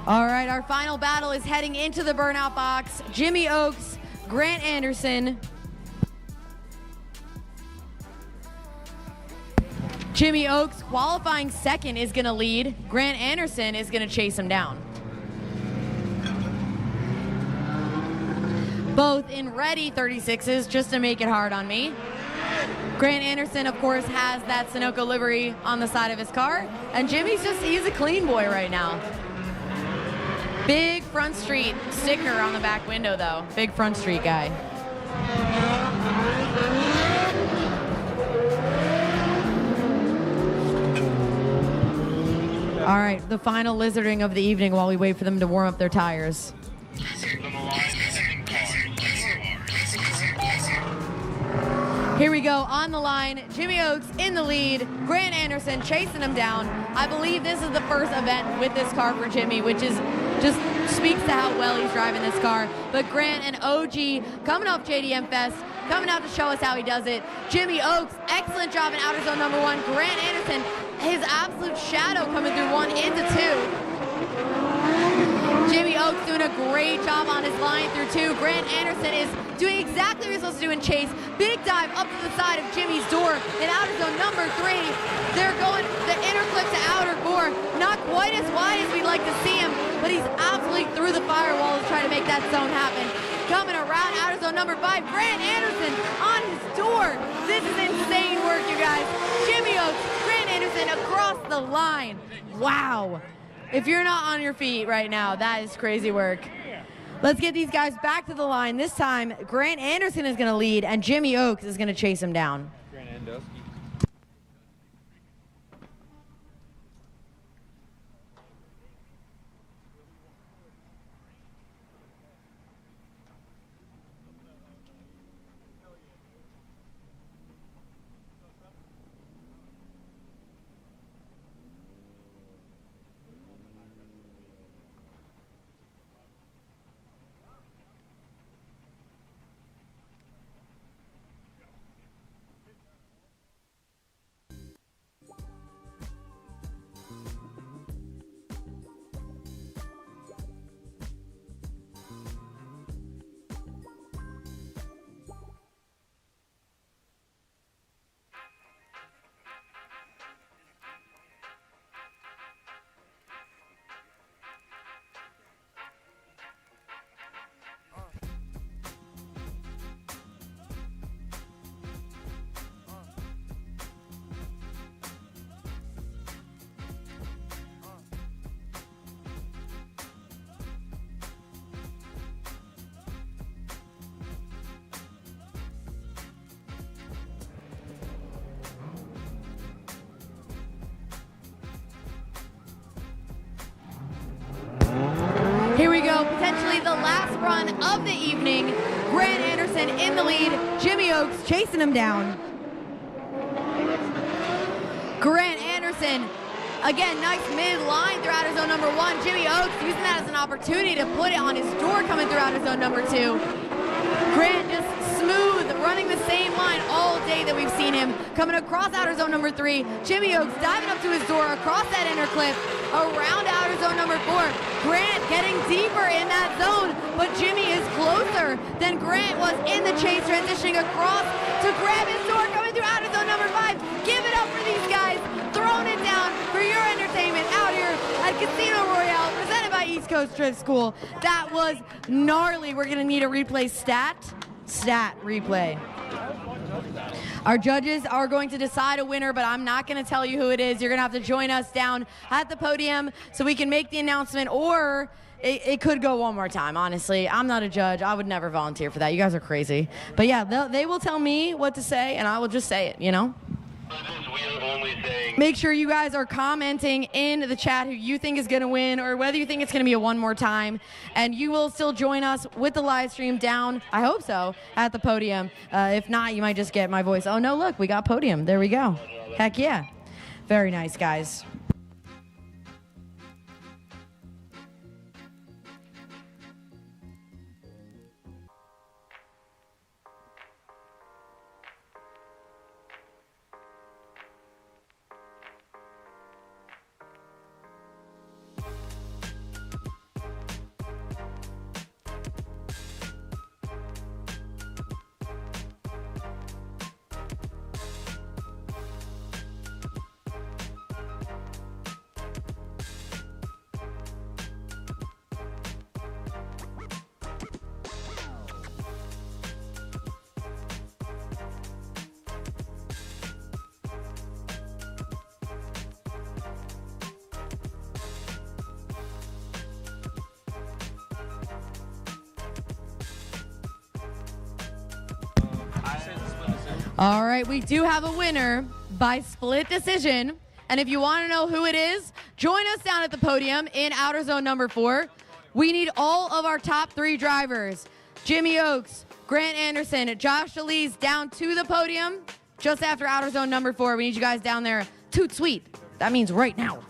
All right, our final battle is heading into the burnout box. Jimmy Oaks, Grant Anderson. Jimmy Oaks, qualifying second, is going to lead. Grant Anderson is going to chase him down. Both in ready 36s, just to make it hard on me. Grant Anderson, of course, has that Sunoco livery on the side of his car. And Jimmy's he's a clean boy right now. Big Front Street sticker on the back window, though. Big Front Street guy. All right, the final lizarding of the evening while we wait for them to warm up their tires. Here we go, on the line, Jimmy Oaks in the lead, Grant Anderson chasing him down. I believe this is the first event with this car for Jimmy, which is just speaks to how well he's driving this car. But Grant and OG coming off JDM Fest, coming out to show us how he does it. Jimmy Oaks, excellent job in outer zone number 1. Grant Anderson, his absolute shadow coming through 1 into 2. Jimmy Oaks doing a great job on his line through 2. Grant Anderson is doing exactly what he's supposed to do in chase. Big dive up to the side of Jimmy's door in outer zone number 3. They're going the inner clip to outer core. Not quite as wide as we'd like to see him, but he's absolutely through the firewall to try to make that zone happen. Coming around outer zone number 5, Grant Anderson on his door. This is insane work, you guys. Jimmy Oaks, Grant Anderson across the line. Wow. If you're not on your feet right now, that is crazy work. Let's get these guys back to the line. This time, Grant Anderson is going to lead, and Jimmy Oaks is going to chase him down.
Grant Anderson.
run of the evening. Grant Anderson in the lead. Jimmy Oakes chasing him down. Grant Anderson, again, nice mid-line through outer zone number 1. Jimmy Oakes using that as an opportunity to put it on his door coming through outer zone number 2. Grant just smooth, running the same line all day that we've seen him. Coming across outer zone number 3. Jimmy Oakes diving up to his door, across that inner cliff, around outer zone number 4. Grant getting deeper in that zone, but Jimmy is closer than Grant was in the chase, transitioning across to grab his door, coming through outer zone number 5. Give it up for these guys, throwing it down for your entertainment out here at Casino Royale, presented by East Coast Drift School. That was gnarly. We're gonna need a replay stat replay. Our judges are going to decide a winner, but I'm not going to tell you who it is. You're going to have to join us down at the podium so we can make the announcement, or it could go one more time, honestly. I'm not a judge. I would never volunteer for that. You guys are crazy. But yeah, they will tell me what to say, and I will just say it, you know? Make sure you guys are commenting in the chat who you think is going to win, or whether you think it's going to be a one more time. And you will still join us with the live stream down, I hope so, at the podium. If not, you might just get my voice. Oh, no, look, we got podium. There we go. Heck yeah. Very nice, guys. All right, we do have a winner by split decision. And if you want to know who it is, join us down at the podium in outer zone number 4. We need all of our top 3 drivers. Jimmy Oakes, Grant Anderson, Josh Elise down to the podium just after outer zone number 4. We need you guys down there. Toot sweet. That means right now.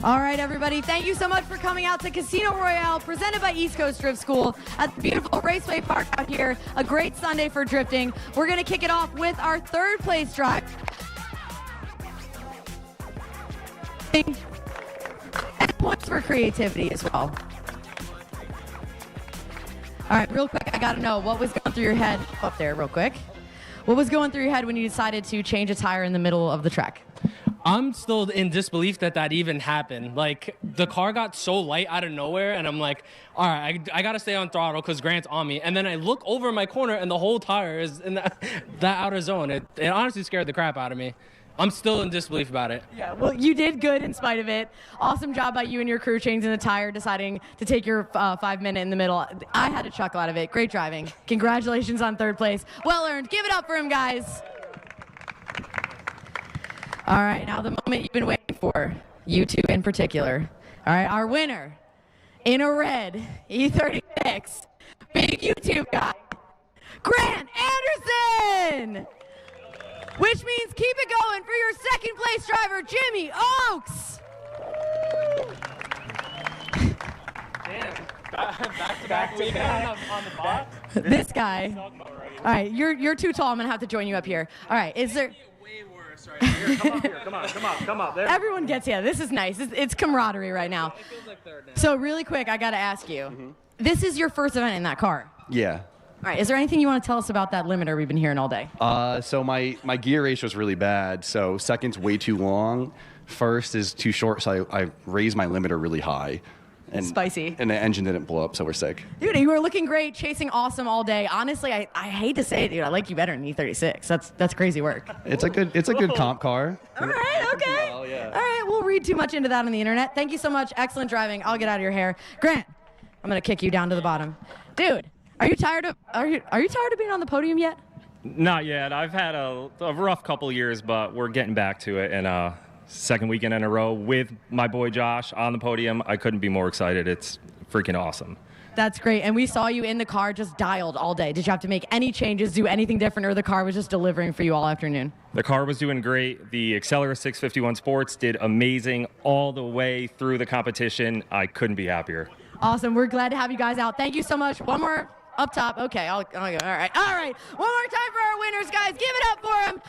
All right, everybody. Thank you so much for coming out to Casino Royale, presented by East Coast Drift School at the beautiful Raceway Park out here. A great Sunday for drifting. We're going to kick it off with our third place drive. And points for creativity as well. All right, real quick, I got to know what was going through your head up there real quick. What was going through your head when you decided to change a tire in the middle of the track?
I'm still in disbelief that even happened. Like, the car got so light out of nowhere, and I'm like, all right, I got to stay on throttle because Grant's on me. And then I look over my corner, and the whole tire is in that outer zone. It honestly scared the crap out of me. I'm still in disbelief about it.
Yeah, well, you did good in spite of it. Awesome job by you and your crew changing the tire, deciding to take your 5 minute in the middle. I had a chuckle out of it. Great driving. Congratulations on third place. Well earned. Give it up for him, guys. All right, now the moment you've been waiting for, you two in particular. All right, our winner in a red E36, big YouTube guy, Grant Anderson! Which means keep it going for your second place driver, Jimmy Oakes.
Back to back on the box.
This guy. All right, you're too tall. I'm gonna have to join you up here. All right, is there?
Way worse right here. Come up here. Come up. There.
Everyone gets here. This is nice. It's camaraderie right now.
It feels like third now.
So really quick, I gotta ask you. This is your first event in that car.
Yeah.
All right, is there anything you want to tell us about that limiter we've been hearing all day?
So my gear ratio is really bad. So second's way too long. First is too short, so I raised my limiter really high. And,
Spicy.
And the engine didn't blow up, so we're sick.
Dude, you were looking great, chasing awesome all day. Honestly, I hate to say it, dude. I like you better than E36. That's crazy work.
It's a good comp car.
All right, okay.
Well, yeah.
All right, we'll read too much into that on the internet. Thank you so much. Excellent driving. I'll get out of your hair. Grant, I'm gonna kick you down to the bottom. Dude, are you tired of being on the podium yet?
Not yet. I've had a rough couple years, but we're getting back to it. And second weekend in a row with my boy Josh on the podium. I couldn't be more excited. It's freaking awesome.
That's great. And we saw you in the car just dialed all day. Did you have to make any changes, do anything different, or the car was just delivering for you all afternoon?
The car was doing great. The Accelera 651 Sports did amazing all the way through the competition. I couldn't be happier.
Awesome. We're glad to have you guys out. Thank you so much. One more up top. Okay, I'll go. All right. One more time for our winners, guys. Give it up for them.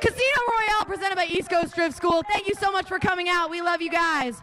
Casino Royale, presented by East Coast Drift School. Thank you so much for coming out. We love you guys.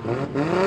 Thank you.